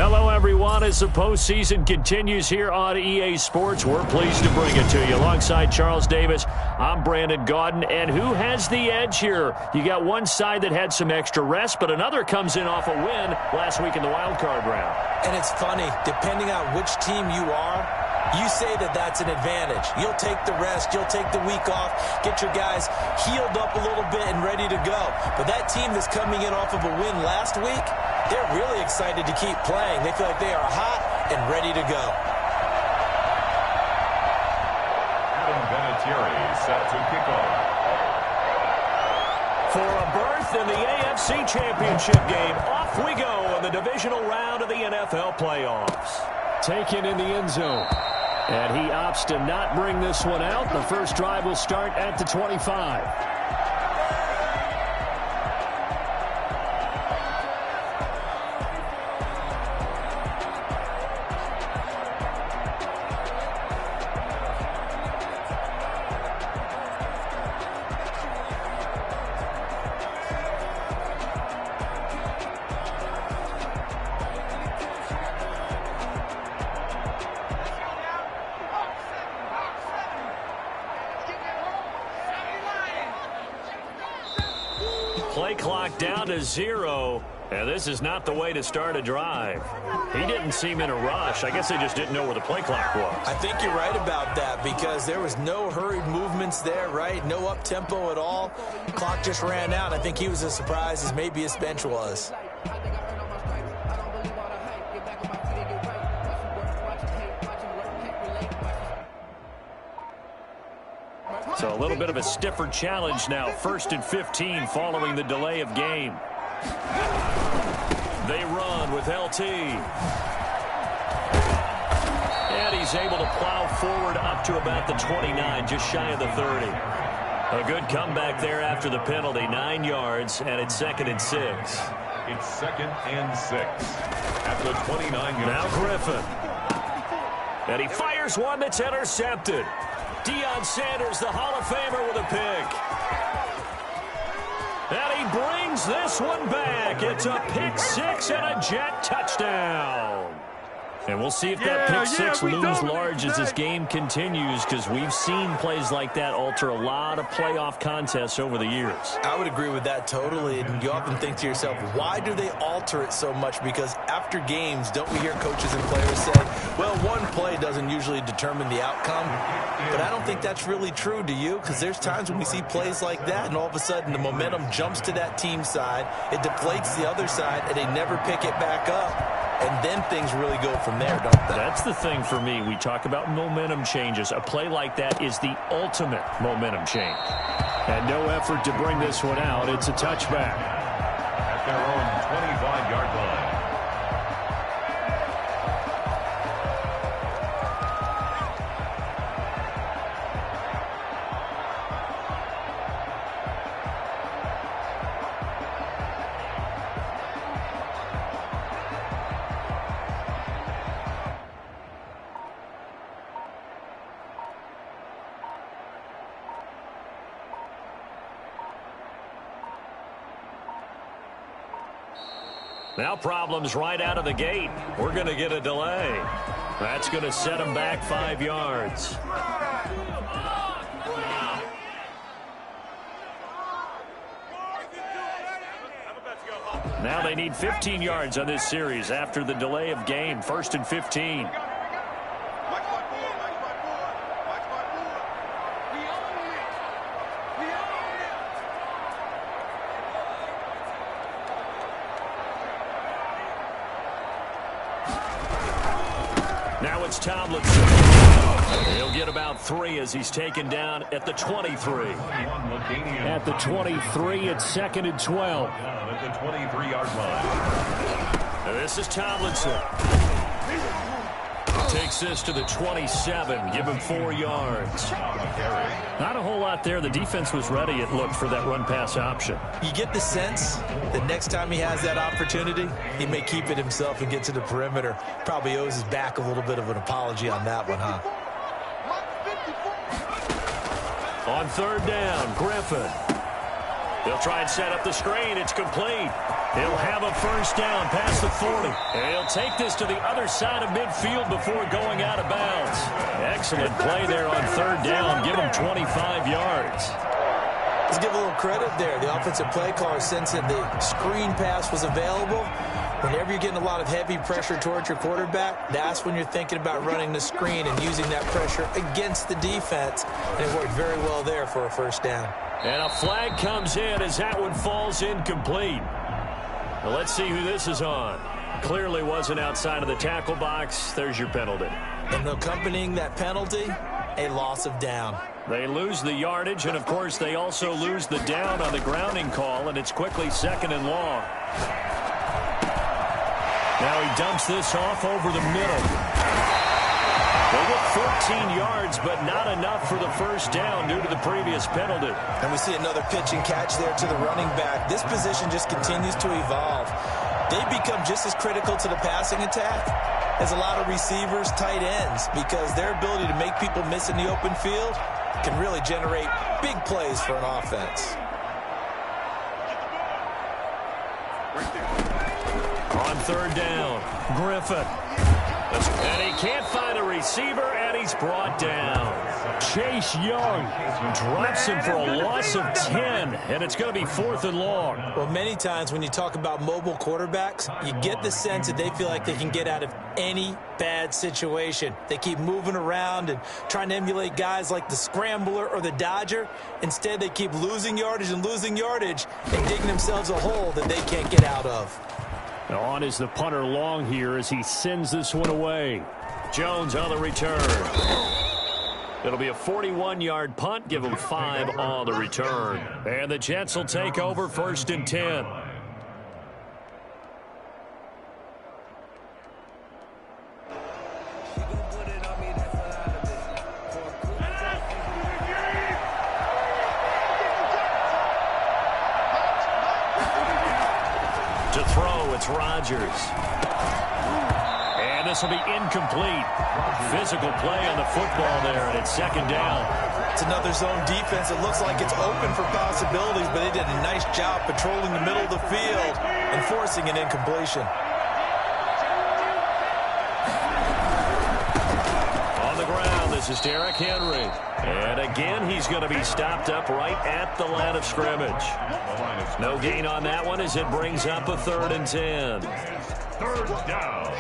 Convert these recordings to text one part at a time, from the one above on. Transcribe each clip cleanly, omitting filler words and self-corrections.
Hello, everyone. As the postseason continues here on EA Sports, we're pleased to bring it to you. Alongside Charles Davis, I'm Brandon Gaudin. And who has the edge here? You got one side that had some extra rest, but another comes in off a win last week in the wild card round. And it's funny, depending on which team you are, you say that that's an advantage. You'll take the rest, you'll take the week off, get your guys healed up a little bit and ready to go. But that team that's coming in off of a win last week, they're really excited to keep playing. They feel like they are hot and ready to go. Adam Vinatieri set to kick off. For a berth in the AFC Championship game, off we go in the divisional round of the NFL playoffs. Taken in the end zone. And he opts to not bring this one out. The first drive will start at the 25. Play clock down to 0, and this is not the way to start a drive. He didn't seem in a rush. I guess they just didn't know where the play clock was. I think you're right about that because there was no hurried movements there, right? No up-tempo at all. The clock just ran out. I think he was as surprised as maybe his bench was. So a little bit of a stiffer challenge now. 1st and 15 following the delay of game. They run with LT. And he's able to plow forward up to about the 29, just shy of the 30. A good comeback there after the penalty. 9 yards, and it's 2nd and 6. It's 2nd and 6 at the 29-yard. Now Griffin. And he fires one that's intercepted. Deion Sanders, the Hall of Famer, with a pick. And he brings this one back. It's a pick 6 and a Jet touchdown. And we'll see if that pick 6 looms large as this game continues, because we've seen plays like that alter a lot of playoff contests over the years. I would agree with that totally. And you often think to yourself, why do they alter it so much? Because after games, don't we hear coaches and players say, well, one play doesn't usually determine the outcome. But I don't think that's really true, do you? Because there's times when we see plays like that, and all of a sudden the momentum jumps to that team side, it deflates the other side, and they never pick it back up. And then things really go from there, don't they? That's the thing for me. We talk about momentum changes. A play like that is the ultimate momentum change. And no effort to bring this one out. It's a touchback. At their own 25-yard line. Now problems right out of the gate. We're going to get a delay. That's going to set them back 5 yards. Now they need 15 yards on this series after the delay of game. 1st and 15. Now it's Tomlinson. He'll get about 3 as he's taken down at the 23. At the 23, it's 2nd and 12. At the 23-yard line. This is Tomlinson. Takes this to the 27. Give him 4 yards. Not a whole lot there. The defense was ready, it looked, for that run-pass option. You get the sense that next time he has that opportunity, he may keep it himself and get to the perimeter. Probably owes his back a little bit of an apology on that one, huh? On 3rd down, Griffin. They'll try and set up the screen. It's complete. He'll have a first down past the 40. And he'll take this to the other side of midfield before going out of bounds. Excellent play there on third down. Give him 25 yards. Let's give a little credit there. The offensive play caller sensed that the screen pass was available. Whenever you're getting a lot of heavy pressure towards your quarterback, that's when you're thinking about running the screen and using that pressure against the defense. And it worked very well there for a first down. And a flag comes in as that one falls incomplete. Now let's see who this is on. Clearly wasn't outside of the tackle box. There's your penalty. And accompanying that penalty, a loss of down. They lose the yardage, and, of course, they also lose the down on the grounding call, and it's quickly 2nd and long. Now he dumps this off over the middle. They get 14 yards, but not enough for the first down due to the previous penalty. And we see another pitch and catch there to the running back. This position just continues to evolve. They become just as critical to the passing attack as a lot of receivers, tight ends, because their ability to make people miss in the open field can really generate big plays for an offense. On third down, Griffin. And he can't find a receiver, and he's brought down. Chase Young drops him for a loss of 10, and it's going to be 4th and long. Well, many times when you talk about mobile quarterbacks, you get the sense that they feel like they can get out of any bad situation. They keep moving around and trying to emulate guys like the scrambler or the dodger. Instead, they keep losing yardage and digging themselves a hole that they can't get out of. On is the punter long here as he sends this one away. Jones on the return. It'll be a 41-yard punt. Give him 5 on the return. And the Jets will take over 1st and 10. To throw, it's Rodgers. And this will be incomplete. Physical play on the football there, and it's 2nd down. It's another zone defense. It looks like it's open for possibilities, but they did a nice job patrolling the middle of the field and forcing an incompletion. On the ground, this is Derrick Henry. And again, he's going to be stopped up right at the line of scrimmage. No gain on that one as it brings up a 3rd and 10. 3rd down.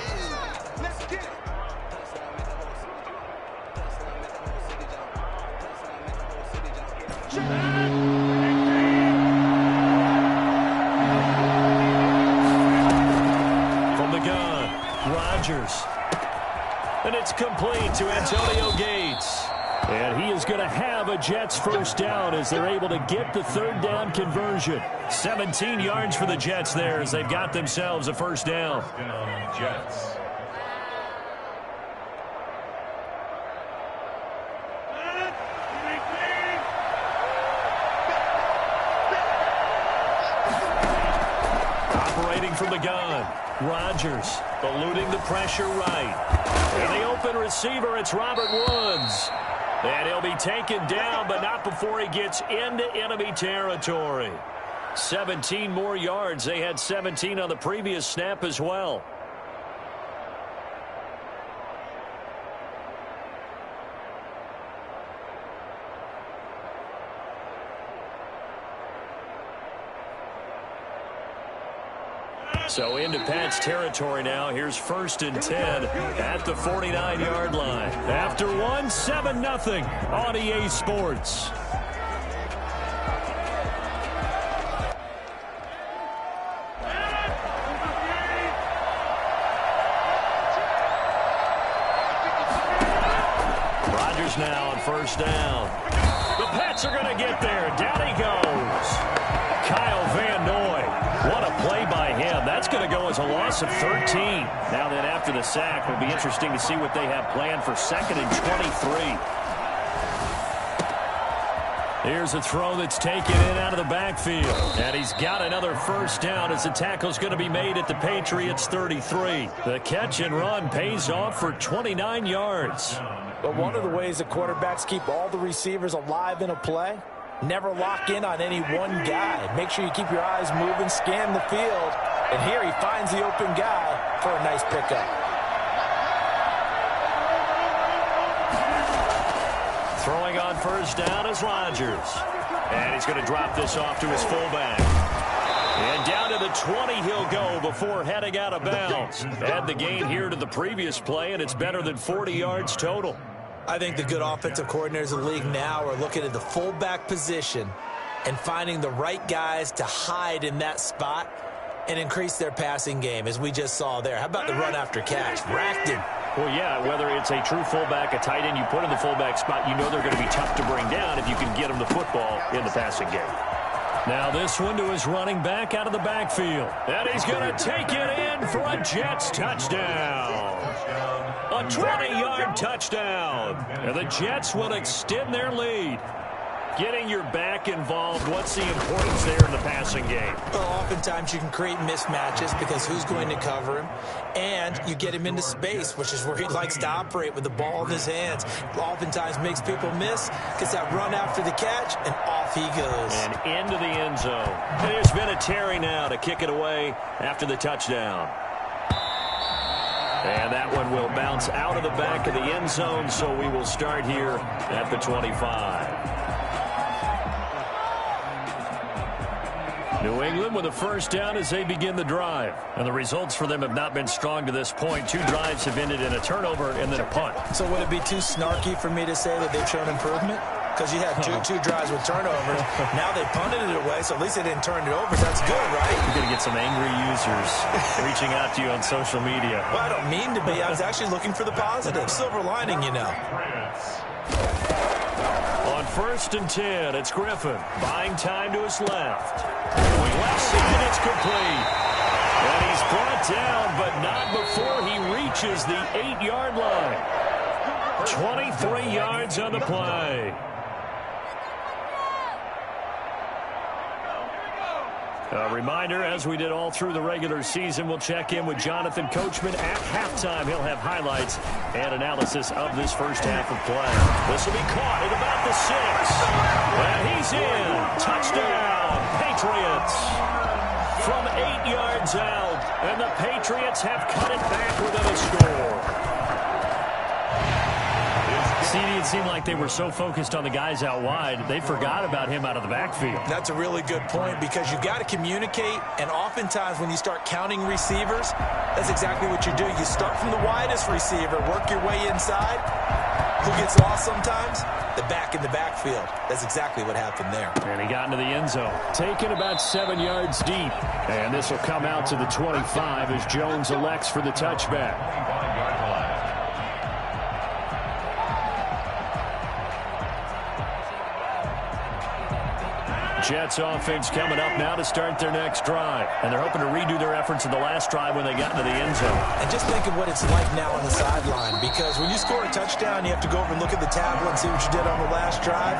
From the gun, Rodgers. And it's complete to Antonio Gates. And he is going to have a Jets first down as they're able to get the 3rd down conversion. 17 yards for the Jets there as they've got themselves a first down. Jets. Operating from the gun, Rodgers eluding the pressure right. And the open receiver, it's Robert Woods. And he'll be taken down, but not before he gets into enemy territory. 17 more yards. They had 17 on the previous snap as well. So into Pat's territory now. Here's 1st and 10 at the 49-yard line. After one, 7-0 on EA Sports. Rodgers now on 1st down. The Pats are going to get there. Down he goes. Kyle Van Noy. What a play by him. That's going to go as a loss of 13. Now then, after the sack, it'll be interesting to see what they have planned for 2nd and 23. Here's a throw that's taken in out of the backfield. And he's got another first down as the tackle's going to be made at the Patriots' 33. The catch and run pays off for 29 yards. But one of the ways that quarterbacks keep all the receivers alive in a play Never lock in on any one guy. Make sure you keep your eyes moving, scan the field. And here he finds the open guy for a nice pickup. Throwing on first down is Rodgers. And he's going to drop this off to his fullback. And down to the 20 he'll go before heading out of bounds. Add the gain here to the previous play, and it's better than 40 yards total. I think the good offensive coordinators in the league now are looking at the fullback position and finding the right guys to hide in that spot and increase their passing game, as we just saw there. How about the run after catch? Racked him. Well, yeah, whether it's a true fullback, a tight end you put in the fullback spot, you know they're going to be tough to bring down if you can get them the football in the passing game. Now this one to his running back out of the backfield. And he's going to take it in for a Jets touchdown. A 20-yard touchdown. And the Jets will extend their lead. Getting your back involved, what's the importance there in the passing game? Well, oftentimes you can create mismatches because who's going to cover him? And you get him into space, which is where he likes to operate with the ball in his hands. Oftentimes makes people miss, gets that run after the catch, and off he goes. And into the end zone. And there's been a Terry now to kick it away after the touchdown. And that one will bounce out of the back of the end zone, so we will start here at the 25. New England with a first down as they begin the drive. And the results for them have not been strong to this point. 2 drives have ended in a turnover and then a punt. So would it be too snarky for me to say that they've shown improvement? Because you had two drives with turnovers. Now they punted it away, so at least they didn't turn it over. So that's good, right? You're going to get some angry users reaching out to you on social media. Well, I don't mean to be. I was actually looking for the positive. Silver lining, you know. On first and 10, it's Griffin. Buying time to his left. Going left side, it's complete. And he's brought down, but not before he reaches the 8-yard line. 23 yards on the play. A reminder, as we did all through the regular season, we'll check in with Jonathan Coachman at halftime. He'll have highlights and analysis of this first half of play. This will be caught at about the 6. And he's in. Touchdown, Patriots. From 8 yards out. And the Patriots have cut it back within a score. It seemed like they were so focused on the guys out wide, they forgot about him out of the backfield. That's a really good point because you've got to communicate, and oftentimes when you start counting receivers, that's exactly what you do. You start from the widest receiver, work your way inside. Who gets lost sometimes? The back in the backfield. That's exactly what happened there. And he got into the end zone. Taken about 7 yards deep. And this will come out to the 25 as Jones elects for the touchback. Jets offense coming up now to start their next drive. And they're hoping to redo their efforts in the last drive when they got into the end zone. And just think of what it's like now on the sideline, because when you score a touchdown, you have to go over and look at the tablet and see what you did on the last drive.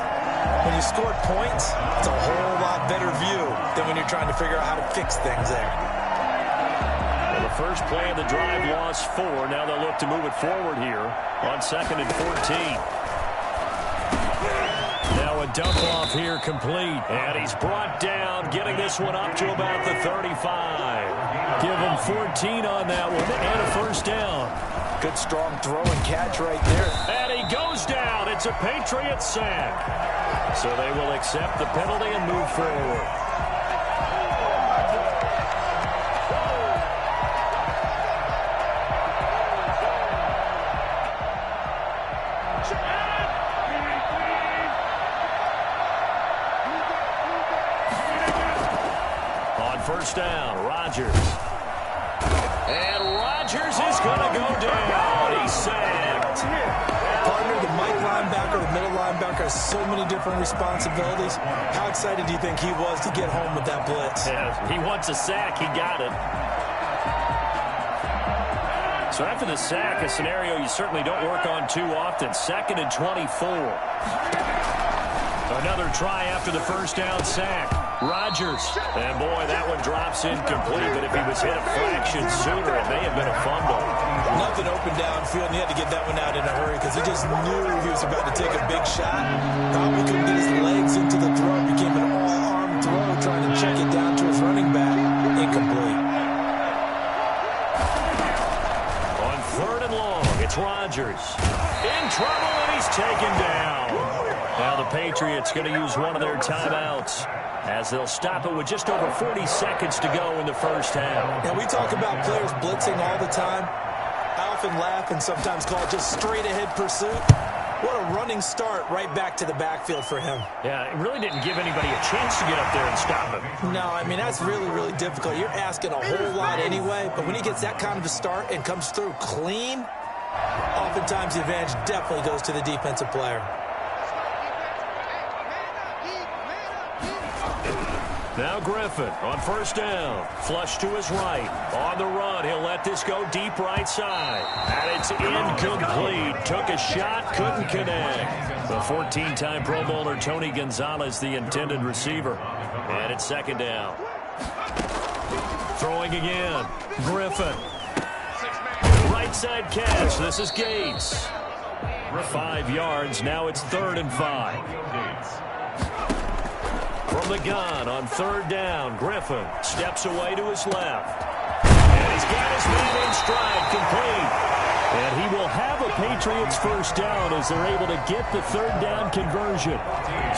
When you scored points, it's a whole lot better view than when you're trying to figure out how to fix things there. Well, the first play of the drive lost 4. Now they'll look to move it forward here on 2nd and 14. Now a dump off here complete. And he's brought down, getting this one up to about the 35. Give him 14 on that one and a first down. Good strong throw and catch right there. And he goes down. It's a Patriots sack. So they will accept the penalty and move forward. First down, Rodgers. And Rodgers is going to go down. He's sacked. Partner, the Mike linebacker, the middle linebacker has so many different responsibilities. How excited do you think he was to get home with that blitz? Yeah, he wants a sack. He got it. So after the sack, a scenario you certainly don't work on too often. 2nd and 24. Another try after the first down sack. Rodgers. And, boy, that one drops incomplete. But if he was hit a fraction sooner, it may have been a fumble. Nothing open downfield, and he had to get that one out in a hurry because he just knew he was about to take a big shot. Probably couldn't get his legs into the throw. It became an all-arm throw, trying to check it down to his running back. Incomplete. On 3rd and long, it's Rodgers. In trouble, and he's taken down. Now the Patriots going to use one of their timeouts, as they'll stop it with just over 40 seconds to go in the first half. Now, we talk about players blitzing all the time. I often laugh and sometimes call it just straight-ahead pursuit. What a running start right back to the backfield for him. Yeah, it really didn't give anybody a chance to get up there and stop him. No, I mean, that's really, really difficult. You're asking a whole lot anyway, but when he gets that kind of a start and comes through clean, oftentimes the advantage definitely goes to the defensive player. Now Griffin on 1st down. Flush to his right. On the run, he'll let this go deep right side. And it's incomplete. Took a shot, couldn't connect. The 14-time Pro Bowler Tony Gonzalez, the intended receiver. And it's 2nd down. Throwing again. Griffin. Right side catch. This is Gates. 5 yards. Now it's 3rd and 5. From the gun on 3rd down, Griffin steps away to his left. And he's got his man in stride, complete. And he will have a Patriots first down as they're able to get the 3rd down conversion.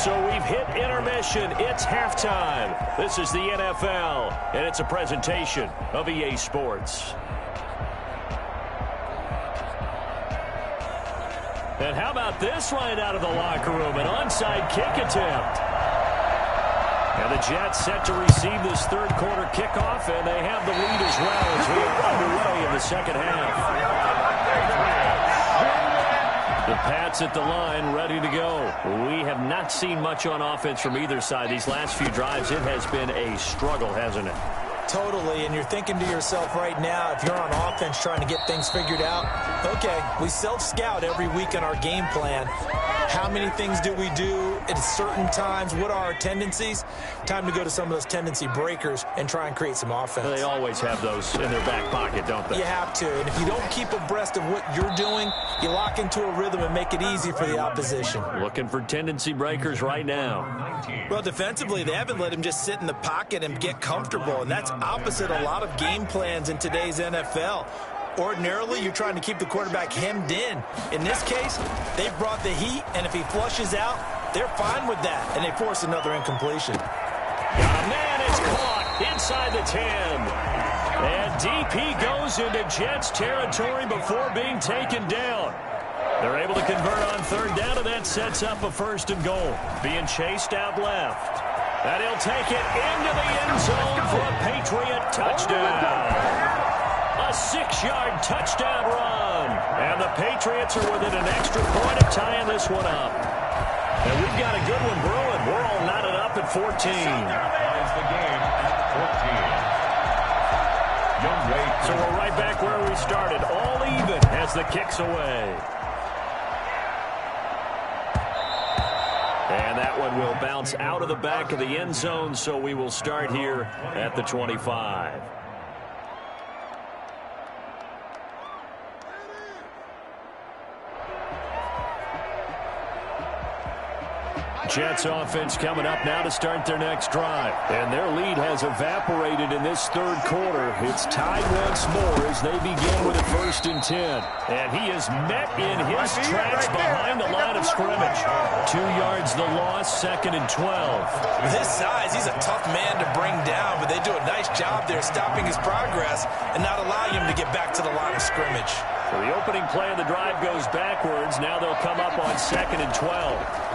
So we've hit intermission. It's halftime. This is the NFL, and it's a presentation of EA Sports. And how about this right out of the locker room? An onside kick attempt. And the Jets set to receive this 3rd quarter kickoff, and they have the lead as well as we are underway in the 2nd half. The Pats at the line, ready to go. We have not seen much on offense from either side. These last few drives, it has been a struggle, hasn't it? Totally, and you're thinking to yourself right now, if you're on offense trying to get things figured out, okay, we self-scout every week in our game plan. How many things do we do at certain times? What are our tendencies? Time to go to some of those tendency breakers and try and create some offense. They always have those in their back pocket, don't they? You have to, and if you don't keep abreast of what you're doing, you lock into a rhythm and make it easy for the opposition. Looking for tendency breakers right now. Well, defensively, they haven't let him just sit in the pocket and get comfortable, and that's opposite a lot of game plans in today's NFL. Ordinarily, you're trying to keep the quarterback hemmed in. In this case, they brought the heat, and if he flushes out, they're fine with that, and they force another incompletion. Man, it's caught inside the 10. And DP goes into Jets territory before being taken down. They're able to convert on 3rd down, and that sets up a 1st and goal. Being chased out left. And he'll take it into the end zone for a Patriot touchdown. A 6-yard touchdown run. And the Patriots are within an extra point of tying this one up. And we've got a good one brewing. We're all knotted up at 14. Ties the game at 14. So we're right back where we started. All even as the kick's away. And that one will bounce out of the back of the end zone, so we will start here at the 25. Jets offense coming up now to start their next drive. And their lead has evaporated in this 3rd quarter. It's tied once more as they begin with a 1st and 10. And he is met in his tracks behind the line of scrimmage. 2 yards the loss, 2nd and 12. With his size, he's a tough man to bring down, but they do a nice job there stopping his progress and not allowing him to get back to the line of scrimmage. So the opening play of the drive goes backwards. Now they'll come up on 2nd and 12.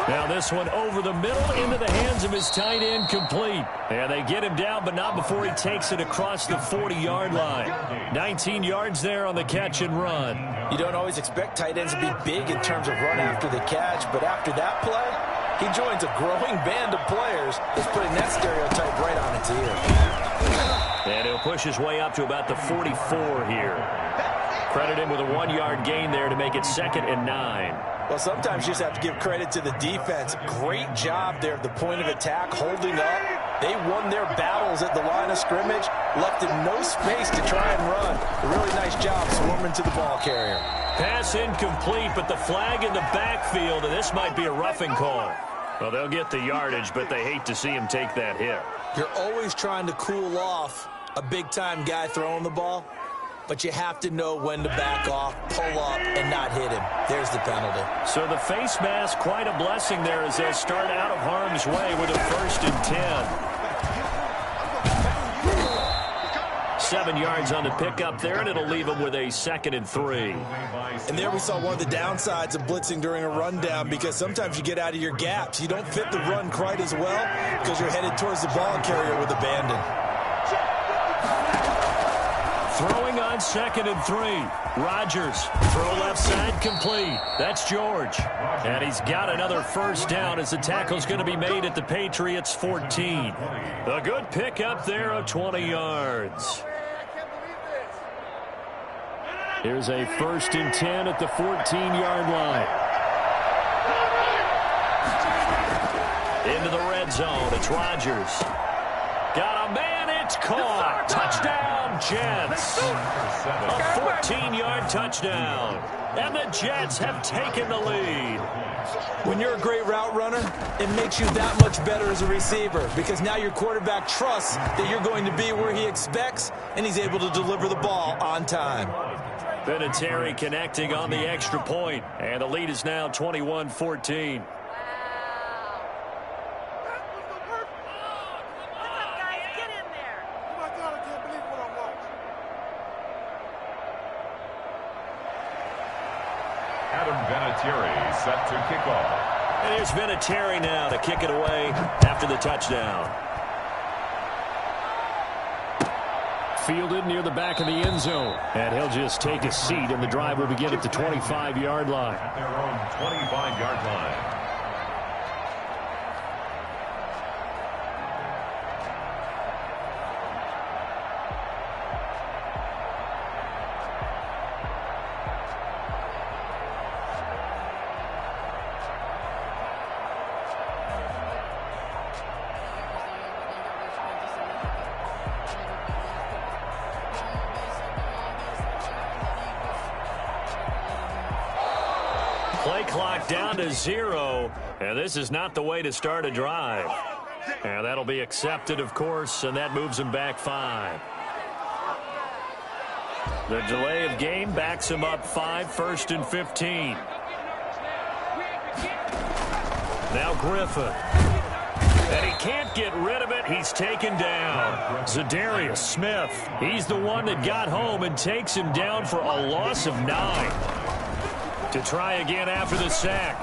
Now this one over the middle into the hands of his tight end, complete. And they get him down, but not before he takes it across the 40-yard line. 19 yards there on the catch and run. You don't always expect tight ends to be big in terms of run after the catch, but after that play, he joins a growing band of players that's putting that stereotype right on its ear. And he'll push his way up to about the 44 here. Credit him with a 1-yard gain there to make it 2nd and 9. Well, sometimes you just have to give credit to the defense. Great job there at the point of attack, holding up, They won their battles at the line of scrimmage, left him no space to try and run. A really nice job swarming to the ball carrier. Pass incomplete, but the flag in the backfield, and this might be a roughing call. Well, they'll get the yardage, but they hate to see him take that hit. You're always trying to cool off a big-time guy throwing the ball, but you have to know when to back off, pull up, and not hit him. There's the penalty. So the face mask, quite a blessing there as they'll start out of harm's way with a 1st and 10. 7 yards on the pickup there, and it'll leave them with a 2nd and 3. And there we saw one of the downsides of blitzing during a rundown, because sometimes you get out of your gaps. You don't fit the run quite as well because you're headed towards the ball carrier with abandon. Throwing on 2nd and 3. Rodgers, throw left side, complete. That's George. And he's got another 1st down as the tackle's going to be made at the Patriots' 14. A good pickup there of 20 yards. Here's a 1st and 10 at the 14-yard line. Into the red zone. It's Rodgers. Got a man. It's caught. Touchdown, Jets. A 14-yard touchdown. And the Jets have taken the lead. When you're a great route runner, it makes you that much better as a receiver, because now your quarterback trusts that you're going to be where he expects, and he's able to deliver the ball on time. Vinatieri connecting on the extra point, and the lead is now 21-14. Vinatieri set to kick off. And here's Vinatieri now to kick it away after the touchdown. Fielded near the back of the end zone. And he'll just take a seat, and the drive will begin at the 25-yard line. At their own 25-yard line. Play clock down to 0, and this is not the way to start a drive. And that'll be accepted, of course, and that moves him back 5. The delay of game backs him up 5, 1st and 15. Now Griffin. And he can't get rid of it. He's taken down. Zadarius Smith. He's the one that got home and takes him down for a loss of 9. To try again after the sack.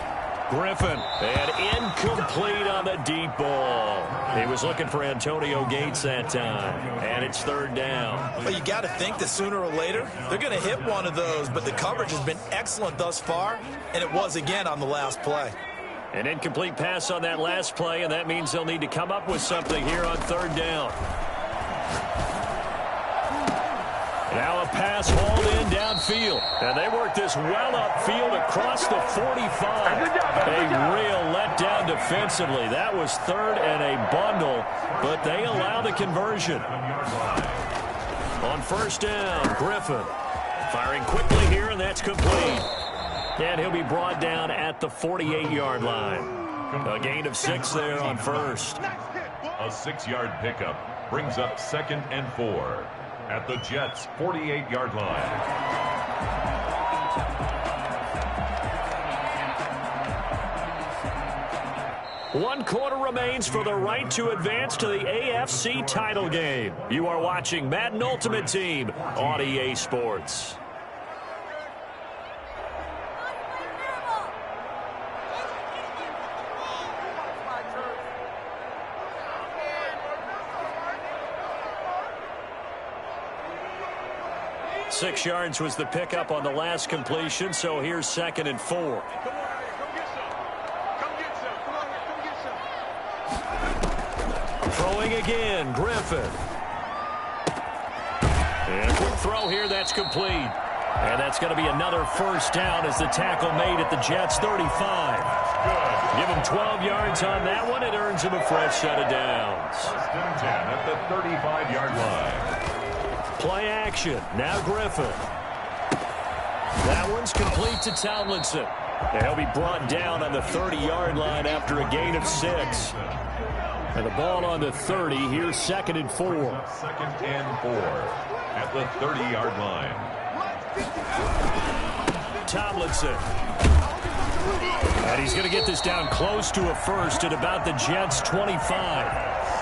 Griffin, and incomplete on the deep ball. He was looking for Antonio Gates that time, and it's 3rd down. Well, you got to think that sooner or later they're going to hit one of those, but the coverage has been excellent thus far, and it was again on the last play. An incomplete pass on that last play, and that means they'll need to come up with something here on 3rd down. Now a pass hauled in downfield. And they work this well upfield across the 45. A real letdown defensively. That was 3rd and a bundle, but they allow the conversion. On 1st down, Griffin. Firing quickly here, and that's complete. And he'll be brought down at the 48-yard line. A gain of 6 there on 1st. A 6-yard pickup brings up 2nd and 4. At the Jets' 48-yard line. One quarter remains for the right to advance to the AFC title game. You are watching Madden Ultimate Team on EA Sports. Six yards was the pickup on the last completion, so here's 2nd and 4. Throwing again, Griffin. And a quick throw here, that's complete. And that's going to be another 1st down as the tackle made at the Jets' 35. Give him 12 yards on that one. It earns him a fresh set of downs. First and 10 at the 35-yard line. Play action. Now Griffin. That one's complete to Tomlinson. And he'll be brought down on the 30-yard line after a gain of 6. And the ball on the 30. Here's 2nd and 4. 2nd and 4 at the 30-yard line. Tomlinson. And he's going to get this down close to a first at about the Jets' 25.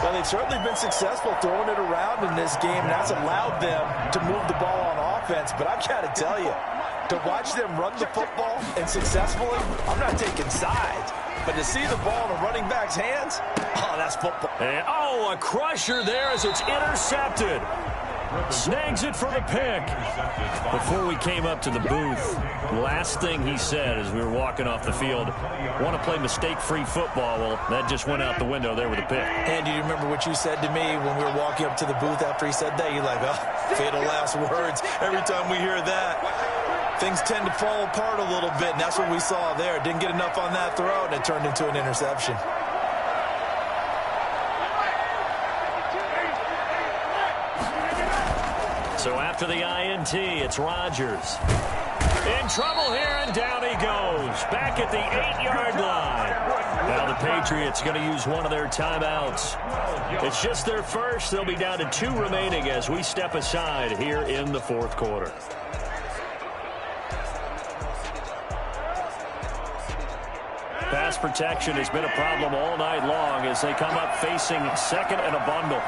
Well, they've certainly been successful throwing it around in this game, and that's allowed them to move the ball on offense. But I've got to tell you, to watch them run the football and successfully, I'm not taking sides. But to see the ball in a running back's hands, oh, that's football. And, a crusher there as it's intercepted. Snags it for the pick. Before we came up to the booth, last thing he said as we were walking off the field, want to play mistake-free football. Well, that just went out the window there with a pick. And do you remember what you said to me when we were walking up to the booth after he said that? You're like, oh, fatal last words. Every time we hear that, things tend to fall apart a little bit, and that's what we saw there. Didn't get enough on that throw, and it turned into an interception. So after the INT, it's Rodgers. In trouble here, and down he goes. Back at the 8-yard line. Now the Patriots going to use one of their timeouts. It's just their first. They'll be down to 2 remaining as we step aside here in the 4th quarter. Pass protection has been a problem all night long as they come up facing 2nd and a bundle.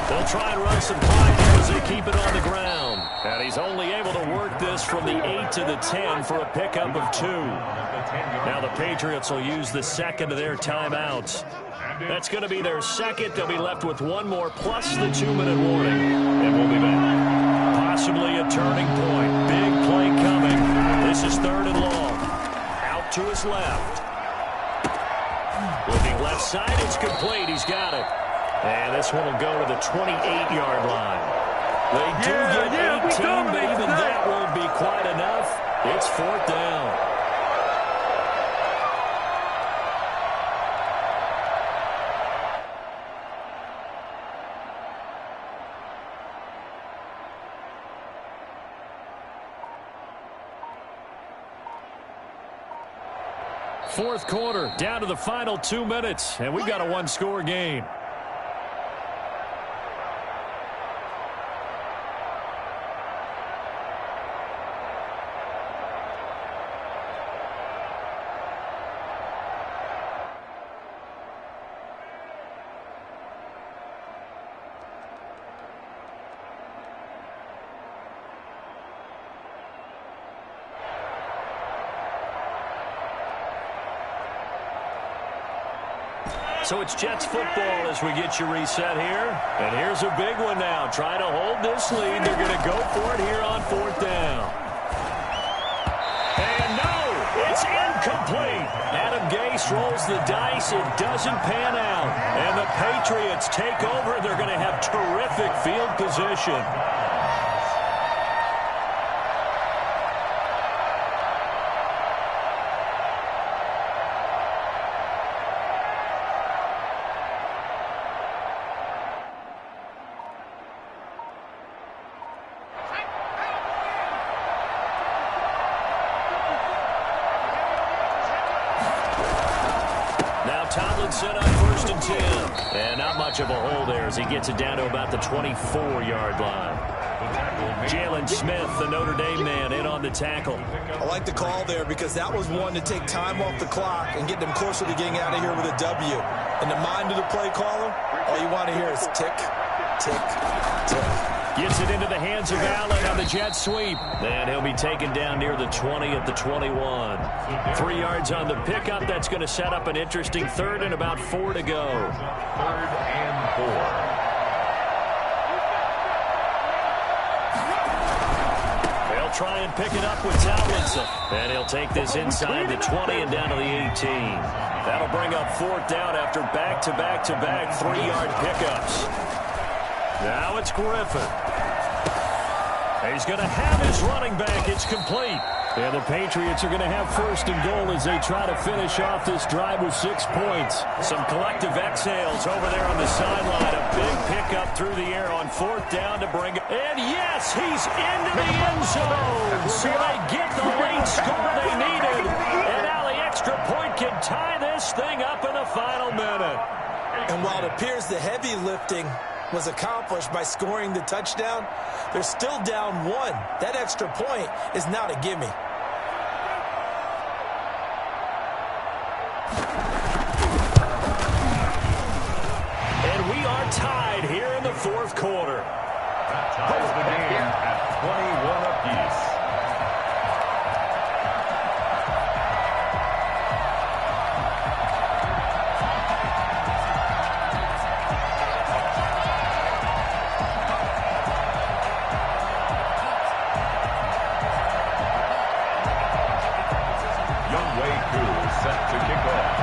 They'll try and run some clock as they keep it on the ground. And he's only able to work this from the 8 to the 10 for a pickup of 2. Now the Patriots will use the 2nd of their timeouts. That's going to be their 2nd. They'll be left with 1 more plus the 2-minute warning. And we'll be back. Possibly a turning point. Big play coming. This is 3rd and long. Out to his left. Looking left side. It's complete. He's got it. And this one will go to the 28-yard line. They do get 18, but even that won't be quite enough. It's 4th down. Fourth quarter, down to the final 2 minutes, and we've got a 1-score game. So it's Jets football as we get you reset here. And here's a big one now. Trying to hold this lead. They're going to go for it here on 4th down. And no, it's incomplete. Adam Gase rolls the dice. It doesn't pan out. And the Patriots take over. They're going to have terrific field position. Tomlinson on 1st and 10. And not much of a hole there as he gets it down to about the 24-yard line. Jalen Smith, the Notre Dame man, in on the tackle. I like the call there because that was one to take time off the clock and get them closer to getting out of here with a W. In the mind of the play caller, all you want to hear is tick, tick, tick. Gets it into the hands of Allen on the jet sweep. And he'll be taken down near the 20 at the 21. 3 yards on the pickup. That's going to set up an interesting 3rd and about 4 to go. 3rd and 4. They'll try and pick it up with Tomlinson. And he'll take this inside the 20 and down to the 18. That'll bring up 4th down after back-to-back-to-back 3-yard pickups. Now it's Griffin. He's going to have his running back. It's complete. And the Patriots are going to have first and goal as they try to finish off this drive with 6 points. Some collective exhales over there on the sideline. A big pickup through the air on 4th down to bring it. And yes, he's into the end zone. So they get the late score they needed. And now the extra point can tie this thing up in the final minute. And while it appears the heavy lifting was accomplished by scoring the touchdown, they're still down 1. That extra point is not a gimme. And we are tied here in the 4th quarter. That ties the game at 21 apiece. Set to kick off.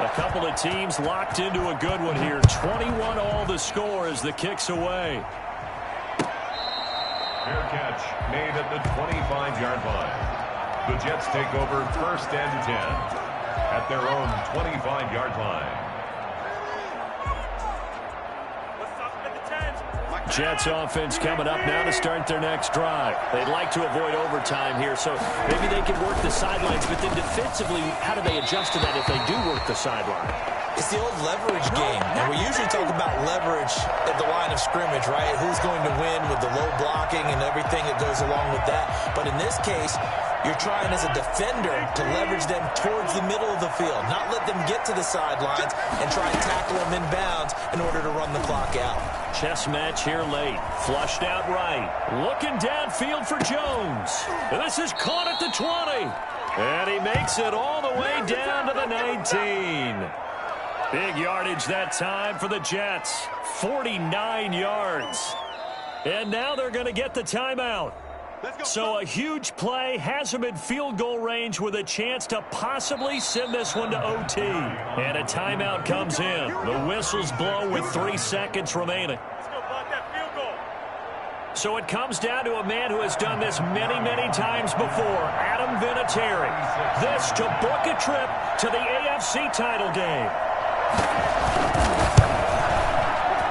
A couple of teams locked into a good one here. 21 all the score as the kick's away. Fair catch made at the 25-yard line. The Jets take over 1st and 10 at their own 25-yard line. Jets offense coming up now to start their next drive. They'd like to avoid overtime here, so maybe they can work the sidelines, but then defensively, how do they adjust to that if they do work the sideline? It's the old leverage game, and we usually talk about leverage at the line of scrimmage, right? Who's going to win with the low blocking and everything that goes along with that. But in this case, you're trying as a defender to leverage them towards the middle of the field, not let them get to the sidelines and try and tackle them in bounds in order to run the clock out. Chess match here late. Flushed out right. Looking downfield for Jones. This is caught at the 20. And he makes it all the way down to the 19. Big yardage that time for the Jets. 49 yards. And now they're going to get the timeout. So a huge play has them in field goal range with a chance to possibly send this one to OT. And a timeout comes in. The whistles blow with 3 seconds remaining. So it comes down to a man who has done this many, many times before, Adam Vinatieri. This to book a trip to the AFC title game.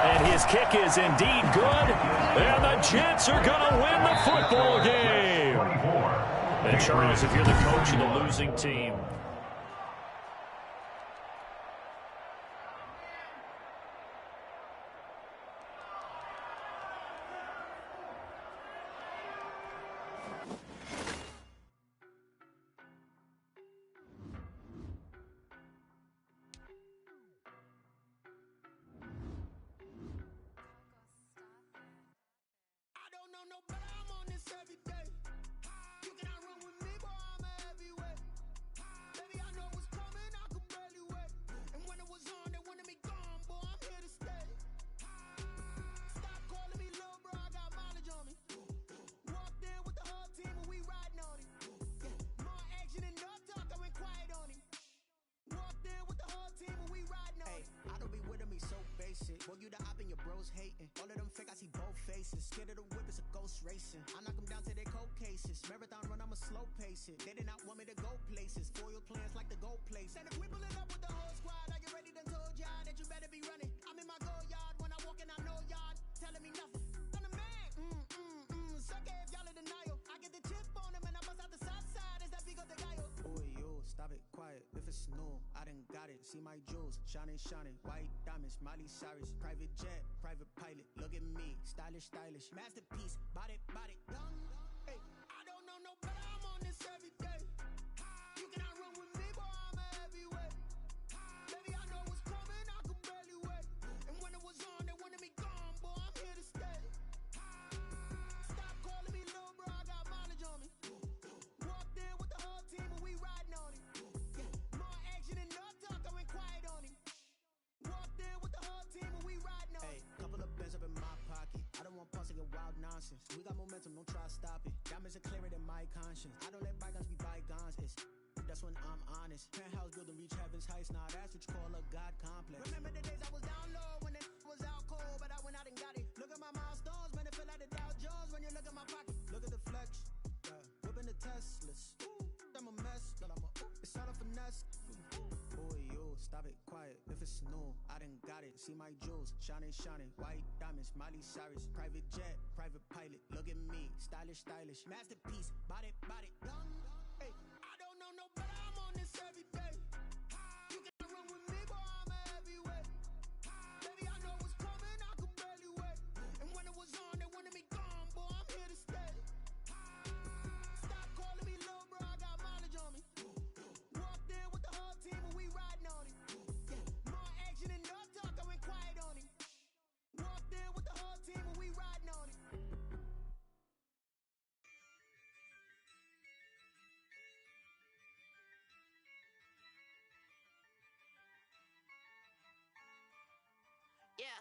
And his kick is indeed good. And the Jets are going to win the football game. And Charles, if you're the coach of the losing team, Boy, you the op and your bros hating. All of them fake, I see both faces. Scared of the whip, it's a ghost racing. I knock them down to their cold cases. Marathon run, I'ma slow pace it. They did not want me to go places. Foil plans like the gold place. And if we pulling up with the whole squad, are you ready? Done told y'all that you better be running. I'm in my go yard. When I walk in, I know y'all telling me nothing. I'm the man. Suck it if y'all in denial. I get the chip on him and I bust out the south side. Is that big of the guy? Boy, yo, stop it, quiet. If it's new, I done got it. See my jewels, shining, shining. White diamonds, Miley Cyrus. Private jet, private pilot. Look at me, stylish, stylish. Masterpiece, body, body, young. Hey, I don't know no better. I'm on this every day. You cannot run with me, boy. I'm a heavyweight. Baby, I know what's coming. I could barely wait. And when it was on, they wanted me gone, boy. I'm here to stay. Stop calling me little bro. I got mileage on me. Walked in with the whole team and we riding on it. More action and no talk. I went quiet on him. Walked in with the whole team and we riding on it. Couple of bands up in my pocket. I don't want pause to get wild nonsense. We got momentum, don't try to stop it. Diamonds are clearer than my conscience. I don't let bygones be bygones. It's that's when I'm honest. Penthouse building, reach heaven's heights, now that's what you call a God complex. Remember the days I was down low when it was out cold, but I went out and got it. Look at my milestones, man, it feel like the Dow Jones when you look at my pocket. Look at the flex, whipping the Teslas. I'm a mess, but it's all a finesse. Boy, yo, stop it, quiet. If it's new, I done got it. See my jewels, shining, white diamonds, Miley Cyrus, private jet, private pilot. Look at me, stylish, masterpiece, body, young. Hey, I don't know no better. I'm on this every day. You can run with me, boy, I'm a heavyweight. Baby, I know what's coming, I could barely wait. And when it was on, they wanted me gone, boy, I'm here to stay. Stop calling me little bro, I got mileage on me. Walked in with the whole team and we riding on it. More action and no talk, I went quiet on him. Walked in with the whole team and we riding on it. Yeah,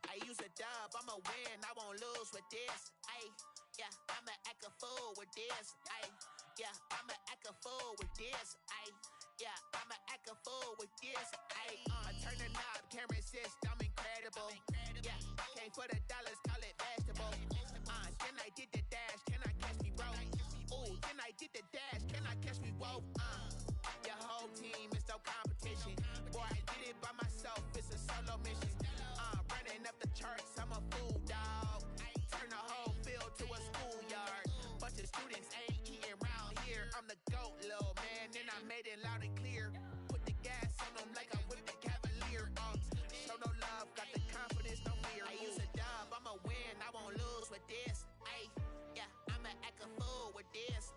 I use a dub, I'ma win, I won't lose with this. Yeah, I'ma act a fool with this. Yeah, I'ma act a fool with this. Yeah, I'ma act a fool with this. I turn the knob, camera assist, I'm incredible. Yeah, came for the dollars, call it vegetable. Then I did the dash, can I catch me, bro? Ooh, then I did the dash, can I catch me, whoa? Your whole team is no competition. Boy, I did it by myself, it's a solo mission. Running up the charts, I'm a fool, dog. Turn the whole field to a schoolyard. Bunch of students ain't eating around here. I'm the GOAT, little man, and I made it loud and clear. Put the gas on them like I whipped the Cavalier. Show no love, got the confidence, no fear. I use a dub, I'ma win, I won't lose with this. Yeah, I'ma act a fool with this.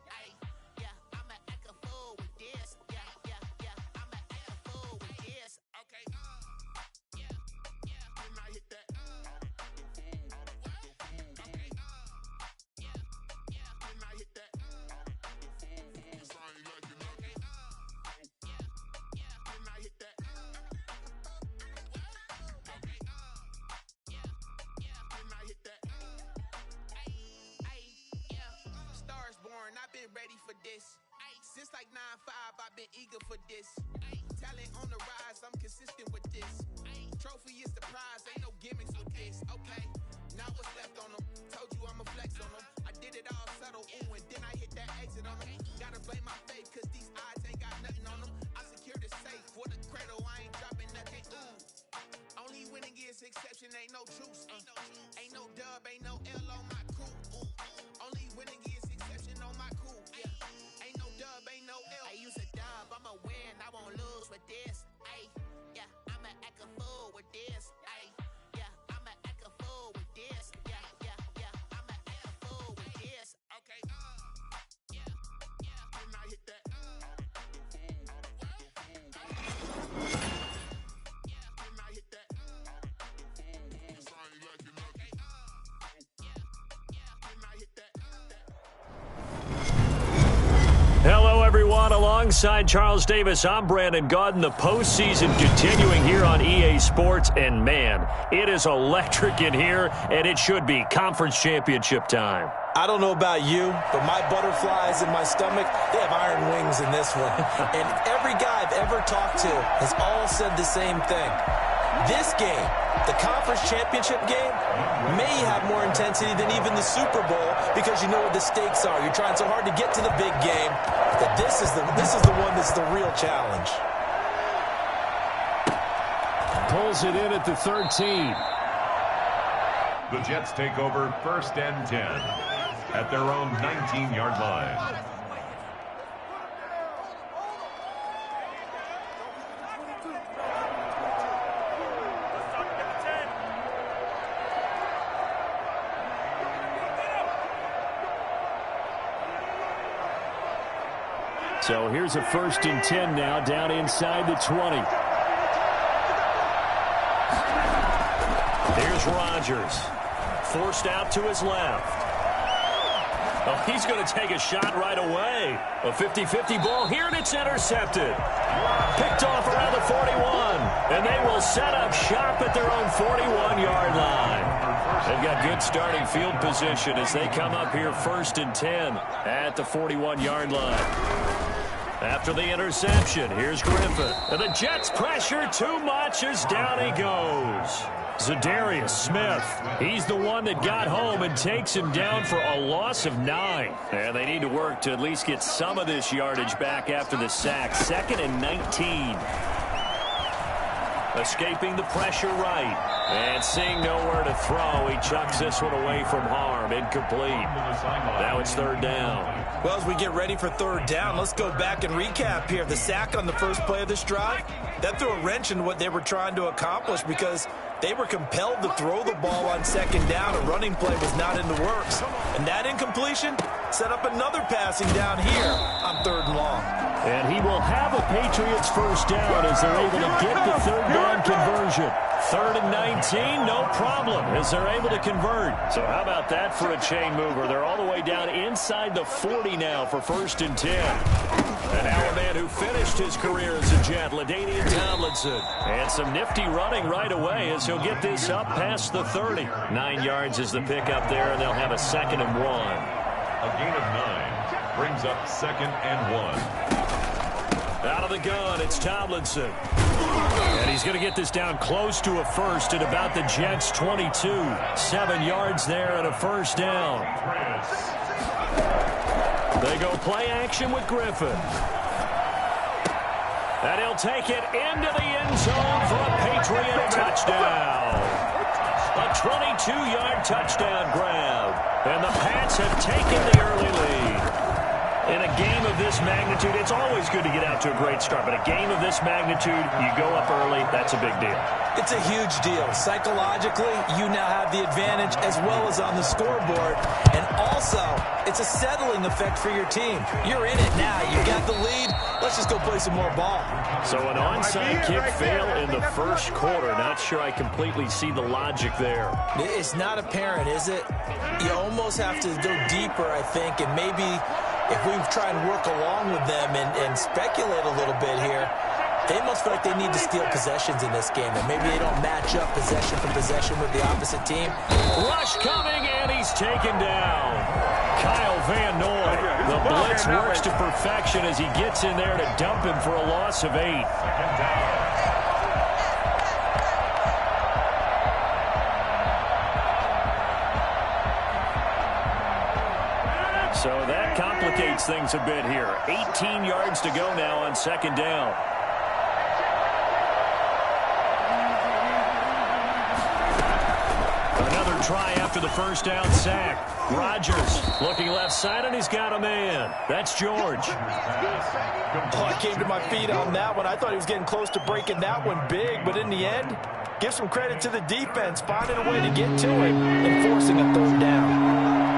Yeah, I'ma act a fool with this. Yeah, I'ma act a fool with this. Okay, yeah, when I hit that. Okay, yeah, when I hit that. When I hit that. When I hit that. Stars born, I've been ready for this. Since like 9-5, I've been eager for this. Talent on the rise, I'm consistent with this. Trophy is the prize, ain't no gimmicks with this. Okay, now what's left on them? Told you I'ma flex on them. I did it all subtle, ooh, and then I hit that exit on them. Gotta blame my faith, cause these eyes ain't got nothing on them. I secured the safe for the cradle, I ain't dropping nothing, ooh. Only winning is exception, ain't no truce. Ain't no dub, ain't no L on my crew. Only winning is exception on my crew. Yeah. Ain't no dub, ain't no L. I use a dub, I'ma win, I won't lose with this. Yeah, I'ma act a fool with this. Yeah, I'ma act a fool with this. Yeah, I'ma act a fool with this. Okay, yeah, when I hit that. Yeah, when I hit that. Hello, everyone. Alongside Charles Davis, I'm Brandon Gaudin. The postseason continuing here on EA Sports. And, man, it is electric in here, and it should be conference championship time. I don't know about you, but my butterflies in my stomach, they have iron wings in this one. And every guy I've ever talked to has all said the same thing. This game, the conference championship game, may have more intensity than even the Super Bowl because you know what the stakes are. You're trying so hard to get to the big game that this is the one that's the real challenge. Pulls it in at the 13. The Jets take over 1st and 10 at their own 19-yard line. So here's a 1st and 10 now, down inside the 20. Here's Rodgers. Forced out to his left. Oh, he's going to take a shot right away. A 50-50 ball here, and it's intercepted. Picked off around the 41. And they will set up shop at their own 41-yard line. They've got good starting field position as they come up here 1st and 10 at the 41-yard line. After the interception, here's Griffin. And the Jets pressure too much as down he goes. Zadarius Smith, he's the one that got home and takes him down for a loss of 9. And they need to work to at least get some of this yardage back after the sack. 2nd and 19. Escaping the pressure right. And seeing nowhere to throw, he chucks this one away from harm. Incomplete. Now it's 3rd down. Well, as we get ready for 3rd down, let's go back and recap here. The sack on the first play of this drive, that threw a wrench in what they were trying to accomplish because they were compelled to throw the ball on 2nd down. A running play was not in the works. And that incompletion set up another passing down here on 3rd and long. And he will have a Patriots first down as they're able to get the 3rd down conversion. 3rd and 19, no problem, as they're able to convert. So how about that for a chain mover? They're all the way down inside the 40 now for 1st and 10. And now a man who finished his career as a Jet, LaDainian Tomlinson. And some nifty running right away as he'll get this up past the 30. 9 yards is the pickup there, and they'll have a 2nd and 1. A gain of 9 brings up 2nd and 1. Out of the gun, it's Tomlinson. And he's going to get this down close to a first at about the Jets' 22. 7 yards there and a 1st down. They go play action with Griffin. And he'll take it into the end zone for a Patriot touchdown. A 22-yard touchdown grab. And the Pats have taken the early lead. In a game of this magnitude, it's always good to get out to a great start, but a game of this magnitude, you go up early, that's a big deal. It's a huge deal. Psychologically, you now have the advantage as well as on the scoreboard. And also, it's a settling effect for your team. You're in it now. You got the lead. Let's just go play some more ball. So an onside kick fail in the first quarter. Not sure I completely see the logic there. It's not apparent, is it? You almost have to go deeper, I think, and maybe if we try and work along with them and speculate a little bit here, they must feel like they need to steal possessions in this game, and maybe they don't match up possession for possession with the opposite team. Rush coming, and he's taken down. Kyle Van Noy. The blitz works to perfection as he gets in there to dump him for a loss of 8. So that complicates things a bit here. 18 yards to go now on 2nd down. Another try after the 1st down sack. Rodgers looking left side, and he's got a man. That's George. Oh, I came to my feet on that one. I thought he was getting close to breaking that one big, but in the end, give some credit to the defense, finding a way to get to it and forcing a 3rd down.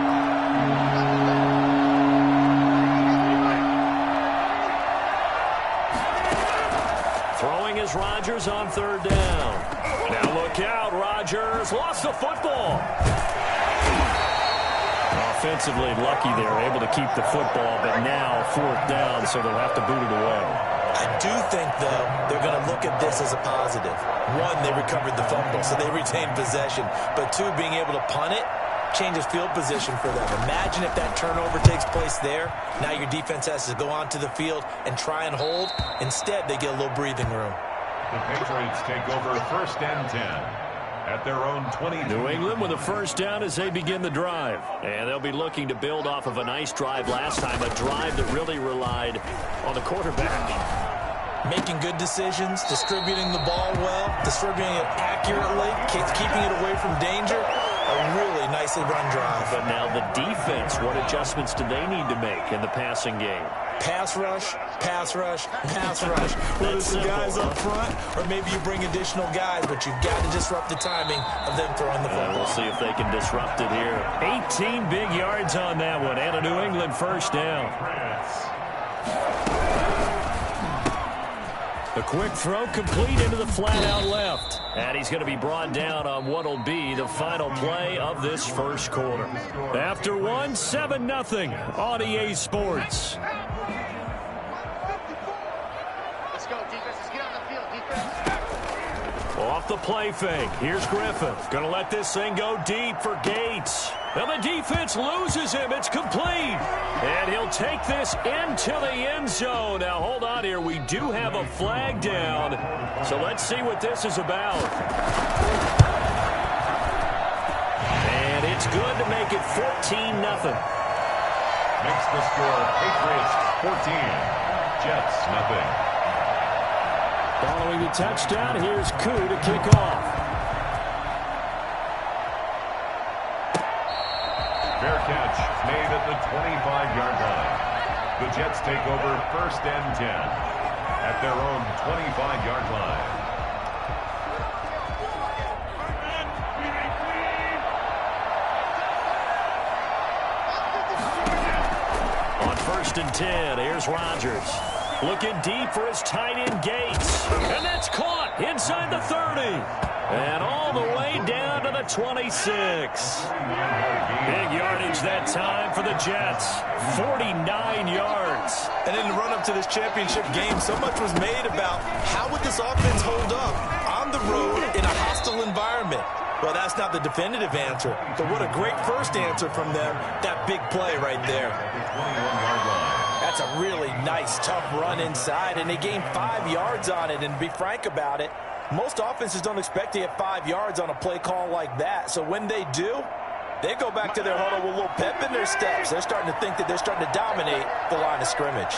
Rodgers on 3rd down. Now look out, Rodgers lost the football. Offensively lucky they're able to keep the football, but now 4th down, so they'll have to boot it away. I do think, though, they're going to look at this as a positive. 1, they recovered the fumble, so they retained possession. But 2, being able to punt it changes field position for them. Imagine if that turnover takes place there. Now your defense has to go onto the field and try and hold. Instead, they get a little breathing room. The Patriots take over 1st and 10 at their own 20. New England with a 1st down as they begin the drive. And they'll be looking to build off of a nice drive last time, a drive that really relied on the quarterback. Making good decisions, distributing the ball well, distributing it accurately, keeping it away from danger. A really nicely run drive. But now the defense, what adjustments do they need to make in the passing game? Pass rush, pass rush, pass rush. Whether it's the guys up front or maybe you bring additional guys, but you've got to disrupt the timing of them throwing the football. We'll see if they can disrupt it here. 18 big yards on that one, and a New England 1st down. The quick throw complete into the flat-out left. And he's going to be brought down on what will be the final play of this first quarter. After 1, 7-0 on EA Sports. Let's go, defense. Let's get on the field, defense. Off the play fake. Here's Griffin. Going to let this thing go deep for Gates. And the defense loses him. It's complete. And he'll take this into the end zone. Now, hold on here. We do have a flag down. So let's see what this is about. And it's good to make it 14-0. Makes the score Patriots 14, Jets nothing. Following the touchdown, here's Koo to kick off. Fair catch made at the 25-yard line. The Jets take over 1st and 10 at their own 25-yard line. On 1st and 10, here's Rodgers. Looking deep for his tight end Gates. And that's caught inside the 30. And all the way down to the 26. Big yardage that time for the Jets. 49 yards. And in the run-up to this championship game, so much was made about how would this offense hold up on the road in a hostile environment. Well, that's not the definitive answer, but what a great first answer from them. That big play right there. That's a really nice, tough run inside, and they gained 5 yards on it. And to be frank about it, most offenses don't expect to get 5 yards on a play call like that. So when they do, they go back to their huddle with a little pep in their steps. They're starting to think that they're starting to dominate the line of scrimmage.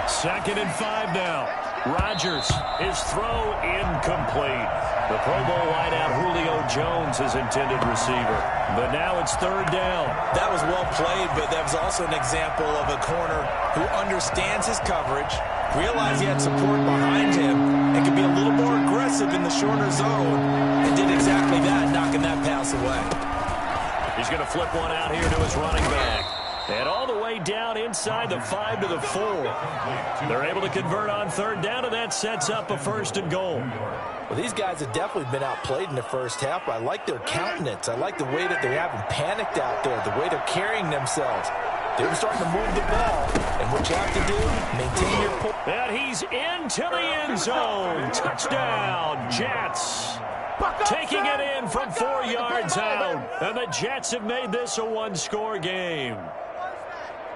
2nd and 5 now. Rodgers, his throw incomplete. The Pro Bowl wideout Julio Jones, his intended receiver. But now it's 3rd down. That was well played, but that was also an example of a corner who understands his coverage, realized he had support behind him, and can be a little more aggressive in the shorter zone, and did exactly that, knocking that pass away. He's going to flip one out here to his running back. And all the way down inside the 5 to the 4. They're able to convert on 3rd down, and that sets up a 1st and goal. Well, these guys have definitely been outplayed in the first half. I like their countenance. I like the way that they haven't panicked out there, the way they're carrying themselves. They're starting to move the ball, and what you have to do, maintain your pull. And he's into the end zone. Touchdown, Jets. Taking it in from 4 yards out. And the Jets have made this a one-score game.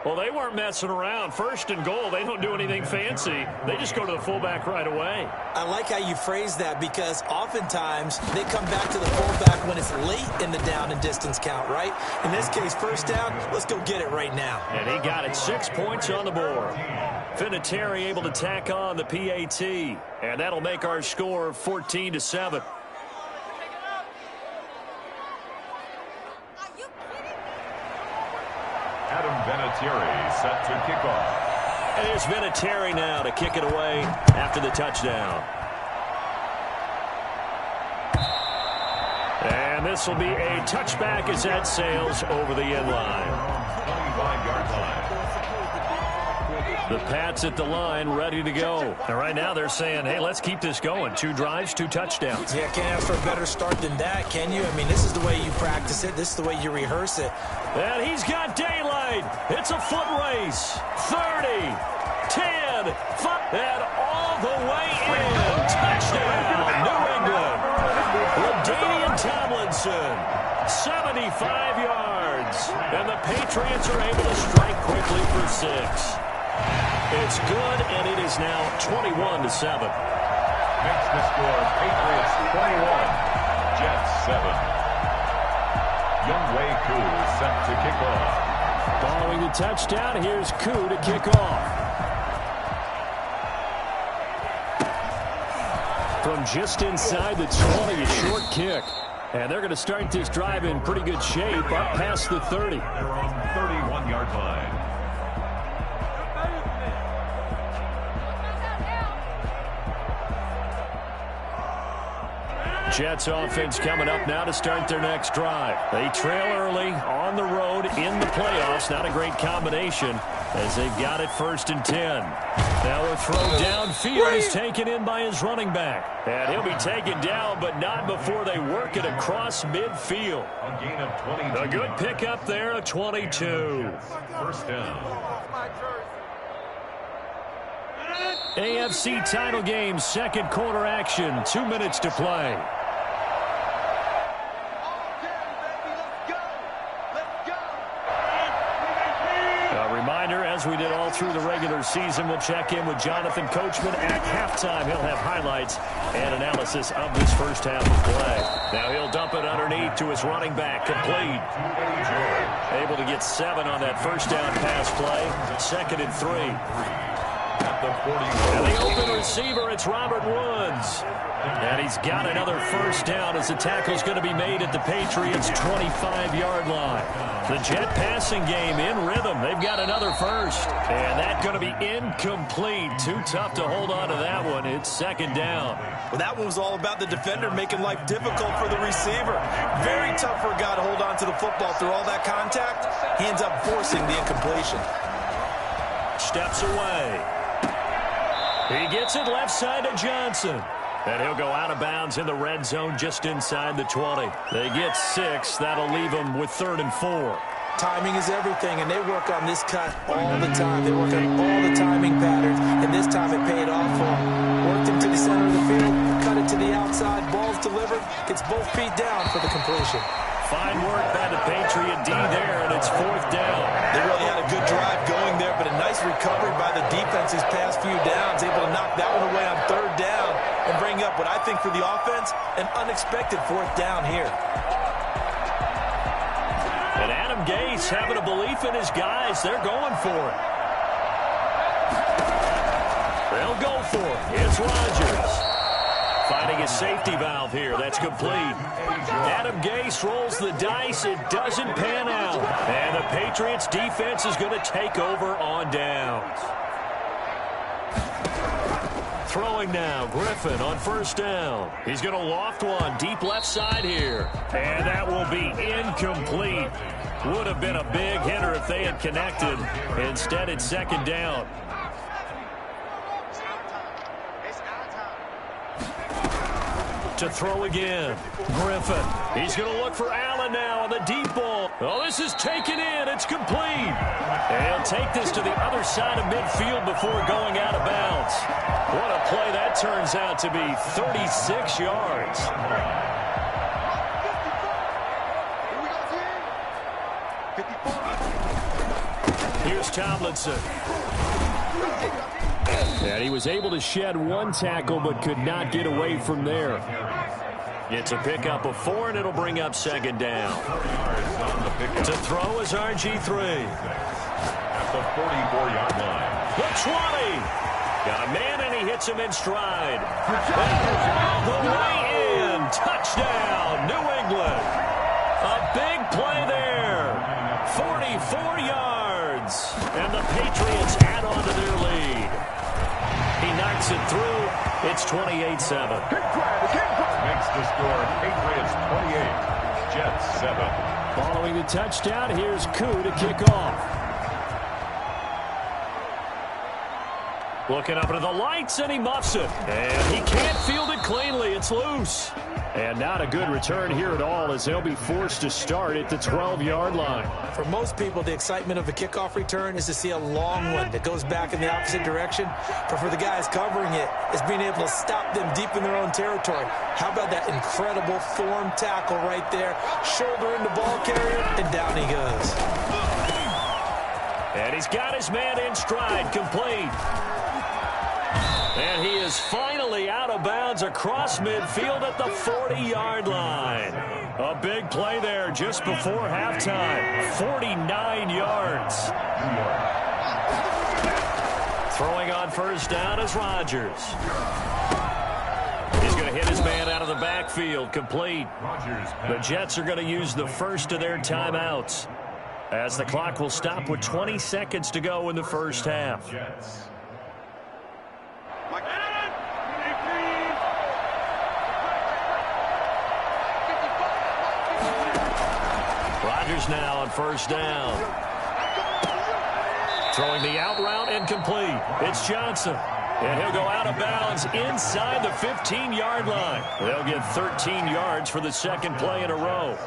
Well, they weren't messing around. 1st and goal, they don't do anything fancy. They just go to the fullback right away. I like how you phrase that because oftentimes they come back to the fullback when it's late in the down and distance count, right? In this case, 1st down, let's go get it right now. And he got it. 6 points on the board. Vinatieri able to tack on the PAT. And that'll make our score 14-7. Adam Vinatieri set to kick off. And here's Vinatieri now to kick it away after the touchdown. And this will be a touchback as that sails over the end line. 25-yard line. The Pats at the line, ready to go. And right now they're saying, hey, let's keep this going. 2 drives, 2 touchdowns. Yeah, can't ask for a better start than that, can you? I mean, this is the way you practice it. This is the way you rehearse it. And he's got daylight. It's a foot race. 30, 10, 5, and all the way in. Touchdown, New England. LaDainian Tomlinson, 75 yards. And the Patriots are able to strike quickly for 6. It's good, and it is now 21-7. Makes the score Patriots 21, Jets 7. Younghoe Koo set to kick off. Following the touchdown, here's Koo to kick off. From just inside the 20, a short kick. And they're going to start this drive in pretty good shape up past the 30. They're on 31-yard line. Jets offense coming up now to start their next drive. They trail early on the road in the playoffs. Not a great combination as they've got it 1st and 10. Now a throw downfield is taken in by his running back. And he'll be taken down, but not before they work it across midfield. A gain of 22. A good pickup there, a 22. 1st down. AFC title game, 2nd quarter action, 2 minutes to play. as we did all through the regular season. We'll check in with Jonathan Coachman at halftime. He'll have highlights and analysis of this first half of play. Now he'll dump it underneath to his running back. Complete. Able to get 7 on that first down pass play. 2nd and 3. And the open receiver, it's Robert Woods. And he's got another first down as the tackle's going to be made at the Patriots' 25-yard line. The Jet passing game in rhythm. They've got another first. And that's going to be incomplete. Too tough to hold on to that one. It's 2nd down. Well, that one was all about the defender making life difficult for the receiver. Very tough for a guy to hold on to the football through all that contact. He ends up forcing the incompletion. Steps away. He gets it left side to Johnson. And he'll go out of bounds in the red zone just inside the 20. They get 6. That'll leave them with 3rd and 4. Timing is everything, and they work on this cut all the time. They work on all the timing patterns, and this time it paid off for them. Worked him to the center of the field, cut it to the outside, ball's delivered, gets both feet down for the completion. Fine work by the Patriot D there, and it's 4th down. They really had a good drive going there, but a nice recovery by the defense's past few downs, able to knock that one away on 3rd down and bring up what I think for the offense, an unexpected 4th down here. And Adam Gase having a belief in his guys. They're going for it. They'll go for it. It's Rodgers. Finding his safety valve here. That's complete. Adam Gase rolls the dice. It doesn't pan out. And the Patriots defense is going to take over on downs. Throwing now, Griffin on 1st down. He's going to loft one deep left side here. And that will be incomplete. Would have been a big hitter if they had connected. Instead, it's 2nd down. To throw again. Griffin. He's going to look for Allen now on the deep ball. Oh, this is taken in. It's complete. And he'll take this to the other side of midfield before going out of bounds. What a play that turns out to be. 36 yards. Here's Tomlinson. And he was able to shed 1 tackle but could not get away from there. It's a pickup of 4, and it'll bring up 2nd down. To throw is RG3. At the 44-yard line. The 20. Got a man, and he hits him in stride. All the way in. Touchdown, New England. A big play there. 44 yards. And the Patriots add on to their lead. He knocks it through. It's 28-7. Makes the score Patriots 28, Jets 7. Following the touchdown, here's Koo to kick off. Looking up into the lights, and he muffs it. And he can't field it cleanly. It's loose. And not a good return here at all, as they'll be forced to start at the 12-yard line. For most people, the excitement of a kickoff return is to see a long one that goes back in the opposite direction. But for the guys covering it, it's being able to stop them deep in their own territory. How about that incredible form tackle right there? Shoulder into ball carrier, and down he goes. And he's got his man in stride, complete. And he is finally out of bounds across midfield at the 40-yard line. A big play there just before halftime. 49 yards. Throwing on 1st down is Rodgers. He's going to hit his man out of the backfield, complete. The Jets are going to use the first of their timeouts, as the clock will stop with 20 seconds to go in the first half. Rodgers now on 1st down. Throwing the out route and complete. It's Johnson. And he'll go out of bounds inside the 15-yard line. They'll get 13 yards for the 2nd play in a row.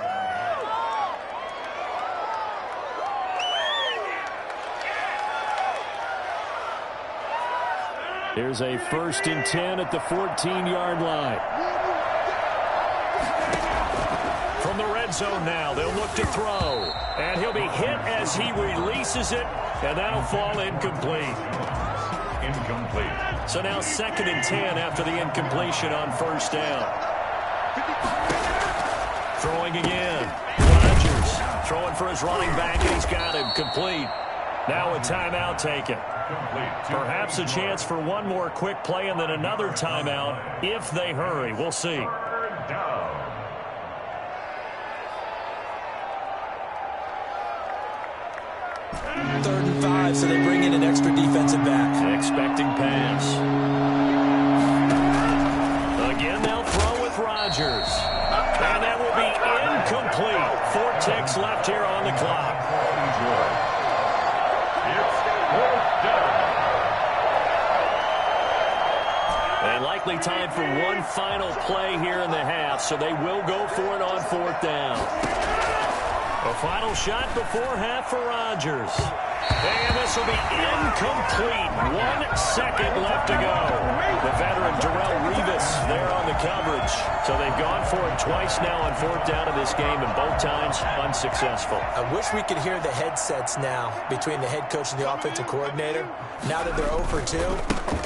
Here's a 1st and 10 at the 14-yard line. From the red zone now, they'll look to throw. And he'll be hit as he releases it And that'll fall incomplete. Incomplete. So now 2nd and 10 after the incompletion on first down. Throwing again. Rodgers throwing for his running back, and he's got him complete. Now a timeout taken. Perhaps a chance for one more quick play and then another timeout if they hurry. We'll see. Third and 5, so they bring in an extra defensive back. Expecting pass. Again, they'll throw with Rodgers. And that will be incomplete. 4 ticks left here on the clock. It's 4th down. And likely time for one final play here in the half, so they will go for it on 4th down. A final shot before half for Rodgers. And this will be incomplete. 1 second left to go. The veteran Darrelle Revis there on the coverage. So they've gone for it twice now on 4th down in this game, and both times unsuccessful. I wish we could hear the headsets now between the head coach and the offensive coordinator. Now that they're 0 for 2,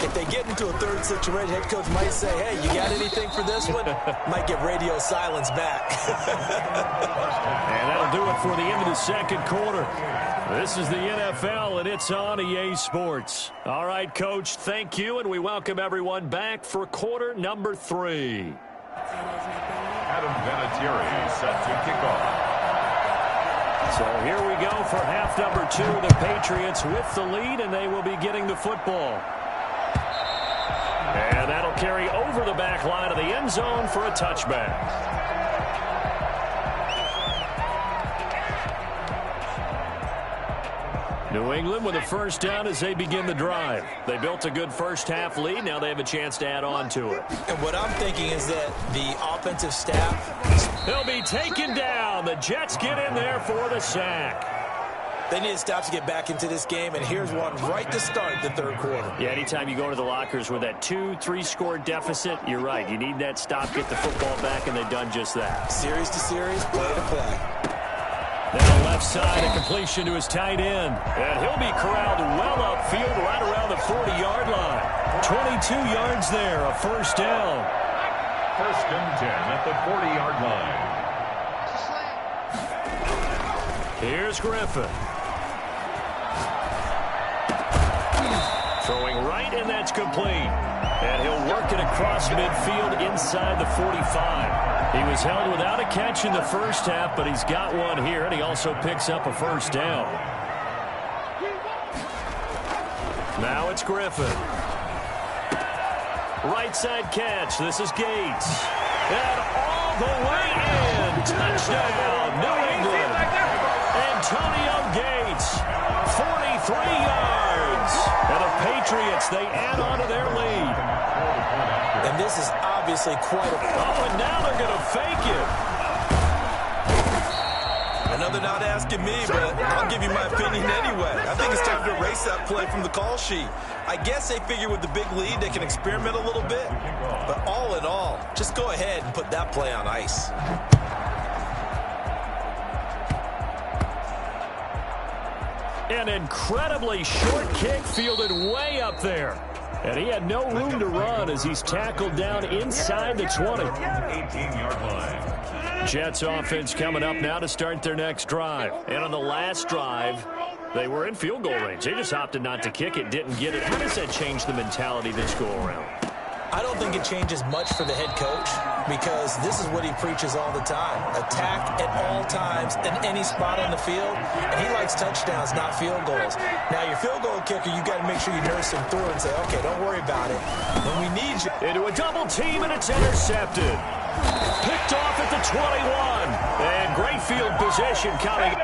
if they get into a third situation, head coach might say, hey, you got anything for this one? Might get radio silence back. And that'll do it for the end of the 2nd quarter. This is the NFL, and it's on EA Sports. All right, Coach, thank you, and we welcome everyone back for quarter number 3. Adam Vinatieri set to kick off. So here we go for half number 2. The Patriots with the lead, and they will be getting the football. And that'll carry over the back line of the end zone for a touchback. New England with a first down as they begin the drive. They built a good first half lead. Now they have a chance to add on to it. And what I'm thinking is that the offensive staff, He'll be taken down. The Jets get in there for the sack. they need to stop to get back into this game, and here's one right to start the 3rd quarter. Yeah, anytime you go to the lockers with that 2-3 score deficit, you're right. You need that stop, get the football back, and they've done just that. Series to series, play to play. Now left side, a completion to his tight end. And he'll be corralled well upfield right around the 40-yard line. 22 yards there, a first down. 1st and 10 at the 40-yard line. Here's Griffin. Throwing right, and that's complete. And he'll work it across midfield inside the 45. He was held without a catch in the first half, but he's got one here, and he also picks up a first down. Now it's Griffin. Right side catch. This is Gates. And all the way in. Touchdown, New England. Antonio Gates, 43 yards. And the Patriots, they add on to their lead. And this is obviously quite a... Oh, and now they're going to fake it. I know they're not asking me, but I'll give you my opinion anyway. I think it's time to erase that play from the call sheet. I guess they figure with the big lead they can experiment a little bit. But all in all, just go ahead and put that play on ice. An incredibly short kick fielded way up there. And he had no room to run as he's tackled down inside the 20. 18-yard line. Jets offense coming up now to start their next drive. And on the last drive, they were in field goal range. They just opted not to kick it, didn't get it. How does that change the mentality this go around? I don't think it changes much for the head coach because this is what he preaches all the time. Attack at all times in any spot on the field, and he likes touchdowns, not field goals. Now, your field goal kicker, you got to make sure you nurse him through and say, okay, don't worry about it. When we need you. Into a double team, and it's intercepted. Picked off at the 21. And great field position coming.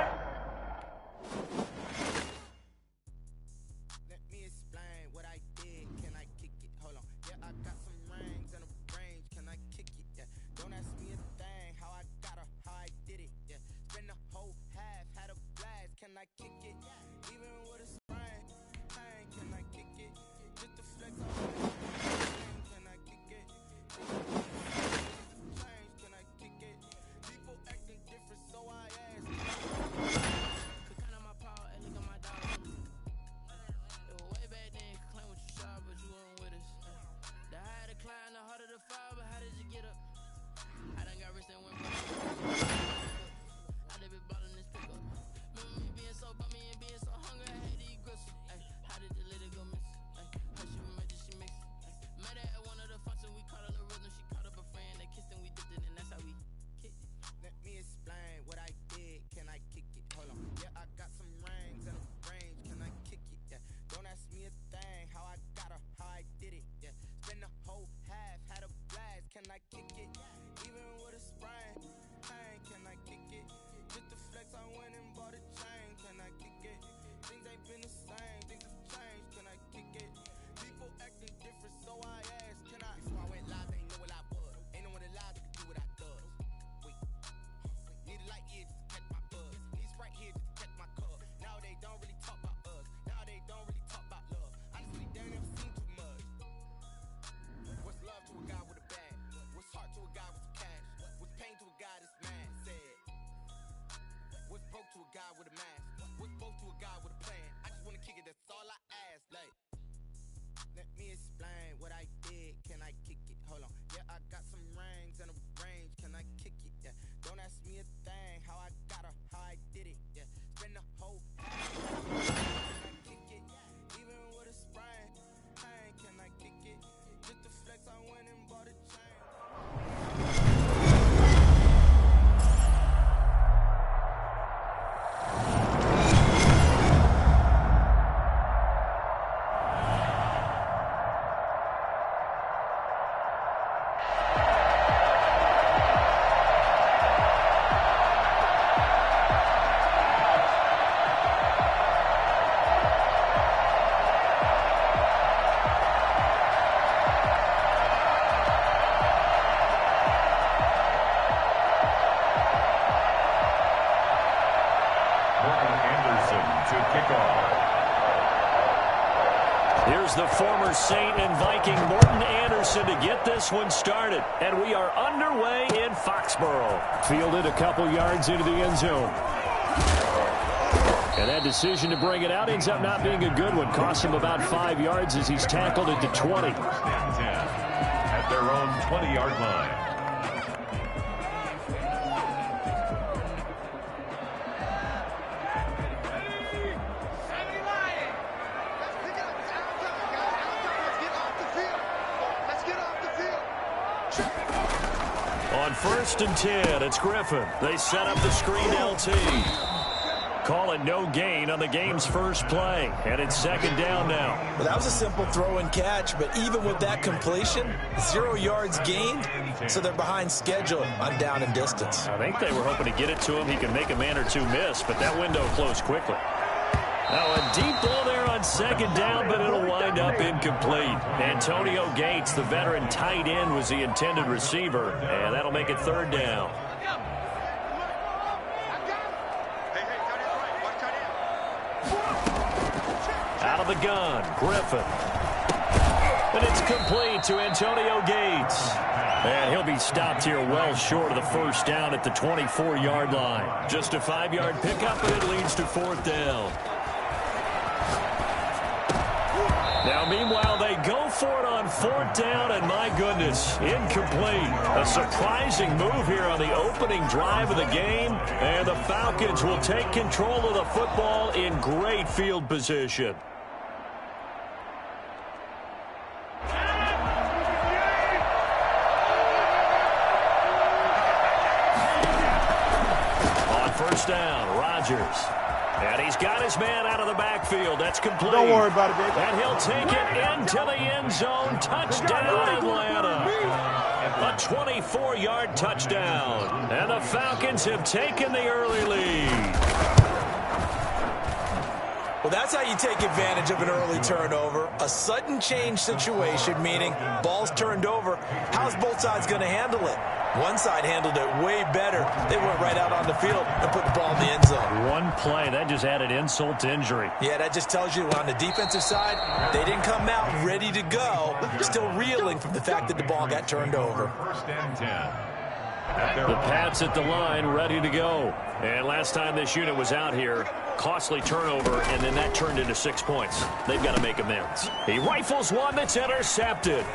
I got her, how I did it, yeah. Spend the whole kick it, even with a sprain. Hey, can I kick it? Just to flex, I went and bought a chain. Here's the former Saint and Viking Morton Anderson to get this one started. And we are underway in Foxborough. Fielded a couple yards into the end zone. And that decision to bring it out ends up not being a good one. Costs him about 5 yards as he's tackled at the 20. At their own 20-yard line. On 1st and 10, it's Griffin. They set up the screen LT. Call it no gain on the game's first play. And it's 2nd down now. Well, that was a simple throw and catch, but even with that completion, 0 yards gained, so they're behind schedule on down and distance. I think they were hoping to get it to him. He can make a man or two miss, but that window closed quickly. Now a deep ball there on 2nd down, but it'll wind up incomplete. Antonio Gates, the veteran tight end, was the intended receiver, and that'll make it 3rd down. Out of the gun, Griffin. And it's complete to Antonio Gates. And he'll be stopped here well short of the 1st down at the 24-yard line. Just a 5-yard pickup, and it leads to 4th down. Now, meanwhile, they go for it on 4th down, and my goodness, incomplete. A surprising move here on the opening drive of the game, and the Falcons will take control of the football in great field position. On 1st down, Rodgers. And he's got his man out of the backfield. That's complete. Don't worry about it, baby. And he'll take it into the end zone. Touchdown, Atlanta. A 24-yard touchdown. And the Falcons have taken the early lead. Well, that's how you take advantage of an early turnover. A sudden change situation, meaning ball's turned over. How's both sides going to handle it? One side handled it way better. They went right out on the field and put the ball in the end zone. One play, that just added insult to injury. Yeah, that just tells you on the defensive side, they didn't come out ready to go. Still reeling from the fact that the ball got turned over. 1st and 10. The Pats at the line, ready to go. And last time this unit was out here, costly turnover, and then that turned into 6 points. They've got to make amends. He rifles one that's intercepted.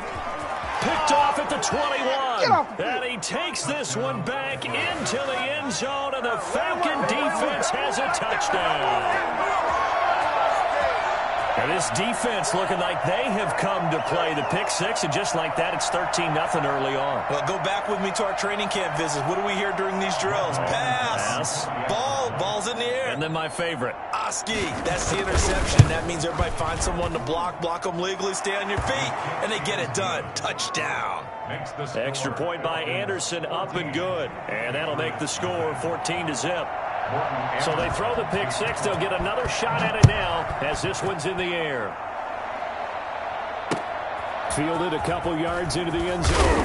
Picked off at the 21. And he takes this one back into the end zone, and the Falcon defense has a touchdown. And this defense looking like they have come to play the pick six, and just like that, it's 13-0 early on. Well, go back with me to our training camp visits. What do we hear during these drills? Pass. Ball's in the air. And then my favorite. Oski, that's the interception. That means everybody finds someone to block them legally, stay on your feet, and they get it done. Touchdown. Extra point by Anderson, up and good. And that'll make the score 14-0. So they throw the pick six. They'll get another shot at it now as this one's in the air. Fielded a couple yards into the end zone.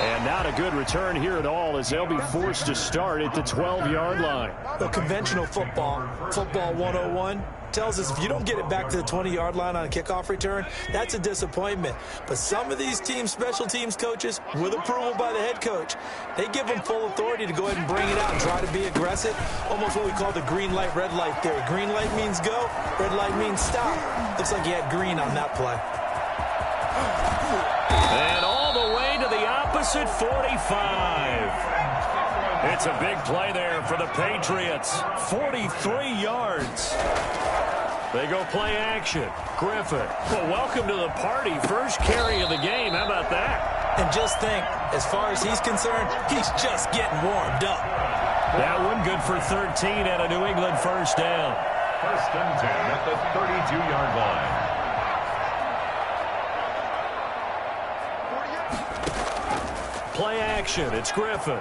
And not a good return here at all as they'll be forced to start at the 12-yard line. Well, conventional football 101, tells us if you don't get it back to the 20-yard line on a kickoff return, that's a disappointment. But some of these teams, special teams coaches, with approval by the head coach, they give them full authority to go ahead and bring it out and try to be aggressive. Almost what we call the green light, red light theory. Green light means go, red light means stop. Looks like he had green on that play. And all the way to the opposite 45. It's a big play there for the Patriots. 43 yards. They go play action. Griffin. Well, welcome to the party. First carry of the game. How about that? And just think, as far as he's concerned, he's just getting warmed up. That one good for 13 and a New England first down. First and 10 at the 32-yard line. Play action. It's Griffin.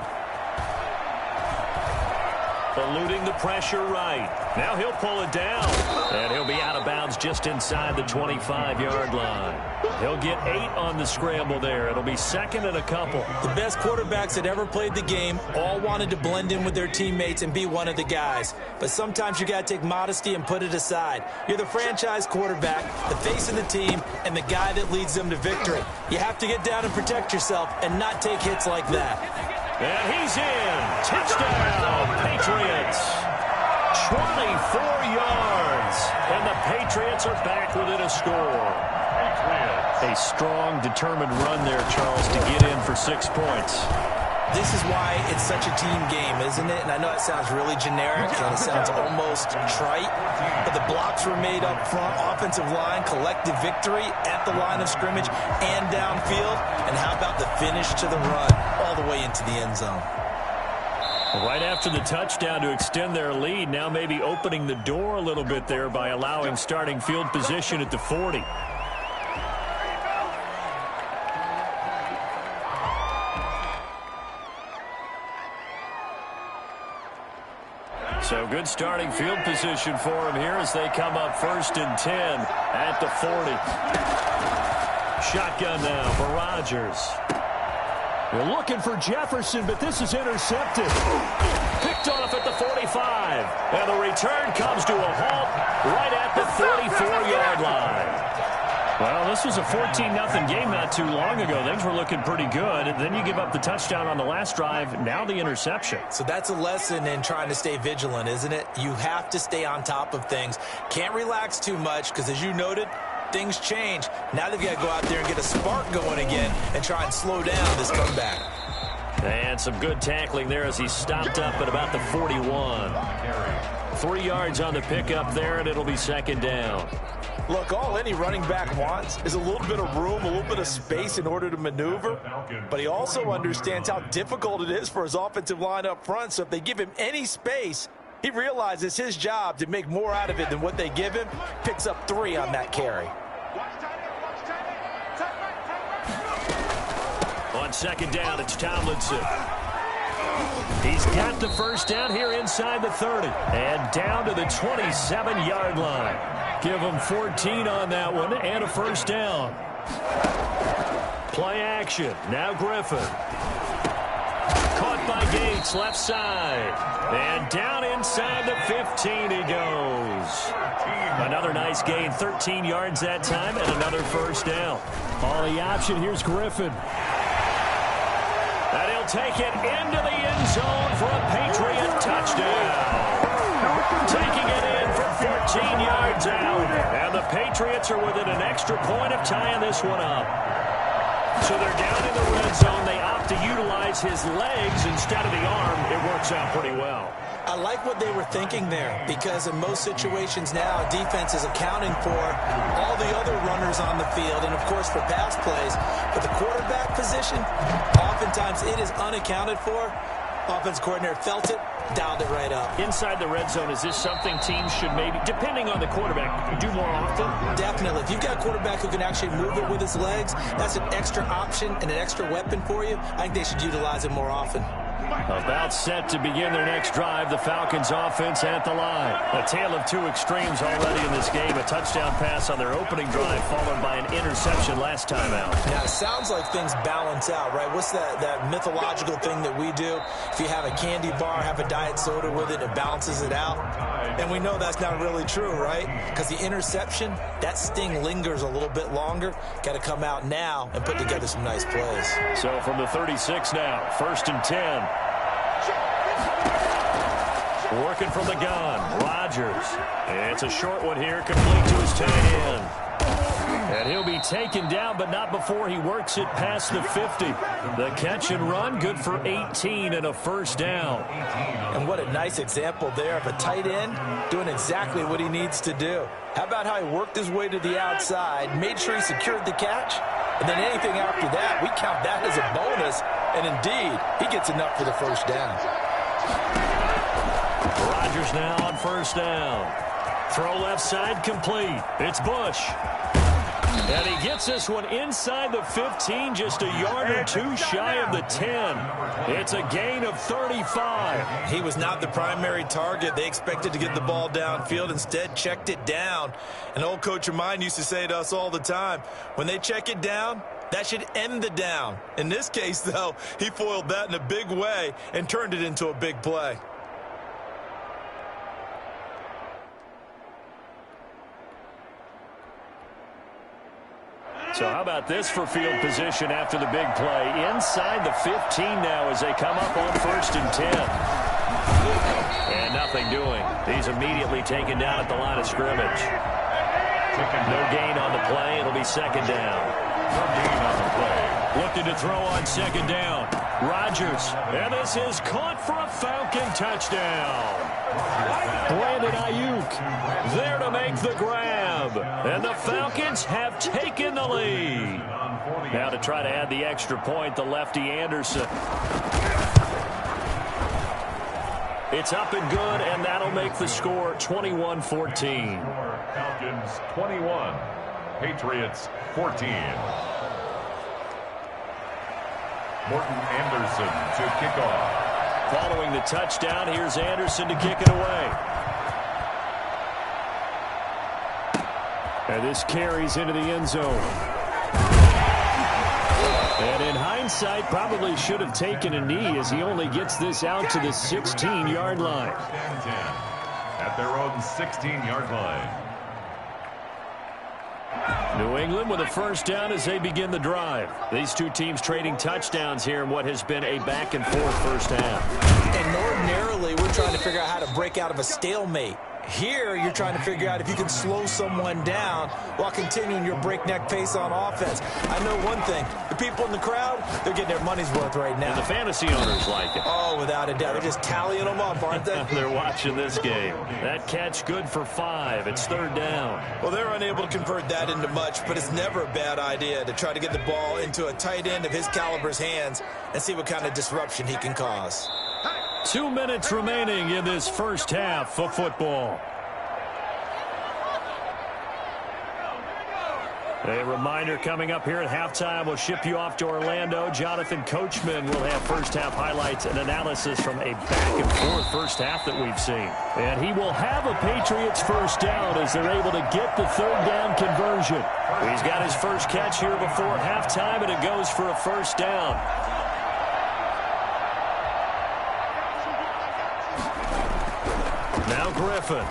Eluding the pressure right. Now he'll pull it down. And he'll be out of bounds just inside the 25-yard line. He'll get 8 on the scramble there. It'll be second and a couple. The best quarterbacks that ever played the game all wanted to blend in with their teammates and be one of the guys. But sometimes you got to take modesty and put it aside. You're the franchise quarterback, the face of the team, and the guy that leads them to victory. You have to get down and protect yourself and not take hits like that. And he's in. Touchdown, Patriots. 24 yards. And the Patriots are back within a score. A strong, determined run there, Charles, to get in for 6 points. This is why it's such a team game, isn't it? And I know it sounds really generic and it sounds almost trite, but the blocks were made up front, offensive line, collective victory at the line of scrimmage and downfield. And how about the finish to the run all the way into the end zone? Right after the touchdown to extend their lead, now maybe opening the door a little bit there by allowing starting field position at the 40. So good starting field position for him here as they come up first and 10 at the 40. Shotgun now for Rodgers. They're looking for Jefferson, but this is intercepted. Picked off at the 45. And the return comes to a halt right at the 44-yard line. Well, this was a 14-0 game not too long ago. Things were looking pretty good. And then you give up the touchdown on the last drive. Now the interception. So that's a lesson in trying to stay vigilant, isn't it? You have to stay on top of things. Can't relax too much because, as you noted, things change. Now they've got to go out there and get a spark going again and try and slow down this comeback. And some good tackling there as he stopped up at about the 41. 3 yards on the pickup there, and it'll be second down. Look, all any running back wants is a little bit of room, a little bit of space in order to maneuver. But he also understands how difficult it is for his offensive line up front. So if they give him any space, he realizes his job to make more out of it than what they give him. Picks up 3 on that carry. On second down, it's Tomlinson. He's got the first down here inside the 30. And down to the 27-yard line. Give him 14 on that one and a first down. Play action. Now Griffin. Caught by Gates, left side. And down inside the 15 he goes. Another nice gain, 13 yards that time, and another first down. On the option, here's Griffin. And he'll take it into the end zone for a Patriot touchdown. Taking it in from 14 yards out. And the Patriots are within an extra point of tying this one up. So they're down in the red zone. They opt to utilize his legs instead of the arm. It works out pretty well. I like what they were thinking there, because in most situations now, defense is accounting for all the other runners on the field and, of course, for pass plays. But the quarterback position, oftentimes it is unaccounted for. Offense coordinator felt it, dialed it right up. Inside the red zone, is this something teams should maybe, depending on the quarterback, do more often? Definitely. If you've got a quarterback who can actually move it with his legs, that's an extra option and an extra weapon for you. I think they should utilize it more often. About set to begin their next drive, the Falcons offense at the line. A tale of two extremes already in this game. A touchdown pass on their opening drive followed by an interception last time out. Yeah, it sounds like things balance out, right? What's that mythological thing that we do? If you have a candy bar, have a diet soda with it, it balances it out. And we know that's not really true, right? Because the interception, that sting lingers a little bit longer. Got to come out now and put together some nice plays. So from the 36 now, first and 10. Working from the gun, Rodgers. It's a short one here, complete to his tight end. And he'll be taken down, but not before he works it past the 50. The catch and run, good for 18 and a first down. And what a nice example there of a tight end doing exactly what he needs to do. How about how he worked his way to the outside, made sure he secured the catch, and then anything after that, we count that as a bonus. And indeed, he gets enough for the first down. Rodgers now on first down. Throw left side complete. It's Bush. And he gets this one inside the 15, just a yard or two shy of the 10. It's a gain of 35. He was not the primary target. They expected to get the ball downfield. Instead, checked it down. An old coach of mine used to say to us all the time, when they check it down, that should end the down. In this case, though, he foiled that in a big way and turned it into a big play. So how about this for field position after the big play? Inside the 15 now as they come up on 1st and 10. And nothing doing. He's immediately taken down at the line of scrimmage. No gain on the play. It'll be second down. No gain on the play. Looking to throw on second down. Rodgers. And this is caught for a Falcon touchdown. Brandon Ayuk there to make the grab. And the Falcons have taken the lead. Now to try to add the extra point, the lefty Anderson. It's up and good, and that'll make the score 21-14. Falcons 21, Patriots 14. Morton Anderson to kick off. Following the touchdown, here's Anderson to kick it away. And this carries into the end zone. And in hindsight, probably should have taken a knee as he only gets this out to the 16-yard line. At their own 16-yard line. New England with a first down as they begin the drive. These two teams trading touchdowns here in what has been a back-and-forth first half. And ordinarily, we're trying to figure out how to break out of a stalemate. Here, you're trying to figure out if you can slow someone down while continuing your breakneck pace on offense. I know one thing. The people in the crowd, they're getting their money's worth right now. And the fantasy owners like it. Oh, without a doubt. They're just tallying them up, aren't they? They're watching this game. That catch good for 5. It's third down. Well, they're unable to convert that into much, but it's never a bad idea to try to get the ball into a tight end of his caliber's hands and see what kind of disruption he can cause. 2 minutes remaining in this first half of football. A reminder coming up here at halftime. We'll ship you off to Orlando. Jonathan Coachman will have first half highlights and analysis from a back-and-forth first half that we've seen. And he will have a Patriots first down as they're able to get the third down conversion. He's got his first catch here before halftime, and it goes for a first down. Now Griffin.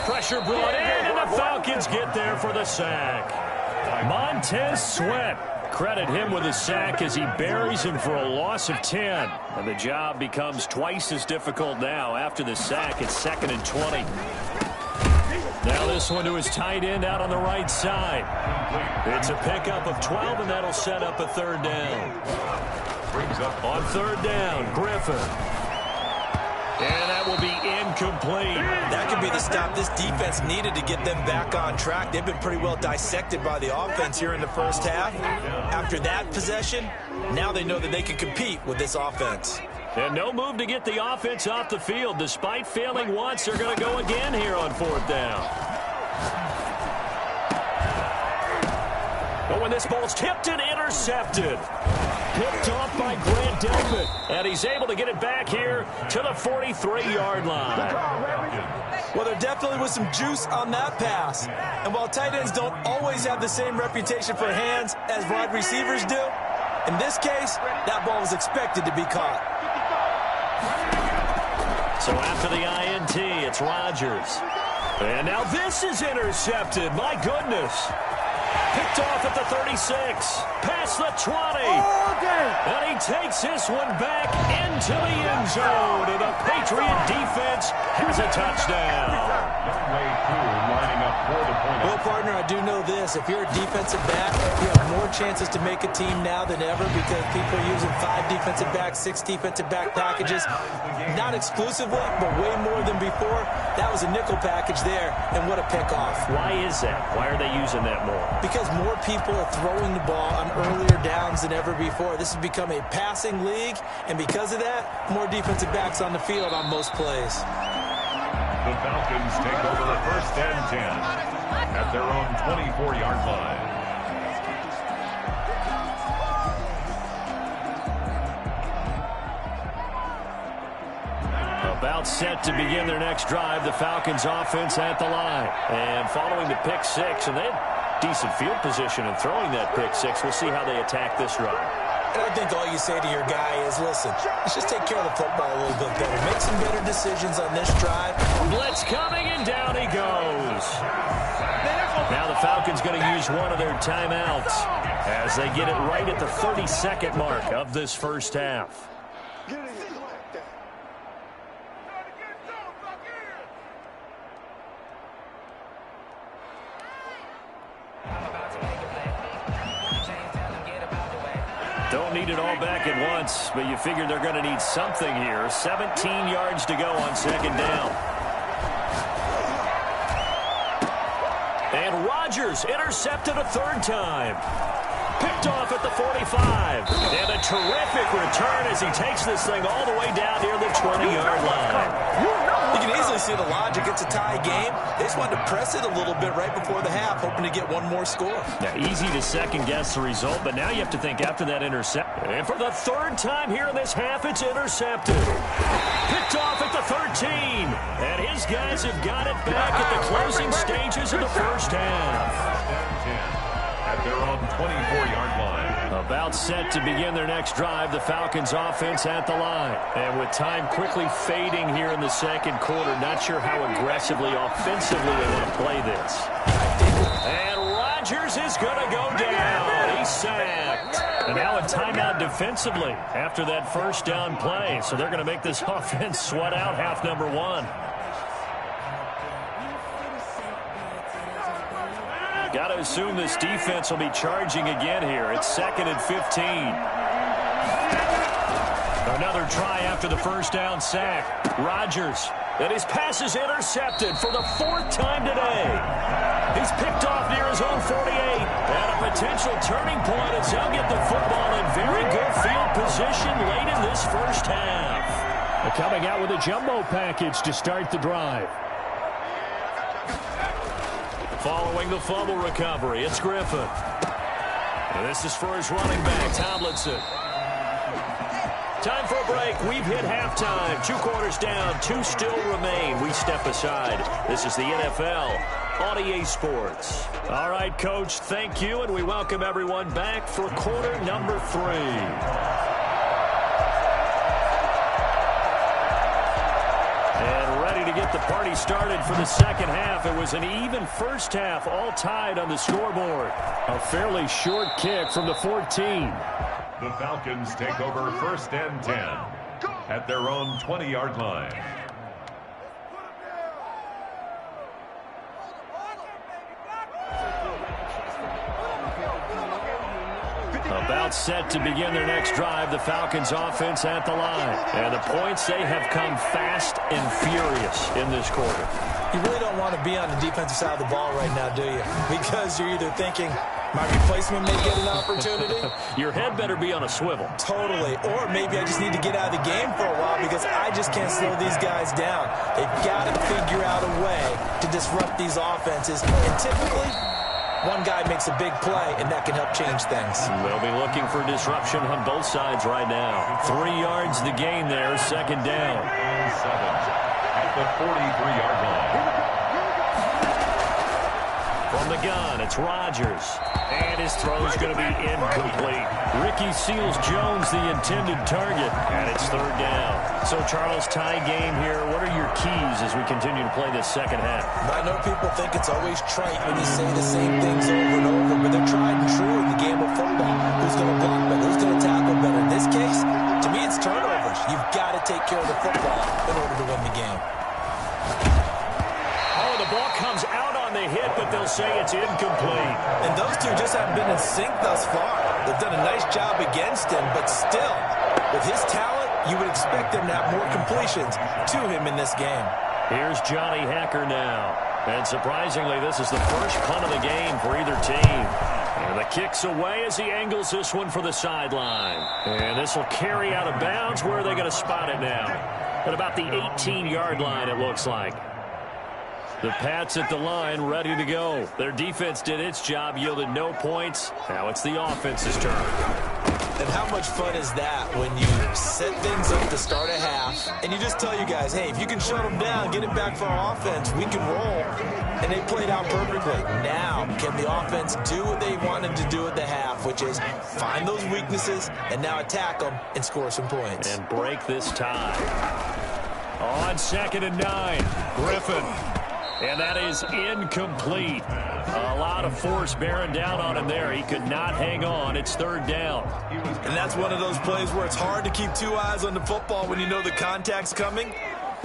Pressure brought in, and the Falcons get there for the sack. Montez Sweat. Credit him with a sack as he buries him for a loss of 10. And the job becomes twice as difficult now. After the sack, it's 2nd and 20. Now this one to his tight end out on the right side. It's a pickup of 12, and that'll set up a third down. On third down, Griffin. And that will be incomplete. That could be the stop this defense needed to get them back on track. They've been pretty well dissected by the offense here in the first half. After that possession, now they know that they can compete with this offense. And no move to get the offense off the field. Despite failing once, they're going to go again here on fourth down. But when this ball's tipped and intercepted. Picked off by Grant Delpit. And he's able to get it back here to the 43-yard line. Well, there definitely was some juice on that pass. And while tight ends don't always have the same reputation for hands as wide receivers do, in this case, that ball was expected to be caught. So after the INT, it's Rodgers. And now this is intercepted. My goodness. Picked off at the 36, past the 20, and he takes this one back into the end zone, and the Patriot defense has a touchdown. Young Way 2 lining up for the point. Well, partner, I do know this. If you're a defensive back, you have more chances to make a team now than ever because people are using 5 defensive backs, 6 defensive back packages. Not exclusively, but way more than before. That was a nickel package there, and what a pickoff. Why is that? Why are they using that more? Because more people are throwing the ball on earlier downs than ever before. This has become a passing league, and because of that, more defensive backs on the field on most plays. The Falcons take over the 1st and 10 at their own 24-yard line. About set to begin their next drive, the Falcons offense at the line. And following the pick 6, and they had decent field position in throwing that pick 6. We'll see how they attack this drive. And I think all you say to your guy is, listen, let's just take care of the football a little bit better. Make some better decisions on this drive. Blitz coming, and down he goes. Now the Falcons going to use one of their timeouts as they get it right at the 32nd mark of this first half. Don't need it all back at once, but you figure they're going to need something here. 17 yards to go on 2nd down. And Rodgers intercepted a 3rd time. Picked off at the 45. And a terrific return as he takes this thing all the way down near the 20-yard line. You can easily see the logic. It's a tie game. They just wanted to press it a little bit right before the half, hoping to get one more score. Now, easy to second-guess the result, but now you have to think after that intercept. And for the 3rd time here in this half, it's intercepted. Picked off at the 13. And his guys have got it back at the closing stages of the first half. At their own 24-yard line. About set to begin their next drive, the Falcons offense at the line. And with time quickly fading here in the 2nd quarter, not sure how aggressively, offensively they want to play this. And Rodgers is going to go down. He's sacked. And now a timeout defensively after that 1st down play. So they're going to make this offense sweat out half number 1. Got to assume this defense will be charging again here. It's 2nd and 15. Another try after the 1st down sack. Rodgers, and his pass is intercepted for the 4th time today. He's picked off near his own 48. And a potential turning point as he'll get the football in very good field position late in this first half. They're coming out with a jumbo package to start the drive. Following the fumble recovery, it's Griffin. And this is for his running back, Tomlinson. Time for a break. We've hit halftime. 2 quarters down, 2 still remain. We step aside. This is the NFL on EA Sports. All right, Coach, thank you, and we welcome everyone back for quarter number 3. Get the party started for the 2nd half. It was an even first half, all tied on the scoreboard. A fairly short kick from the 14. The Falcons take over 1st and 10 at their own 20-yard line. About set to begin their next drive, the Falcons offense at the line. And the points, they have come fast and furious in this quarter. You really don't want to be on the defensive side of the ball right now, do you? Because you're either thinking, my replacement may get an opportunity. Your head better be on a swivel. Totally. Or maybe I just need to get out of the game for a while because I just can't slow these guys down. They've got to figure out a way to disrupt these offenses. And typically, one guy makes a big play, and that can help change things. They'll be looking for disruption on both sides right now. 3 yards the gain there, 2nd down. 7 at the 43-yard line. From the gun, it's Rodgers. And his throw's going to be incomplete. Ricky Seals-Jones, the intended target, and it's 3rd down. So, Charles, tie game here. What are your keys as we continue to play this 2nd half? I know people think it's always trite when you say the same things over and over, but they're tried and true in the game of football. Who's going to block better? Who's going to tackle better? In this case, to me, it's turnovers. You've got to take care of the football in order to win the game. Oh, the ball comes out on the a hit, but they'll say it's incomplete. And those two just haven't been in sync thus far. They've done a nice job against him, but still, with his talent, you would expect them to have more completions to him in this game. Here's Johnny Hacker now. And surprisingly, this is the first punt of the game for either team. And the kick's away as he angles this one for the sideline. And this will carry out of bounds. Where are they going to spot it now? At about the 18-yard line, it looks like. The Pats at the line, ready to go. Their defense did its job, yielded no points. Now it's the offense's turn. And how much fun is that when you set things up to start a half, and you just tell you guys, hey, if you can shut them down, get it back for our offense, we can roll. And they played out perfectly. Now, can the offense do what they wanted to do at the half, which is find those weaknesses and now attack them and score some points. And break this tie. On 2nd and 9, Griffin. And that is incomplete. A lot of force bearing down on him there. He could not hang on. It's 3rd down. And that's one of those plays where it's hard to keep two eyes on the football when you know the contact's coming,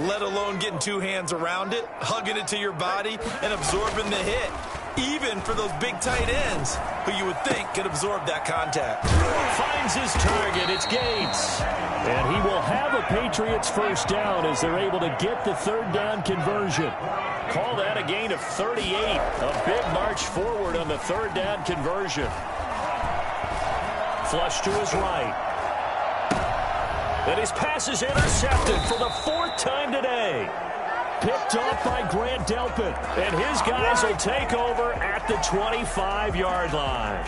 let alone getting two hands around it, hugging it to your body, and absorbing the hit. Even for those big tight ends who you would think could absorb that contact. Finds his target. It's Gates. And he will have a Patriots first down as they're able to get the 3rd down conversion. Call that a gain of 38. A big march forward on the 3rd down conversion. Flush to his right. And his pass is intercepted for the 4th time today. Picked off by Grant Delpit. And his guys will take over at the 25-yard line.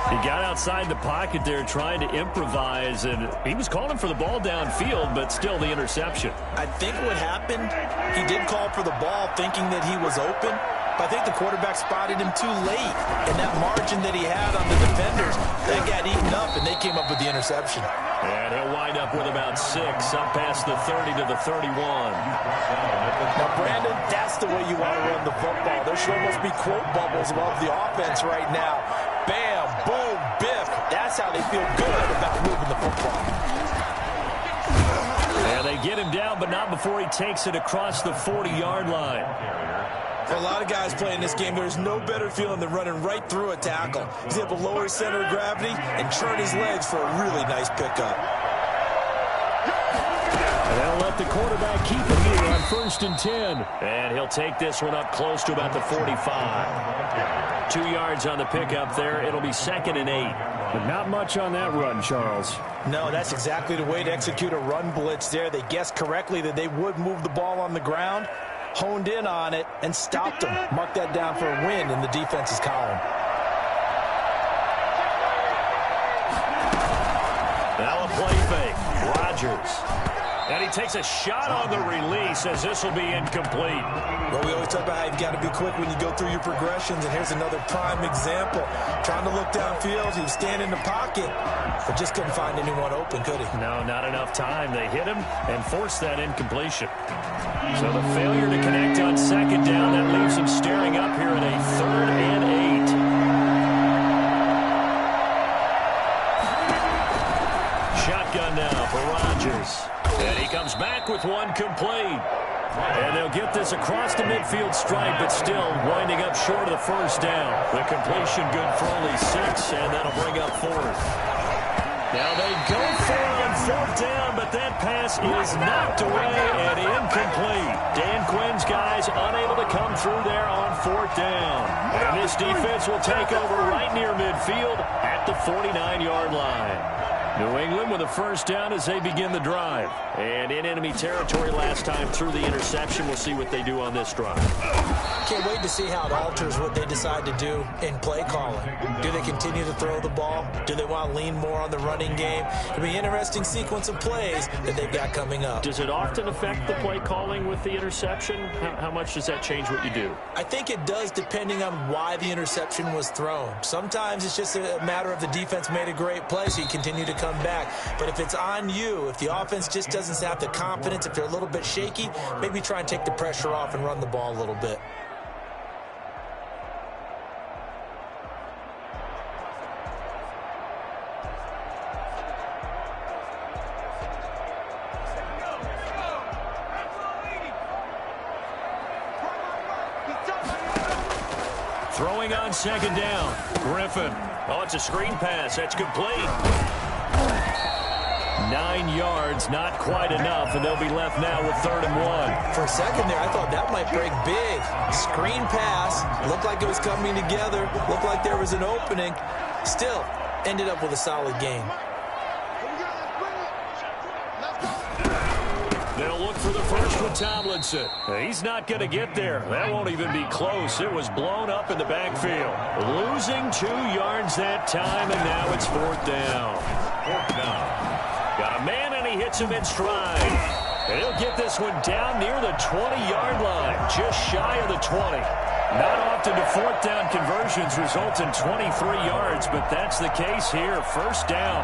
He got outside the pocket there trying to improvise, and he was calling for the ball downfield, but still the interception. I think what happened, he did call for the ball thinking that he was open, but I think the quarterback spotted him too late. And that margin that he had on the defenders, that got eaten up, and they came up with the interception. And he'll wind up with about 6, up past the 30 to the 31. Now, Brandon, that's the way you want to run the football. There should almost be quote bubbles above the offense right now. Bam, boom, biff. That's how they feel good about moving the football. And they get him down, but not before he takes it across the 40-yard line. For a lot of guys playing this game, there's no better feeling than running right through a tackle. He's able to lower his center of gravity and turn his legs for a really nice pickup. And they'll let the quarterback keep it here on 1st and 10. And he'll take this one up close to about the 45. 2 yards on the pickup there. It'll be 2nd and 8. But not much on that run, Charles. No, that's exactly the way to execute a run blitz there. They guessed correctly that they would move the ball on the ground, honed in on it, and stopped them. Mark that down for a win in the defense's column. Now a play fake. Rodgers. And he takes a shot on the release as this will be incomplete. Well, we always talk about how you've got to be quick when you go through your progressions, and here's another prime example. Trying to look downfield, he was standing in the pocket, but just couldn't find anyone open, could he? No, not enough time. They hit him and forced that incompletion. So the failure to connect on 2nd down, that leaves him staring up here at a 3rd and 8. Shotgun now for Rodgers. And he comes back with one complete. And they'll get this across the midfield stripe, but still winding up short of the 1st down. The completion good for only 6, and that'll bring up 4th. Now they go for it on 4th down, but that pass is knocked away and incomplete. Dan Quinn's guys unable to come through there on 4th down. And this defense will take over right near midfield at the 49-yard line. New England with a 1st down as they begin the drive. And in enemy territory last time through the interception. We'll see what they do on this drive. Can't wait to see how it alters what they decide to do in play calling. Do they continue to throw the ball? Do they want to lean more on the running game? It'll be an interesting sequence of plays that they've got coming up. Does it often affect the play calling with the interception? How much does that change what you do? I think it does, depending on why the interception was thrown. Sometimes it's just a matter of the defense made a great play, so you continue to come back. But if it's on you, if the offense just doesn't have the confidence, if they're a little bit shaky, maybe try and take the pressure off and run the ball a little bit. Throwing on second down. Griffin. Oh, it's a screen pass. That's complete. 9 yards, not quite enough, and they'll be left now with 3rd and 1. For a second there, I thought that might break big. Screen pass. Looked like it was coming together. Looked like there was an opening. Still, ended up with a solid game. They'll look for the first with Tomlinson. He's not going to get there. That won't even be close. It was blown up in the backfield. Losing 2 yards that time, and now it's 4th down. 4th down. Got a man, and he hits him in stride. And he'll get this one down near the 20-yard line, just shy of the 20. Not often do 4th down conversions result in 23 yards, but that's the case here. 1st down.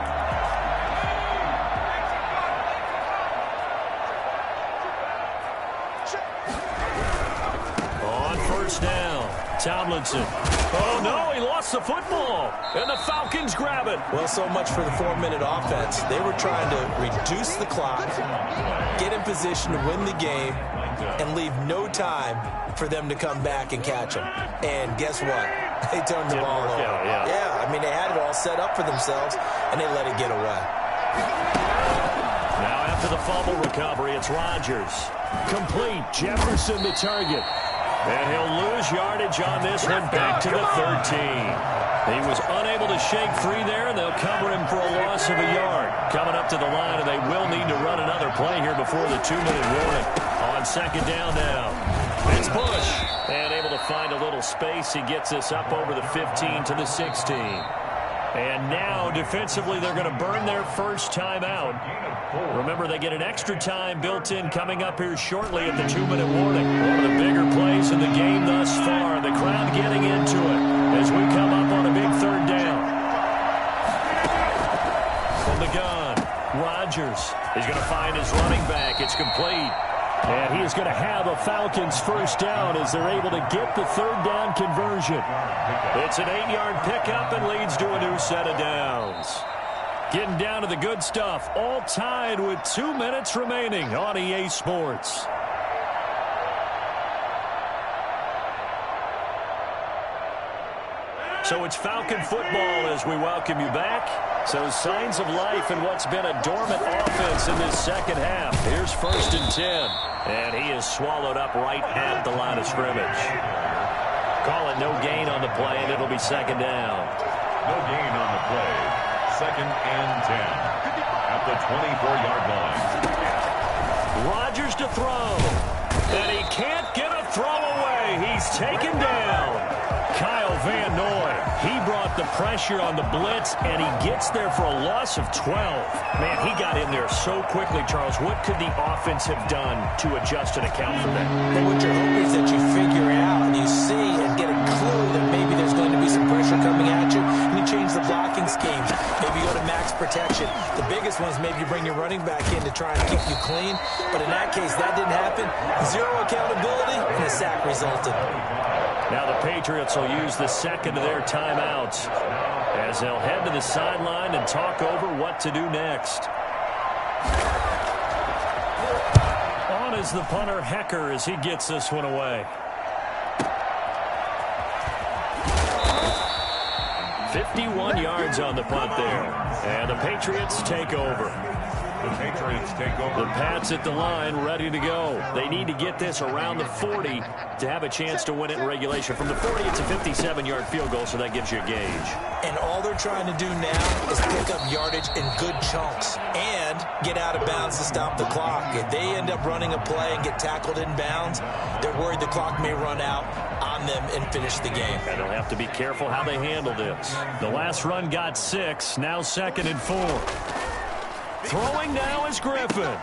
On 1st down, Tomlinson. Oh, no, he lost the football, and the Falcons grab it. Well, so much for the 4-minute offense. They were trying to reduce the clock, get in position to win the game, and leave no time for them to come back and catch them. And guess what? They turned the ball over. Yeah, I mean, they had it all set up for themselves, and they let it get away. Now after the fumble recovery, it's Rodgers. Complete. Jefferson the target. And he'll lose yardage on this one back to the 13. He was unable to shake free there, and they'll cover him for a loss of a yard. Coming up to the line, and they will need to run another play here before the 2-minute warning. On 2nd down now. It's Bush. And able to find a little space. He gets this up over the 15 to the 16. And now, defensively, they're going to burn their first time out. Remember, they get an extra time built in coming up here shortly at the 2-minute warning. One of the bigger plays in the game thus far. The crowd getting into it as we come up on a big 3rd down. From the gun, Rodgers. He's going to find his running back. It's complete. And he is going to have a Falcons first down as they're able to get the 3rd down conversion. It's an 8-yard pickup and leads to a new set of downs. Getting down to the good stuff, all tied with 2 minutes remaining on EA Sports. So it's Falcon football as we welcome you back. So signs of life in what's been a dormant offense in this second half. Here's 1st and 10. And he is swallowed up right at the line of scrimmage. Call it no gain on the play, and it'll be 2nd down. No gain on the play. 2nd and 10 at the 24-yard line. Rodgers to throw. And he can't get a throw away. He's taken down. Kyle Van Noy, he brought the pressure on the blitz, and he gets there for a loss of 12. Man, he got in there so quickly, Charles. What could the offense have done to adjust and account for that? But what you're hoping is that you figure out and you see and get a clue that maybe there's going to be some pressure coming at you, and you change the blocking schemes. Maybe you go to max protection. The biggest one is maybe you bring your running back in to try and keep you clean. But in that case, that didn't happen. 0 accountability, and a sack resulted. Now the Patriots will use the second of their timeouts as they'll head to the sideline and talk over what to do next. On is the punter, Hecker, as he gets this one away. 51 yards on the punt there. And the Patriots take over. The Patriots take over. The Pats at the line, ready to go. They need to get this around the 40 to have a chance to win it in regulation. From the 40, it's a 57-yard field goal, so that gives you a gauge. And all they're trying to do now is pick up yardage in good chunks and get out of bounds to stop the clock. If they end up running a play and get tackled in bounds, they're worried the clock may run out on them and finish the game. And they'll have to be careful how they handle this. The last run got 6, now 2nd and 4. Throwing now is Griffin.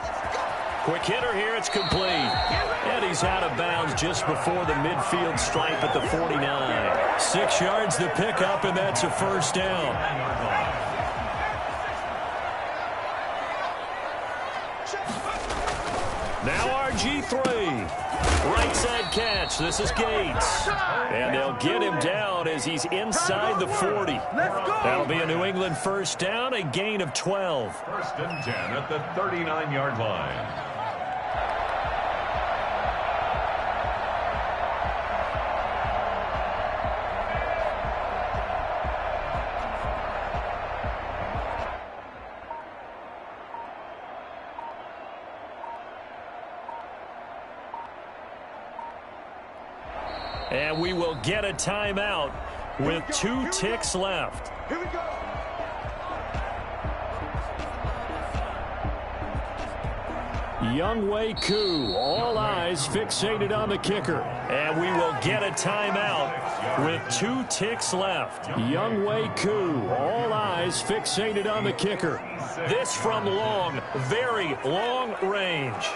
Quick hitter here, it's complete. And he's out of bounds just before the midfield stripe at the 49. 6 yards to pick up, and that's a first down. Now RG3. Right side catch. This is Gates. And they'll get him down as he's inside the 40. That'll be a New England first down, a gain of 12. 1st and 10 at the 39-yard line. And we will get a timeout with 2 ticks left. Here we go. Younghoe Koo, all eyes fixated on the kicker. And we will get a timeout with 2 ticks left. Younghoe Koo, all eyes fixated on the kicker. This from long, very long range.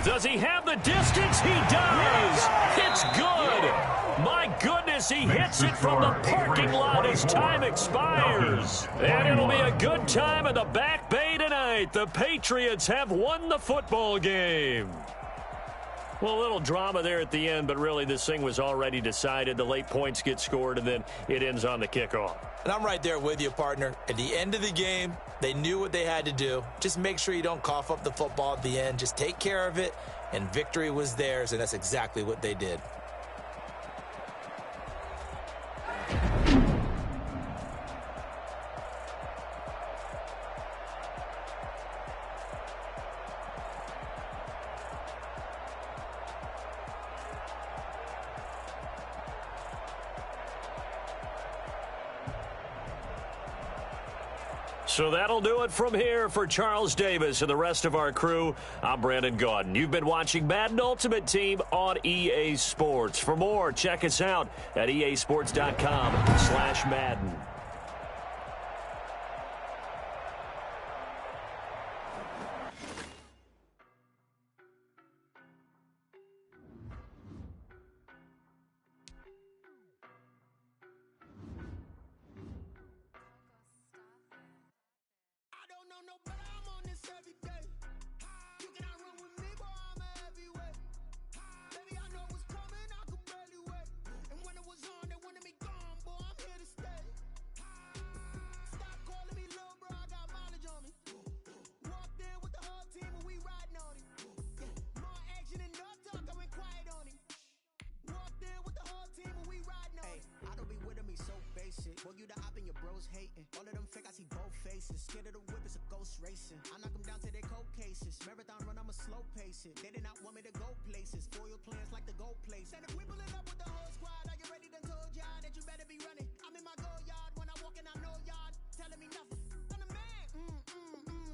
Does he have the distance? He does. It's good. My goodness, he hits it from the parking lot as time expires. And it'll be a good time in the Back Bay tonight. The Patriots have won the football game. Well, a little drama there at the end, but really this thing was already decided. The late points get scored, and then it ends on the kickoff. And I'm right there with you, partner. At the end of the game, they knew what they had to do. Just make sure you don't cough up the football at the end. Just take care of it, and victory was theirs, and that's exactly what they did. So that'll do it from here for Charles Davis and the rest of our crew. I'm Brandon Gaudin. You've been watching Madden Ultimate Team on EA Sports. For more, check us out at easports.com/Madden. Scared of the whip, it's a ghost racing. I knock them down to their cold cases. Marathon run, I'm a slow pace it. They did not want me to go places. Foil plans like the gold place. And if we pulling up with the whole squad, are you ready? Done told y'all that you better be running. I'm in my go yard. When I walk in, I know y'all telling me nothing. I'm the man.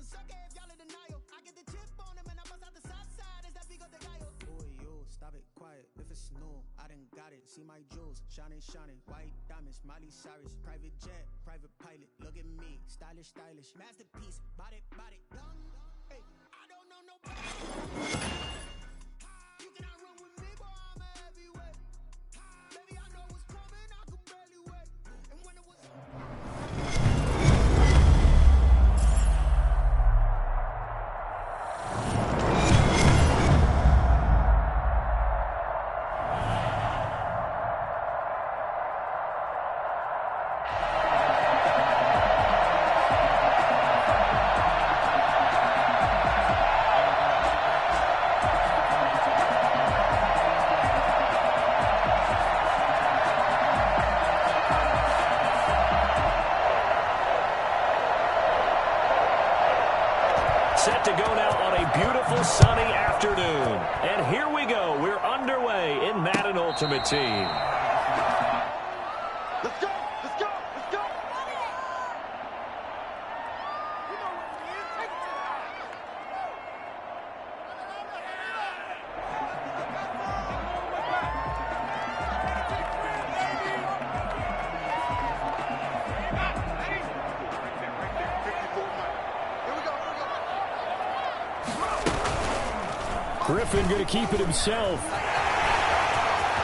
Sucker if y'all in denial. I get the chip on them and I bust out the south side. Is that big of the guy? Boy, yo, stop it, quiet. If it's new, I done got it. See my jewels, shining, shining. White diamonds, Miley Cyrus. Private jet, private pilot. Look at me, stylish, stylish. Masterpiece, body, body. Hey, I don't know nobody. You cannot run with me, boy, I'm a heavyweight. Baby, I know what's coming, I could barely wait. And when it was... Set to go now on a beautiful sunny afternoon. And here we go. We're underway in Madden Ultimate Team. Let's go! Let's go! Let's go! Griffin going to keep it himself.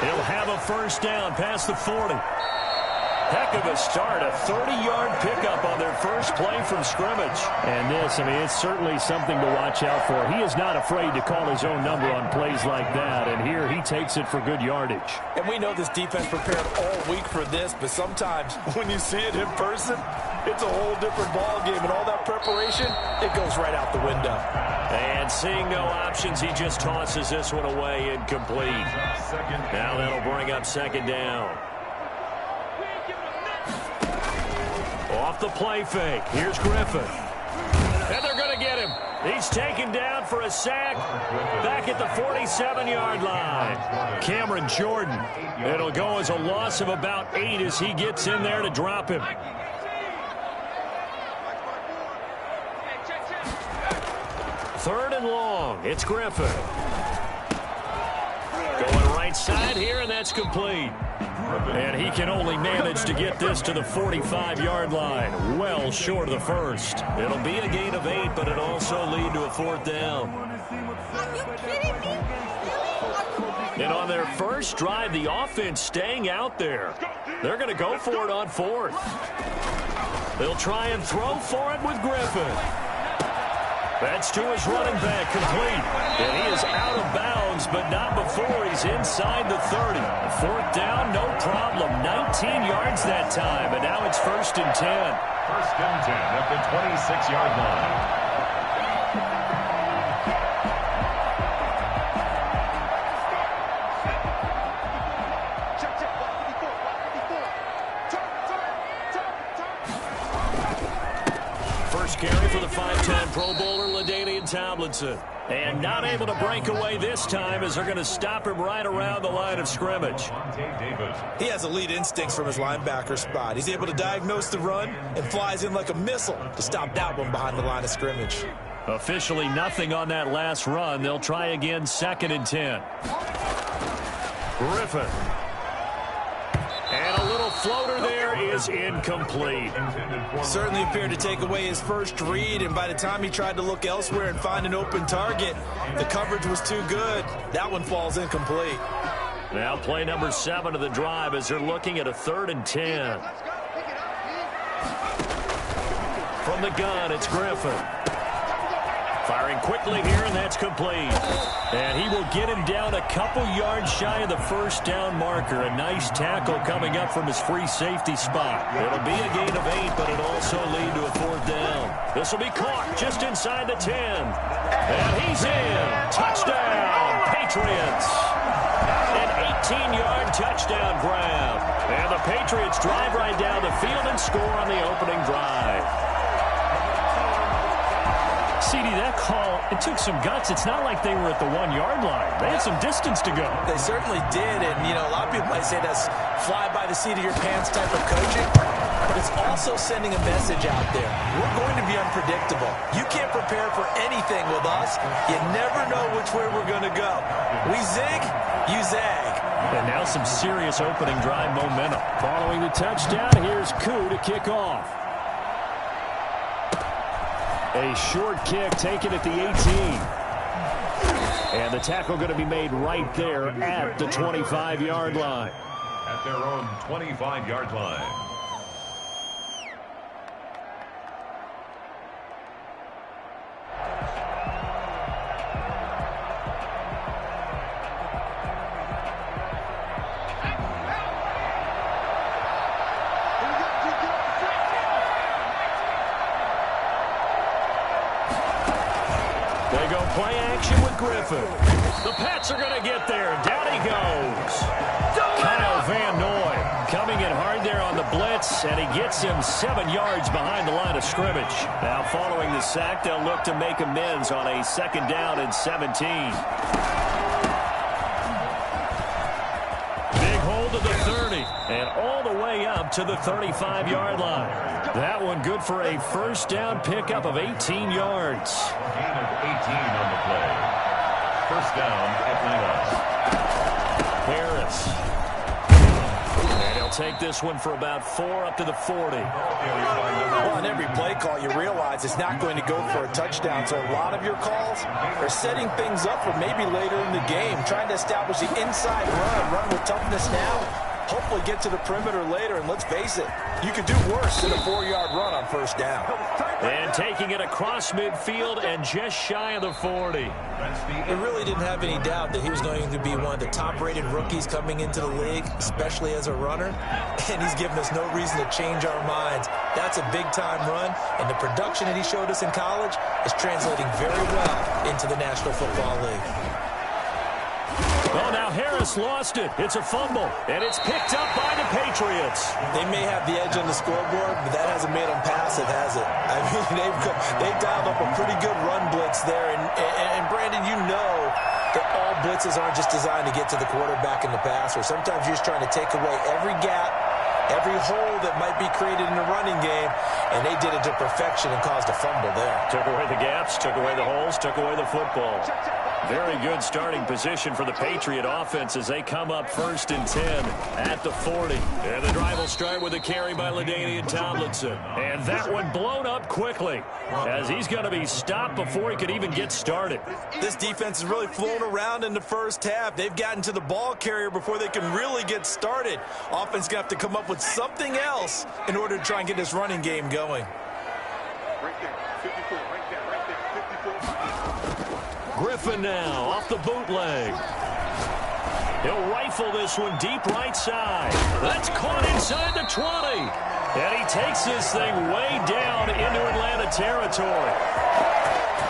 He'll have a first down past the 40. Heck of a start, a 30-yard pickup on their first play from scrimmage. And this, it's certainly something to watch out for. He is not afraid to call his own number on plays like that, and here he takes it for good yardage. And we know this defense prepared all week for this, but sometimes when you see it in person, it's a whole different ball game, and all that preparation, it goes right out the window. And seeing no options, he just tosses this one away incomplete. Now that'll bring up second down. Off the play fake. Here's Griffin. And they're going to get him. He He's taken down for a sack back at the 47-yard line. Cameron Jordan. It'll go as a loss of about 8 as he gets in there to drop him. Third and long. It's Griffin. Going right side here, and that's complete. And he can only manage to get this to the 45-yard line, well short of the first. It'll be a gain of 8, but it'll also lead to a 4th down. Are you kidding me? And on their first drive, the offense staying out there. They're going to go for it on 4th. They'll try and throw for it with Griffin. That's to his running back, complete. And he is out of bounds, but not before he's inside the 30. 4th down, no problem. 19 yards that time, and now it's 1st and 10. 1st and 10 at the 26-yard line. First carry for the 5'10" Pro Bowler, LaDainian Tomlinson. And not able to break away this time as they're going to stop him right around the line of scrimmage. He has elite instincts from his linebacker spot. He's able to diagnose the run and flies in like a missile to stop that one behind the line of scrimmage. Officially nothing on that last run. They'll try again, 2nd and 10. Griffin. And a little floater there is incomplete. Certainly appeared to take away his first read, and by the time he tried to look elsewhere and find an open target, the coverage was too good. That one falls incomplete. Now play number 7 of the drive as they're looking at a 3rd and 10. From the gun, it's Griffin. Firing quickly here, and that's complete. And he will get him down a couple yards shy of the 1st down marker. A nice tackle coming up from his free safety spot. It'll be a gain of 8, but it'll also lead to a 4th down. This will be caught just inside the 10. And he's in. Touchdown, Patriots. An 18-yard touchdown grab. And the Patriots drive right down the field and score on the opening drive. CD, that call, it took some guts. It's not like they were at the 1-yard line. They had some distance to go. They certainly did, and, you know, a lot of people might say that's fly by the seat of your pants type of coaching, but it's also sending a message out there. We're going to be unpredictable. You can't prepare for anything with us. You never know which way we're going to go. We zig, you zag. And now some serious opening drive momentum. Following the touchdown, here's Koo to kick off. A short kick taken at the 18. And the tackle going to be made right there at the 25-yard line. At their own 25-yard line. Play action with Griffin. The Pats are going to get there. Down he goes. Kyle Van Noy coming in hard there on the blitz, and he gets him 7 yards behind the line of scrimmage. Now following the sack, they'll look to make amends on a 2nd down and 17. Big hold to the 30, and all the way up to the 35-yard line. That one good for a 1st down pickup of 18 yards. Gain of 18 on the play. 1st down, Atlanta. Harris. And he'll take this one for about 4 up to the 40. Well, on every play call, you realize it's not going to go for a touchdown. So a lot of your calls are setting things up for maybe later in the game, trying to establish the inside run with toughness now. Hopefully get to the perimeter later, and let's face it, you could do worse than a 4-yard run on 1st down. And taking it across midfield and just shy of the 40. We really didn't have any doubt that he was going to be one of the top-rated rookies coming into the league, especially as a runner, and he's given us no reason to change our minds. That's a big-time run, and the production that he showed us in college is translating very well into the National Football League. Well, now Harris lost it. It's a fumble, and it's picked up by the Patriots. They may have the edge on the scoreboard, but that hasn't made them pass it, has it? I mean, they've dialed up a pretty good run blitz blitz there. And Brandon, you know that all blitzes aren't just designed to get to the quarterback in the passer. Sometimes you're just trying to take away every gap, every hole that might be created in the running game, and they did it to perfection and caused a fumble there. Took away the gaps, took away the holes, took away the football. Very good starting position for the Patriot offense as they come up 1st and 10 at the 40. And the drive will start with a carry by LaDainian Tomlinson. And that one blown up quickly as he's going to be stopped before he could even get started. This defense has really flown around in the first half. They've gotten to the ball carrier before they can really get started. Offense going to have to come up with something else in order to try and get this running game going. Right there, 54, right there, 54. Griffin now off the bootleg. He'll rifle this one deep right side. That's caught inside the 20. And he takes this thing way down into Atlanta territory.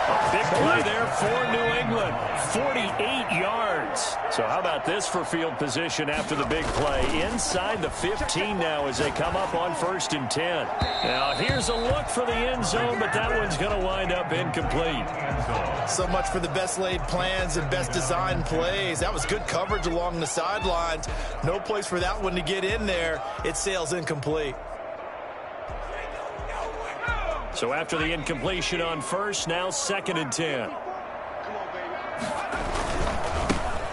A big play there for New England. 48 yards. So how about this for field position after the big play? Inside the 15 now as they come up on 1st and 10. Now here's a look for the end zone, but that one's going to wind up incomplete. So much for the best laid plans and best designed plays. That was good coverage along the sidelines. No place for that one to get in there. It sails incomplete. So after the incompletion on 1st, now 2nd and 10.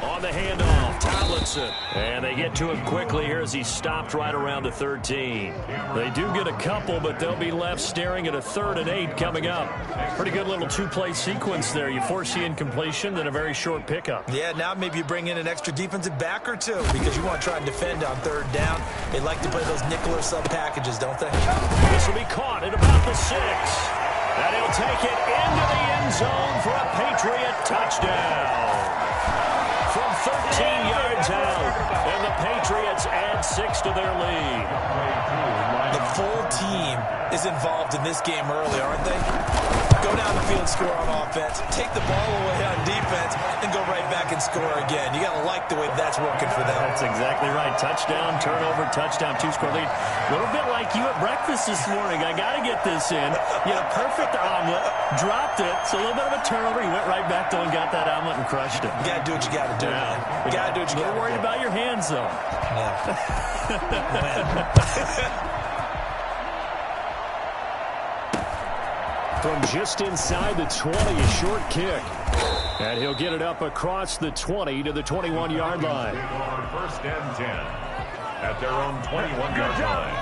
On the handoff, Tomlinson. And they get to him quickly here as he stopped right around the 13. They do get a couple, but they'll be left staring at a 3rd and 8 coming up. Pretty good little 2-play sequence there. You force the incompletion, then a very short pickup. Yeah, now maybe you bring in an extra defensive back or two because you want to try and defend on 3rd down. They like to play those nickel or sub packages, don't they? This will be caught at about the 6. And he'll take it into the end zone for a Patriot touchdown. From 13 yards out, and the Patriots add 6 to their lead. The full team is involved in this game early, aren't they? Go down the field, score on offense, take the ball away on defense, and go right back and score again. You got to like the way that's working for them. That's exactly right. Touchdown, turnover, touchdown, 2-score lead. A little bit like you at breakfast this morning. I got to get this in. You had a perfect omelet, dropped it, so a little bit of a turnover. You went right back though and got that omelet and crushed it. You got to do what you got to do, man. You got to do what you got to do. Don't worry about your hands, though. Yeah. From just inside the 20, a short kick. And he'll get it up across the 20 to the 21-yard line. 1st and 10 at their own 21-yard line.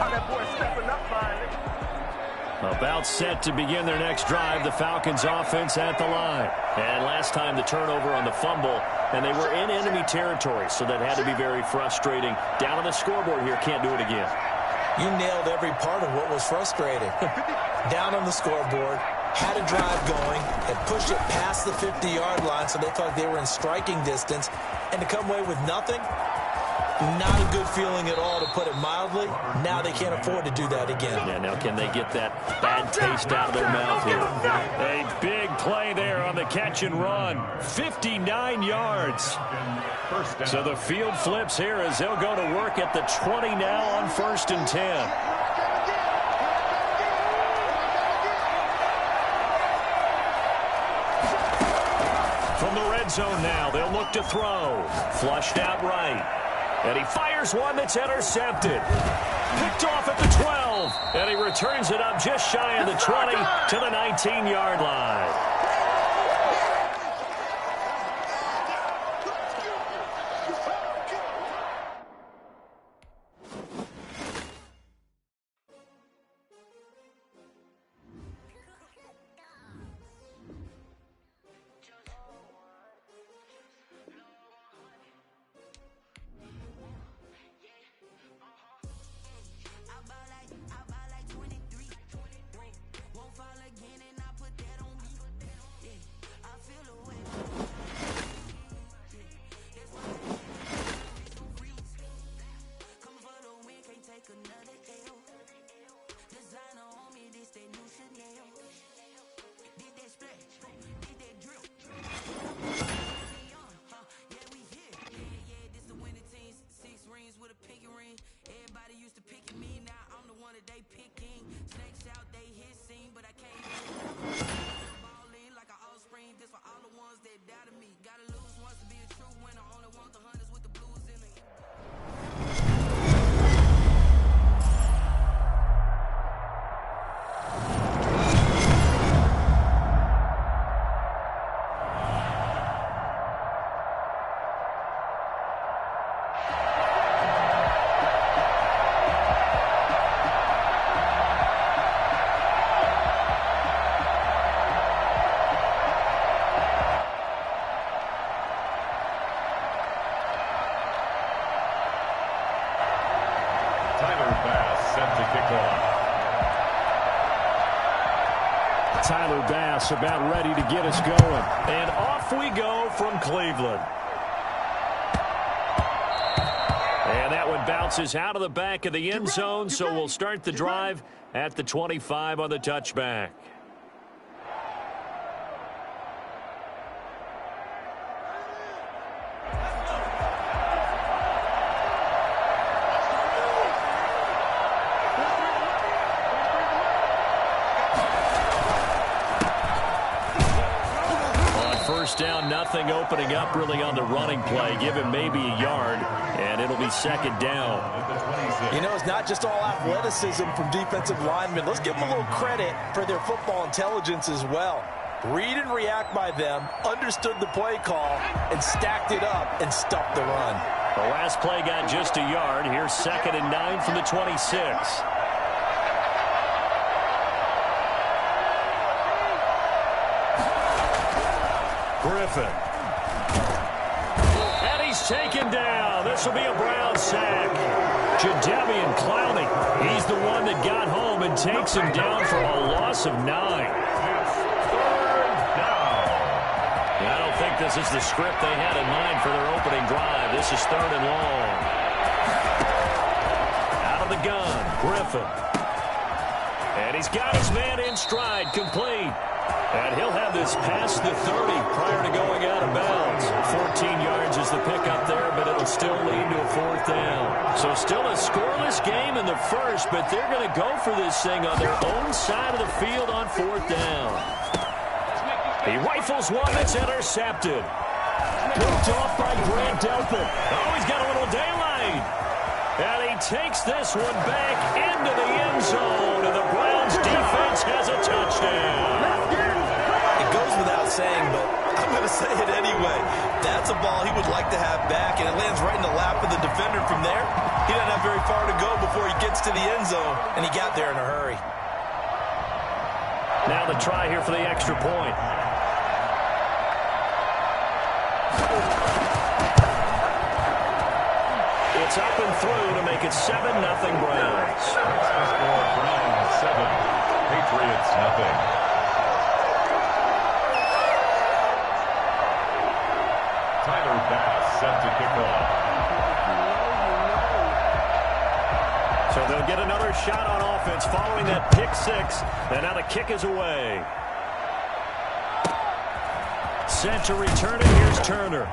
About set to begin their next drive, the Falcons offense at the line. And last time the turnover on the fumble, and they were in enemy territory, so that had to be very frustrating. Down on the scoreboard here, can't do it again. You nailed every part of what was frustrating. Down on the scoreboard, had a drive going, had pushed it past the 50-yard line so they felt like they were in striking distance, and to come away with nothing, not a good feeling at all, to put it mildly. Now they can't afford to do that again. Yeah, now can they get that bad taste out of their mouth here? A big play there on the catch and run. 59 yards. So the field flips here as they'll go to work at the 20 now on 1st and 10. From the red zone now, they'll look to throw. Flushed out right. And he fires one that's intercepted. Picked off at the 12. And he returns it up just shy of the 20 to the 19-yard line. pass about ready to get us going. And off we go from Cleveland. And that one bounces out of the back of the end zone, so we'll start the drive at the 25 on the touchback. First down, nothing opening up really on the running play. Give him maybe a yard, and it'll be second down. You know, it's not just all athleticism from defensive linemen. Let's give them a little credit for their football intelligence as well. Read and react by them, understood the play call, and stacked it up and stuffed the run. The last play got just a yard. Here's 2nd and 9 from the 26. Griffin. And he's taken down. This will be a Brown sack. Jadeveon Clowney. He's the one that got home and takes him down for a loss of 9. I don't think this is the script they had in mind for their opening drive. This is 3rd and long. Out of the gun, Griffin. And he's got his man in stride, complete. And he'll have this past the 30 prior to going out of bounds. 14 yards is the pickup there, but it'll still lead to a 4th down. So still a scoreless game in the first, but they're going to go for this thing on their own side of the field on 4th down. He rifles one that's intercepted. Picked off by Grant Delpit. Oh, he's got a little daylight. And he takes this one back into the end zone, and the Browns defense has a touchdown. It goes without saying, but I'm going to say it anyway. That's a ball he would like to have back, and it lands right in the lap of the defender from there. He doesn't have very far to go before he gets to the end zone, and he got there in a hurry. Now the try here for the extra point. It's up and through to make it 7-0 Browns. Score Browns 7, Patriots nothing. Tyler Bass set to kick off. So they'll get another shot on offense following that pick 6. And now the kick is away. Set to return it. Here's Turner.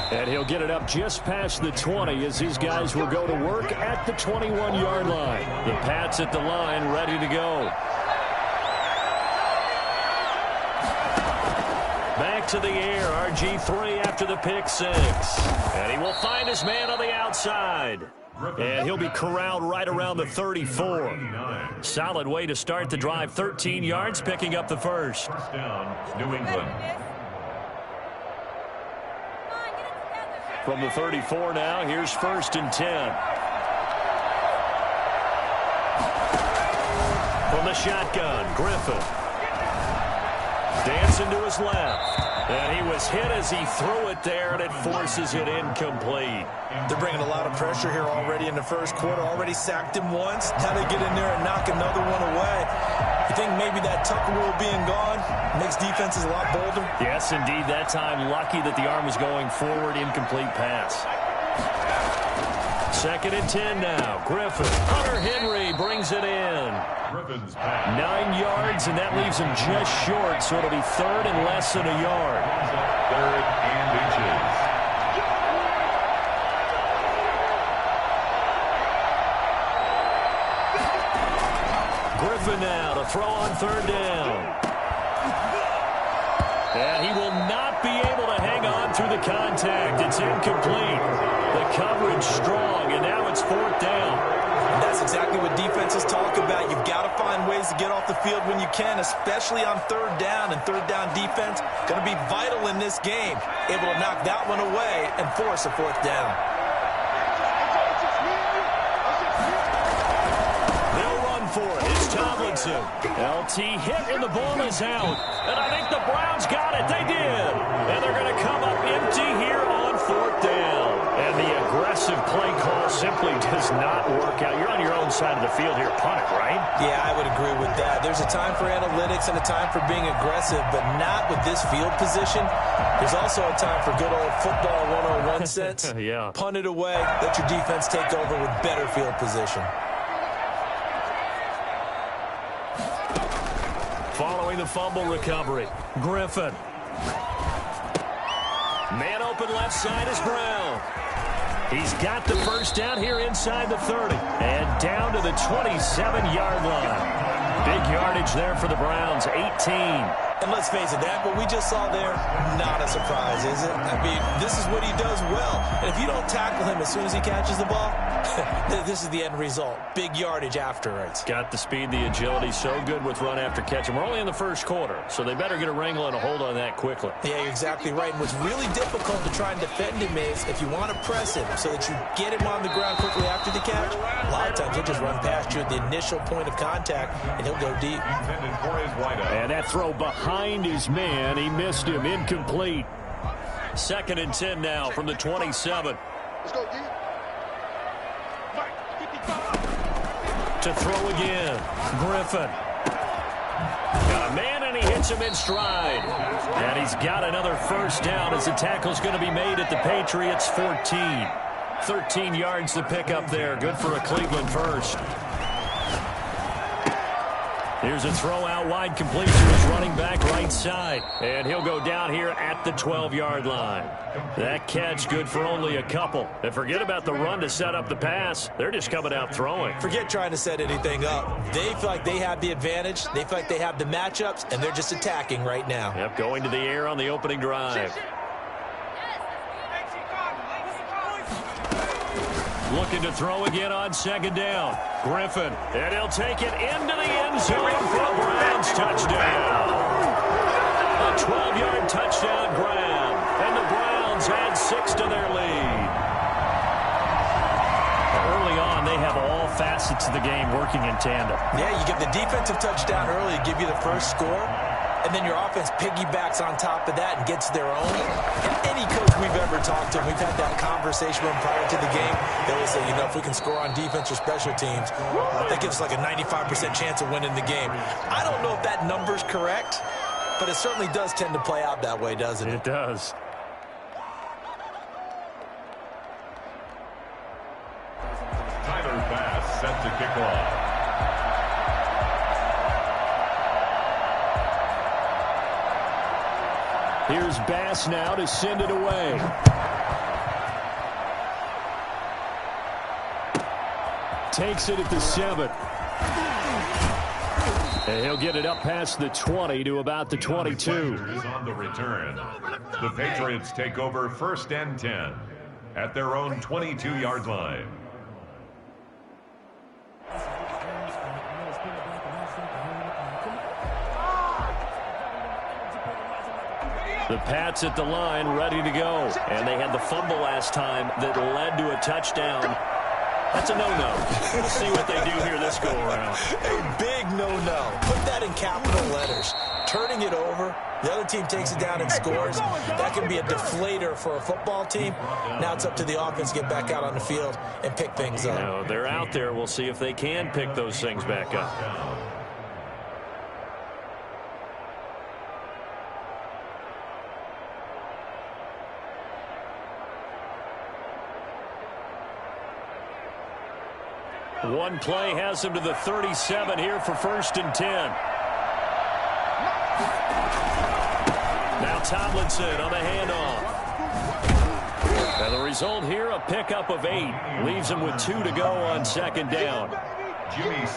And he'll get it up just past the 20 as these guys will go to work at the 21-yard line. The Pats at the line ready to go. Back to the air. RG3 after the pick 6. And he will find his man on the outside. And he'll be corralled right around the 34. Solid way to start the drive. 13 yards, picking up the first. First down, New England. From the 34 now, here's 1st and 10. From the shotgun, Griffin. Dancing to his left. And he was hit as he threw it there, and it forces it incomplete. They're bringing a lot of pressure here already in the first quarter. Already sacked him once. Now they get in there and knock another one away. You think maybe that Tucker rule being gone makes defenses a lot bolder? Yes, indeed. That time, lucky that the arm was going forward. Incomplete pass. 2nd and 10 now. Griffin. Hunter Henry brings it in. Griffin's pass. 9 yards, and that leaves him just short, so it'll be 3rd and less than a yard. 3rd and inches. Griffin now to throw on 3rd down. And he will not be able to hang on through the contact. It's incomplete. The coverage strong, and now it's 4th down. And that's exactly what defenses talk about. You've got to find ways to get off the field when you can, especially on 3rd down. And 3rd down defense going to be vital in this game. Able to knock that one away and force a 4th down. They'll run for it. It's Tomlinson. LT hit, and the ball is out. And I think the Browns got it. They did. And they're going to come up empty here on 4th down. And the aggressive aggressive play call simply does not work out. You're on your own side of the field here. Punt it, right? Yeah, I would agree with that. There's a time for analytics and a time for being aggressive, but not with this field position. There's also a time for good old football 101 sense. Yeah. Punt it away. Let your defense take over with better field position. Following the fumble recovery, Griffin. Man open left side is Brown. He's got the first down here inside the 30. And down to the 27-yard line. Big yardage there for the Browns, 18. And let's face it, that what we just saw there, not a surprise, is it? I mean, this is what he does well. And if you don't tackle him as soon as he catches the ball, this is the end result. Big yardage afterwards. Got the speed, the agility, so good with run after catch. And we're only in the first quarter, so they better get a wrangle and a hold on that quickly. Yeah, you're exactly right. And what's really difficult to try and defend him is if you want to press him so that you get him on the ground quickly after the catch, a lot of times he'll just run past you at the initial point of contact, and he'll go deep. And that throw behind his man, he missed him, incomplete. 2nd and 10 now from the 27. Let's go, D. To throw again, Griffin. Got a man, and he hits him in stride. And he's got another first down as the tackle's going to be made at the Patriots' 14. 13 yards to pick up there. Good for a Cleveland first. Here's a throw out wide, complete to his running back right side. And he'll go down here at the 12-yard line. That catch good for only a couple. And forget about the run to set up the pass. They're just coming out throwing. Forget trying to set anything up. They feel like they have the advantage. They feel like they have the matchups, and they're just attacking right now. Yep, going to the air on the opening drive. Looking to throw again on 2nd down. Griffin, and he'll take it into the end zone for a Browns touchdown. A 12-yard touchdown grab, and the Browns add 6 to their lead. Early on, they have all facets of the game working in tandem. Yeah, you get the defensive touchdown early to give you the first score, and then your offense piggybacks on top of that and gets their own. And any coach we've ever talked to, we've had that conversation with them prior to the game. They always say, you know, if we can score on defense or special teams, that gives us like a 95% chance of winning the game. I don't know if that number's correct, but it certainly does tend to play out that way, doesn't it? It does. Tyler Bass set to kick off. Here's Bass now to send it away. Takes it at the 7. And he'll get it up past the 20 to about the 22. Is on the return. The Patriots take over 1st and 10 at their own 22-yard line. The Pats at the line, ready to go. And they had the fumble last time that led to a touchdown. That's a no-no. We'll see what they do here this go-around. A big no-no. Put that in capital letters. Turning it over, the other team takes it down and scores. That can be a deflator for a football team. Now it's up to the offense to get back out on the field and pick things up. No, they're out there. We'll see if they can pick those things back up. One play has him to the 37 here for 1st and 10. Now Tomlinson on the handoff. And the result here, a pickup of 8. Leaves him with 2 to go on 2nd down.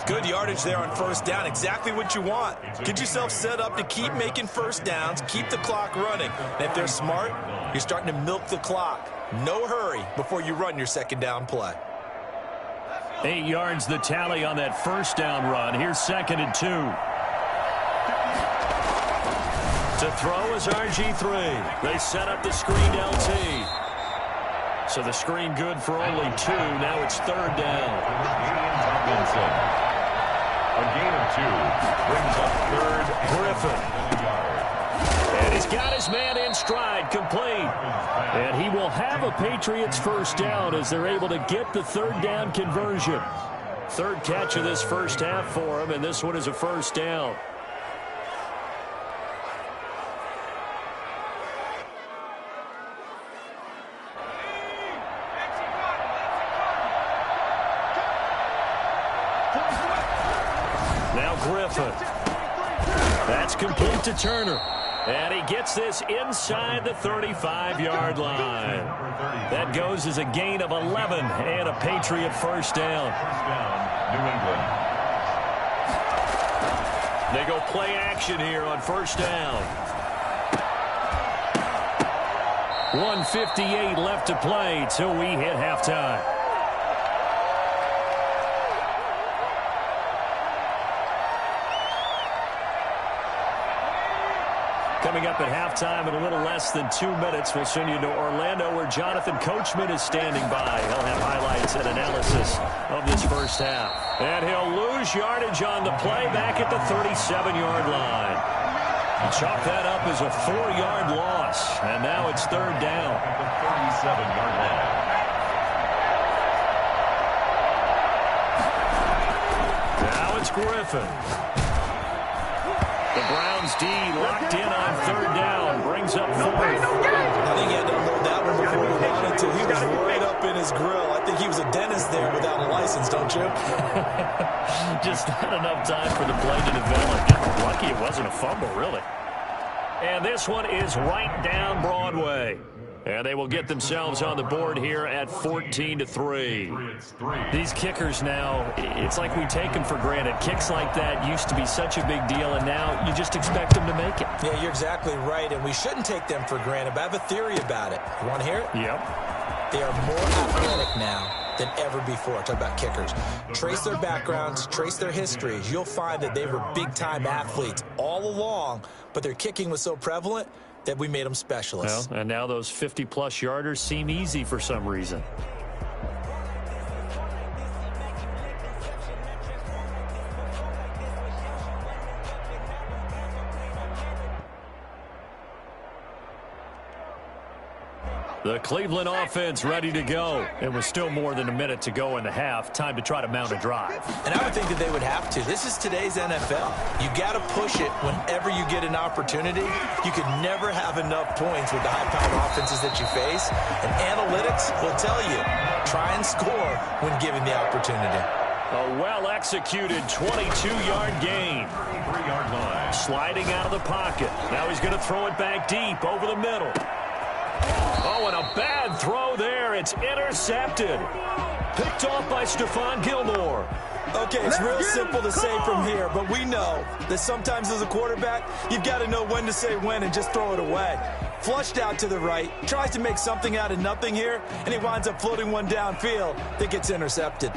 Good yardage there on 1st down. Exactly what you want. Get yourself set up to keep making first downs, keep the clock running. And if they're smart, you're starting to milk the clock. No hurry before you run your 2nd down play. 8 yards the tally on that 1st down run. Here's 2nd and 2. To throw is RG3. They set up the screen LT. So the screen good for only 2. Now it's 3rd down. A gain of 2 brings up 3rd. Griffin. And he's got his man in stride, complete. And he will have a Patriots first down as they're able to get the third down conversion. Third catch of this first half for him, and this one is a first down. Now Griffin. That's complete to Turner. And he gets this inside the 35-yard line. That goes as a gain of 11 and a Patriot first down. First down, New England. They go play action here on first down. 1:58 left to play till we hit halftime. Coming up at halftime in a little less than 2 minutes, we'll send you to Orlando where Jonathan Coachman is standing by. He'll have highlights and analysis of this first half. And he'll lose yardage on the play back at the 37-yard line. Chalk that up as a 4-yard loss, and now it's third down. At the 37-yard line. Now it's Griffin. The Browns D locked in on third down, brings up fourth. I think he had to unload that one before he wanted to. He was right up in his grill. I think he was a dentist there without a license, don't you? Just not enough time for the play to develop. Lucky it wasn't a fumble, really. And this one is right down Broadway. And they will get themselves on the board here at 14-3. These kickers now, it's like we take them for granted. Kicks like that used to be such a big deal, and now you just expect them to make it. Yeah, you're exactly right, and we shouldn't take them for granted, but I have a theory about it. You want to hear it? Yep. They are more athletic now than ever before. Talk about kickers. Trace their backgrounds, trace their histories. You'll find that they were big-time athletes all along, but their kicking was so prevalent that we made them specialists. Well, and now those 50-plus yarders seem easy for some reason. The Cleveland offense ready to go. It was still more than a minute to go in the half. Time to try to mount a drive. And I would think that they would have to. This is today's NFL. You got to push it whenever you get an opportunity. You can never have enough points with the high-powered offenses that you face. And analytics will tell you, try and score when given the opportunity. A well-executed 22-yard gain. 33-yard line. Sliding out of the pocket. Now he's going to throw it back deep over the middle. Oh, and a bad throw there. It's intercepted. Picked off by Stephon Gilmore. Okay, it's real simple to say from here, but we know that sometimes as a quarterback, you've got to know when to say when and just throw it away. Flushed out to the right, tries to make something out of nothing here, and he winds up floating one downfield that gets intercepted.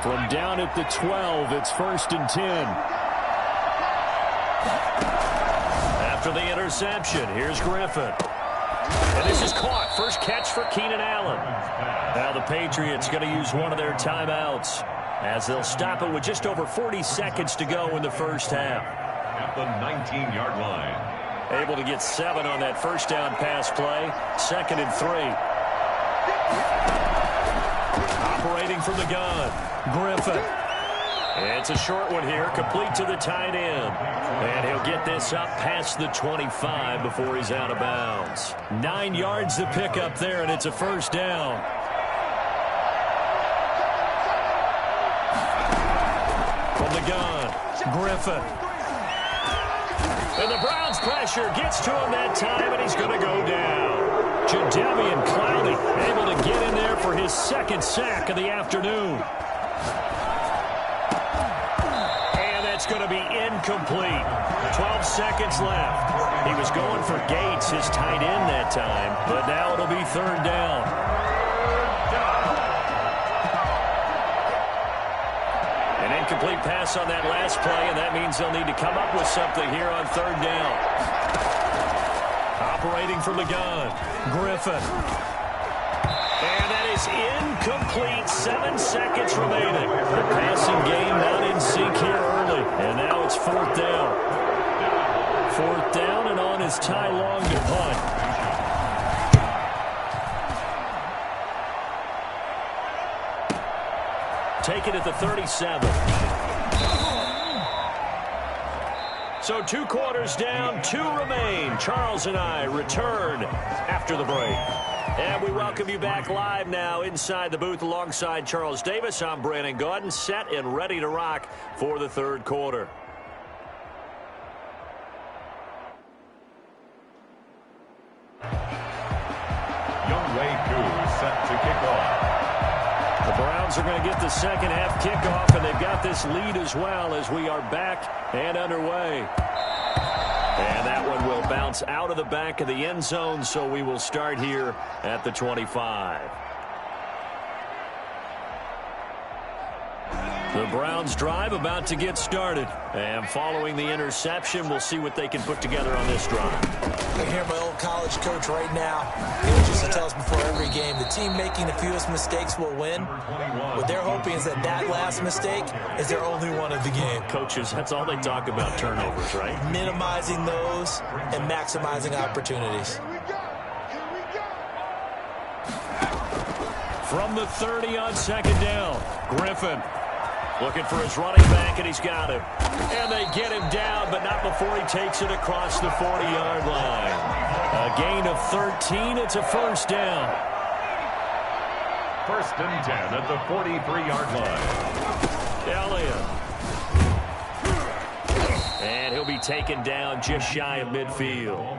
From down at the 12, it's 1st and 10. After the interception, here's Griffin. And this is caught. First catch for Keenan Allen. Now the Patriots going to use one of their timeouts as they'll stop it with just over 40 seconds to go in the first half. At the 19-yard line. Able to get 7 on that first down pass play. 2nd and 3. Operating from the gun, Griffin. It's a short one here, complete to the tight end. And he'll get this up past the 25 before he's out of bounds. 9 yards to pick up there, and it's a first down. From the gun, Griffin. And the Browns pressure gets to him that time, and he's going to go down. Jadeveon Clowney able to get in there for his 2nd sack of the afternoon. It's going to be incomplete. 12 seconds left. He was going for Gates, his tight end that time, but now it'll be 3rd down. An incomplete pass on that last play, and that means they'll need to come up with something here on 3rd down. Operating from the gun, Griffin. And that is incomplete. 7 seconds remaining. The passing game not in sync here early. And now it's 4th down. is Ty Long to punt. Take it at the 37. So 2 quarters down, 2 remain. Charles and I return after the break. And we welcome you back live now inside the booth alongside Charles Davis. I'm Brandon Gaudin, set and ready to rock for the third quarter. Set to kick off. The Browns are going to get the second half kickoff, and they've got this lead as well as we are back and underway. And that one will bounce out of the back of the end zone, so we will start here at the 25. The Browns drive about to get started. And following the interception, we'll see what they can put together on this drive. I hear my old college coach right now. He used to tell us before every game, the team making the fewest mistakes will win. What they're hoping is that last mistake is their only one of the game. Coaches, that's all they talk about, turnovers, right? Minimizing those and maximizing opportunities. From the 30 on second down, Griffin looking for his running back, and he's got him. And they get him down, but not before he takes it across the 40-yard line. A gain of 13. It's a first down. First and 10 at the 43-yard line. Elliott. And he'll be taken down just shy of midfield.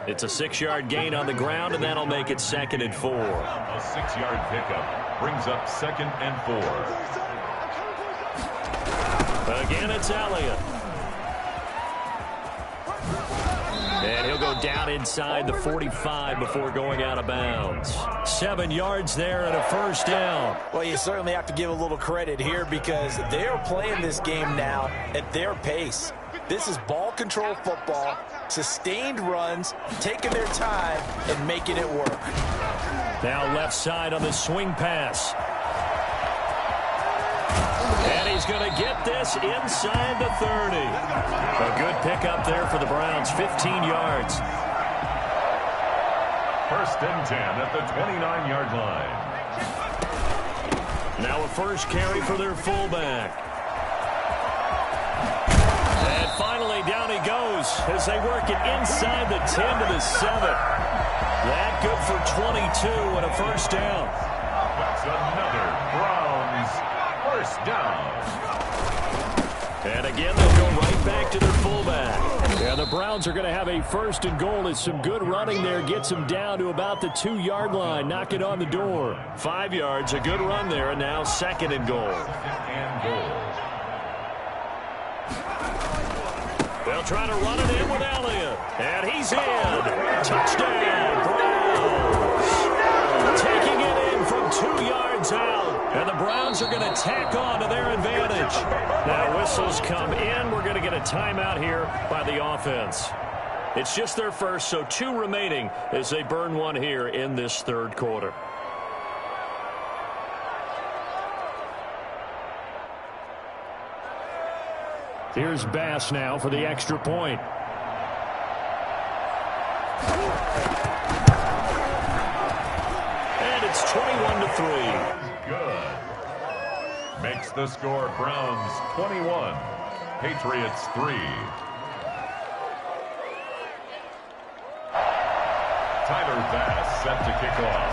It's a 6-yard gain on the ground, and that'll make it 2nd and 4. A 6-yard pickup brings up 2nd and 4. Again, it's Elliott. And he'll go down inside the 45 before going out of bounds. 7 yards there and a first down. Well, you certainly have to give a little credit here because they're playing this game now at their pace. This is ball control football, sustained runs, taking their time and making it work. Now left side on the swing pass. And he's going to get this inside the 30. A good pickup there for the Browns, 15 yards. First and 10 at the 29-yard line. Now a first carry for their fullback. And finally down he goes as they work it inside the 10 to the 7. That good for 22 and a first down. That's another Browns first down. And again, they'll go right back to their fullback. And the Browns are going to have a first and goal as some good running there gets them down to about the 2-yard line. Knock it on the door. 5 yards, a good run there, and now 2nd and goal. They'll try to run it in with Elliott. And he's in. Touchdown, Browns. Taking it in from 2 yards out. And the Browns are going to tack on to their advantage. Now whistles come in. We're going to get a timeout here by the offense. It's just their first, so 2 remaining as they burn one here in this third quarter. Here's Bass now for the extra point. And it's 21-3. Good. Makes the score Browns 21, Patriots 3. Tyler Bass set to kick off.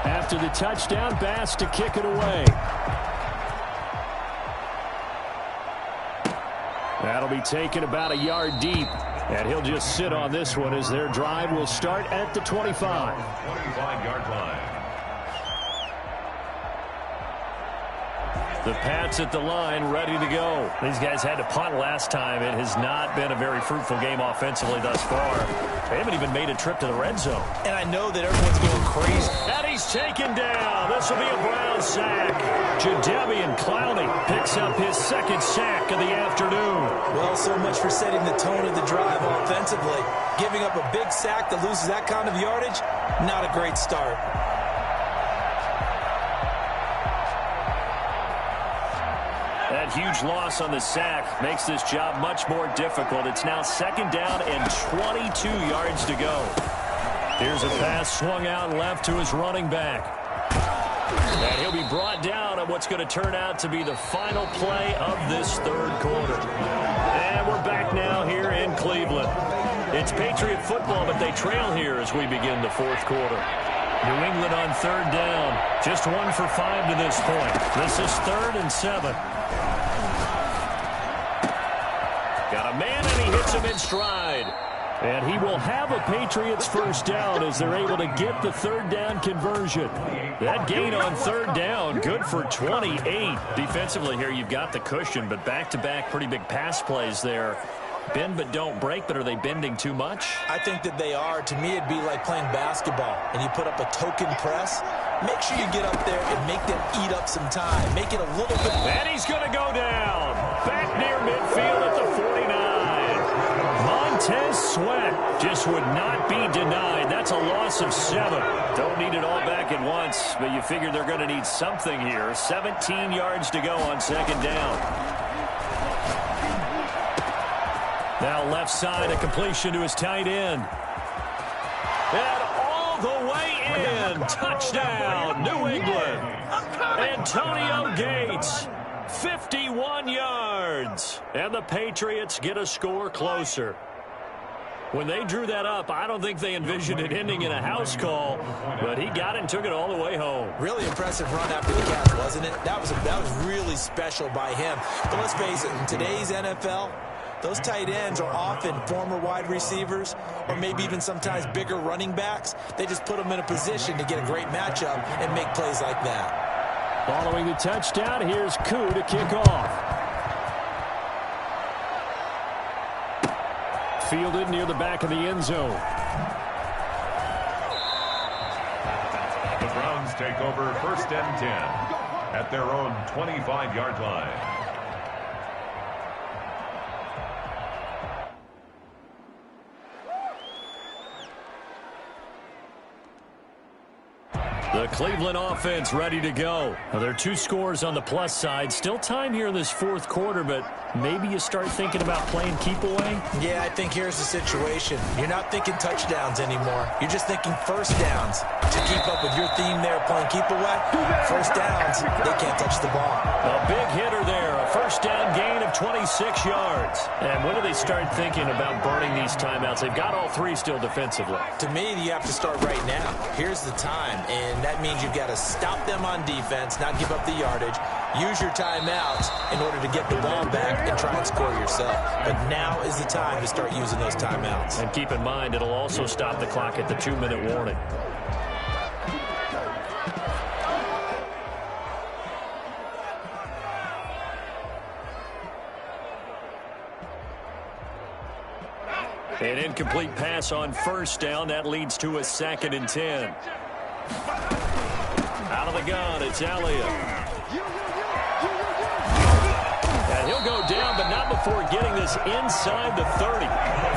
After the touchdown, Bass to kick it away. That'll be taken about a yard deep. And he'll just sit on this one as their drive will start at the 25. 25-yard line. The Pats at the line, ready to go. These guys had to punt last time. It has not been a very fruitful game offensively thus far. They haven't even made a trip to the red zone. And I know that everyone's going crazy. And he's taken down. This will be a Brown sack. Jadeveon Clowney picks up his 2nd sack of the afternoon. Well, so much for setting the tone of the drive offensively. Giving up a big sack that loses that kind of yardage, not a great start. That huge loss on the sack makes this job much more difficult. It's now 2nd down and 22 yards to go. Here's a pass swung out left to his running back. And he'll be brought down on what's going to turn out to be the final play of this 3rd quarter. And we're back now here in Cleveland. It's Patriot football, but they trail here as we begin the 4th quarter. New England on 3rd down. Just 1 for 5 to this point. This is 3rd and 7. Got a man, and he hits him in stride. And he will have a Patriots first down as they're able to get the 3rd down conversion. That gain on 3rd down, good for 28. Defensively here, you've got the cushion, but back-to-back pretty big pass plays there. Bend but don't break, but are they bending too much? I think that they are. To me, it'd be like playing basketball, and you put up a token press. Make sure you get up there and make them eat up some time. Make it a little bit. And he's going to go down. Back near midfield at the 49. Montez Sweat just would not be denied. That's a loss of 7. Don't need it all back at once, but you figure they're going to need something here. 17 yards to go on 2nd down. Now left side, a completion to his tight end. And all the way in. Touchdown, New England. Antonio Gates, 51 yards. And the Patriots get a score closer. When they drew that up, I don't think they envisioned it ending in a house call, but he got it and took it all the way home. Really impressive run after the catch, wasn't it? That was really special by him. But let's face it, in today's NFL, those tight ends are often former wide receivers or maybe even sometimes bigger running backs. They just put them in a position to get a great matchup and make plays like that. Following the touchdown, here's Koo to kick off. Fielded near the back of the end zone. The Browns take over 1st and 10 at their own 25-yard line. The Cleveland offense ready to go. Well, there are 2 scores on the plus side. Still time here in this 4th quarter, but maybe you start thinking about playing keep away? Yeah, I think here's the situation. You're not thinking touchdowns anymore. You're just thinking first downs. To keep up with your theme there, playing keep away, first downs, they can't touch the ball. A big hitter there. A first down gain of 26 yards. And when do they start thinking about burning these timeouts? They've got all 3 still defensively. To me, you have to start right now. Here's the time, and that means you've got to stop them on defense, not give up the yardage, use your timeouts in order to get the ball back and try and score yourself. But now is the time to start using those timeouts. And keep in mind, it'll also stop the clock at the 2-minute warning. An incomplete pass on first down. That leads to a 2nd and 10. Out of the gun, it's Elliott. And he'll go down, but not before getting this inside the 30.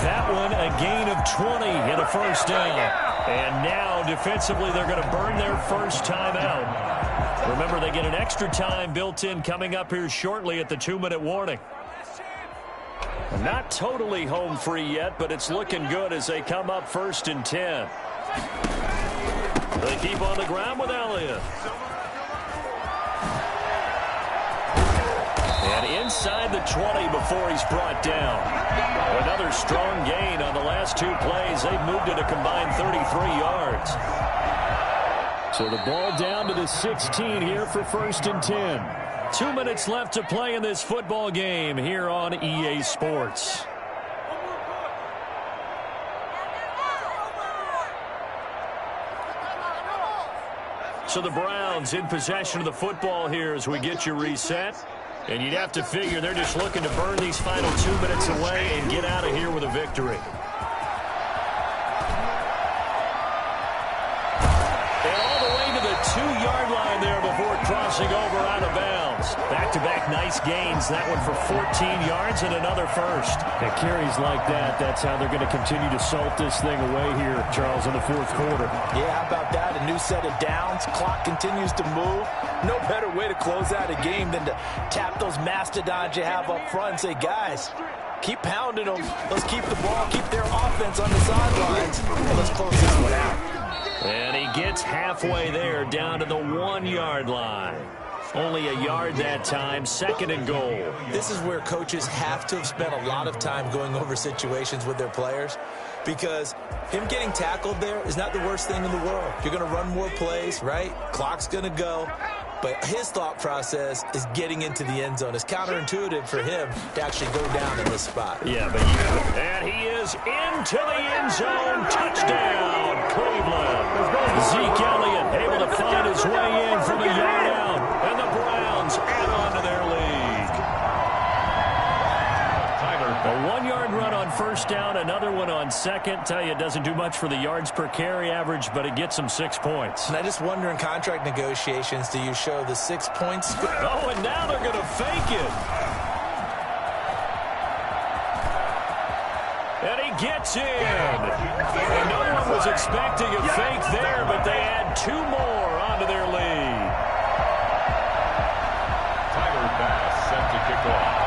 That one a gain of 20 and a first down. And now, defensively, they're going to burn their first time out. Remember, they get an extra time built in coming up here shortly at the 2-minute warning. Not totally home free yet, but it's looking good as they come up 1st and 10. They keep on the ground with Elliott. And inside the 20 before he's brought down. Another strong gain on the last 2 plays. They've moved it a combined 33 yards. So the ball down to the 16 here for 1st and 10. 2 minutes left to play in this football game here on EA Sports. So the Browns in possession of the football here as we get you reset. And you'd have to figure they're just looking to burn these final 2 minutes away and get out of here with a victory. And all the way to the 2-yard 10-yard line there before crossing over out of bounds. Back-to-back nice gains. That one for 14 yards and another first. And carries like that, that's how they're going to continue to salt this thing away here, Charles, in the fourth quarter. Yeah, how about that? A new set of downs. Clock continues to move. No better way to close out a game than to tap those mastodons you have up front and say, guys, keep pounding them. Let's keep the ball, keep their offense on the sidelines, and let's close this one out. And he gets halfway there, down to the 1-yard line. Only a yard that time, 2nd and goal. This is where coaches have to have spent a lot of time going over situations with their players, because him getting tackled there is not the worst thing in the world. You're going to run more plays, right? Clock's going to go. But his thought process is getting into the end zone. It's counterintuitive for him to actually go down in this spot. Yeah, but and he is into the end zone. Touchdown, Cleveland. Zeke Elliott able to find his way in from a yard out. And the Browns add on to their lead. A 1-yard run on first down, another one on second. Tell you, it doesn't do much for the yards per carry average, but it gets them 6 points. And I just wonder in contract negotiations, do you show the 6 points? Oh, and now they're going to fake it. And he gets in. And no one was expecting a fake there, but they add 2 more onto their lead. Tyler Bass set to kick off.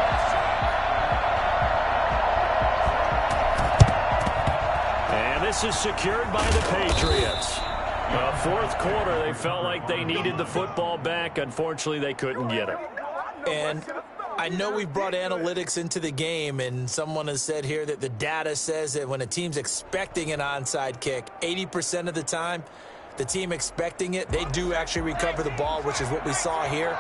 This is secured by the Patriots. Fourth quarter, they felt like they needed the football back. Unfortunately, they couldn't get it. And I know we've brought analytics into the game, and someone has said here that the data says that when a team's expecting an onside kick, 80% of the time, the team expecting it, they do actually recover the ball, which is what we saw here.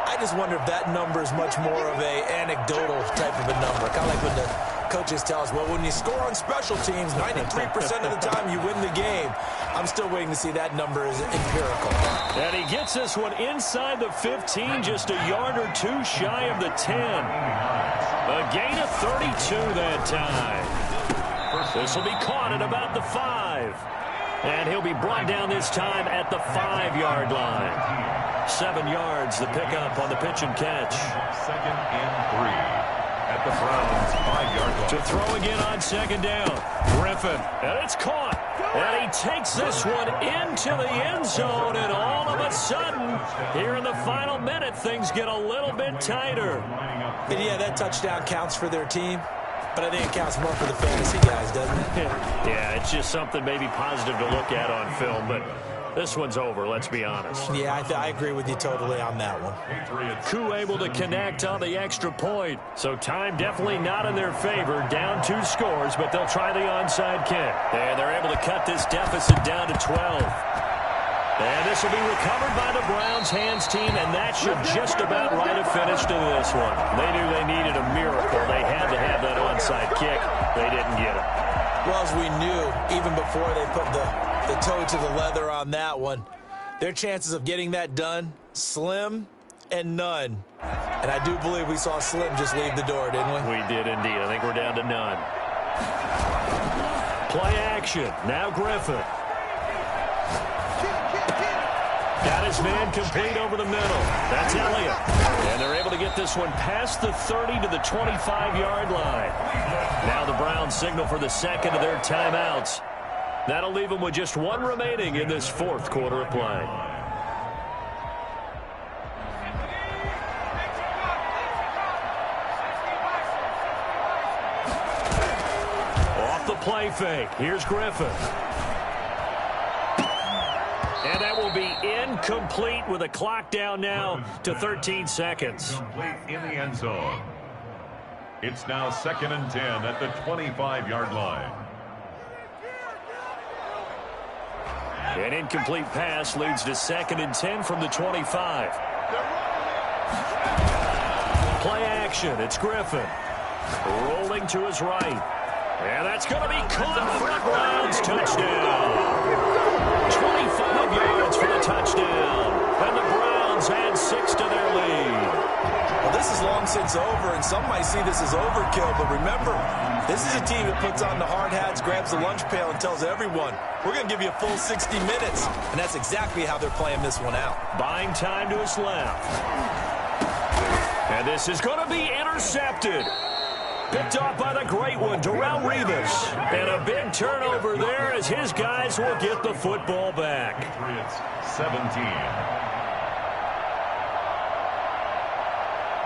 I just wonder if that number is much more of a anecdotal type of a number. Kind of like when the coaches tell us, well, when you score on special teams, 93% of the time you win the game. I'm still waiting to see that number is empirical. And he gets this one inside the 15, just a yard or 2 shy of the 10. A gain of 32 that time. This will be caught at about the 5. And he'll be brought down this time at the 5-yard line. 7 yards, the pickup on the pitch and catch. 2nd and 3 at the Browns' 5-yard line. To throw again on 2nd down. Griffin, and it's caught. And he takes this one into the end zone, and all of a sudden, here in the final minute, things get a little bit tighter. And yeah, that touchdown counts for their team, but I think it counts more for the fantasy guys, doesn't it? Yeah, it's just something maybe positive to look at on film, but this one's over, let's be honest. Yeah, I agree with you totally on that one. Koo able to connect on the extra point. So time definitely not in their favor. Down 2 scores, but they'll try the onside kick. And they're able to cut this deficit down to 12. And this will be recovered by the Browns hands team, and that should just about write a finish to this one. They knew they needed a miracle. They had to have that onside kick. They didn't get it. Well, as we knew, even before they put the toe to the leather on that one, their chances of getting that done, slim and none. And I do believe we saw Slim just leave the door, didn't we? We did indeed. I think we're down to none. Play action. Now Griffin. Got his man complete over the middle. That's Elliott. And they're able to get this one past the 30 to the 25-yard line. Now the Browns signal for the second of their timeouts. That'll leave them with just 1 remaining in this fourth quarter of play. Off the play fake. Here's Griffin. And that will be incomplete with a clock down now to 13 seconds. Complete in the end zone. It's now 2nd and 10 at the 25-yard line. An incomplete pass leads to 2nd and 10 from the 25. Play action. It's Griffin. Rolling to his right. And that's going to be caught for the Browns. Touchdown. 25 yards for the touchdown. And the Browns add 6 to their lead. Well, this is long since over, and some might see this as overkill, but remember, This is a team that puts on the hard hats, grabs the lunch pail, and tells everyone, we're going to give you a full 60 minutes. And that's exactly how they're playing this one out. Buying time to his left. And this is going to be intercepted. Picked off by the great one, Darrelle Revis. And a big turnover there as his guys will get the football back. Patriots 17.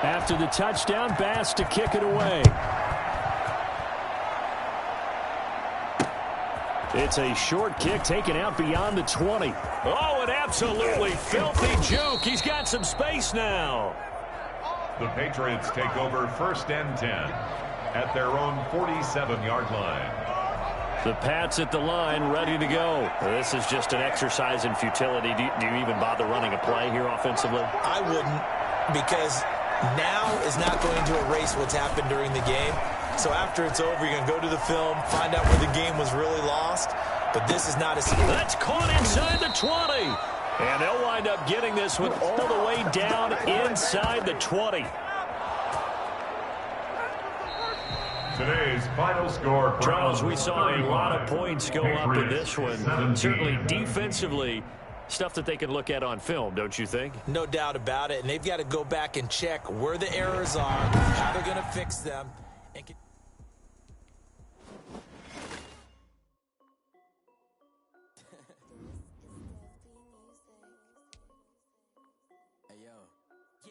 After the touchdown, Bass to kick it away. It's a short kick taken out beyond the 20. Oh, an absolutely filthy juke. He's got some space now. The Patriots take over 1st and 10 at their own 47-yard line. The Pats at the line, ready to go. This is just an exercise in futility. Do you even bother running a play here offensively? I wouldn't, because now is not going to erase what's happened during the game. So after it's over, you're going to go to the film, find out where the game was really lost. But this is not a... That's caught inside the 20. And they'll wind up getting this one all the way down inside the 20. Today's final score. Charles, we saw a lot of points go up in this one. 17. Certainly defensively, stuff that they can look at on film, don't you think? No doubt about it. And they've got to go back and check where the errors are, how they're going to fix them. And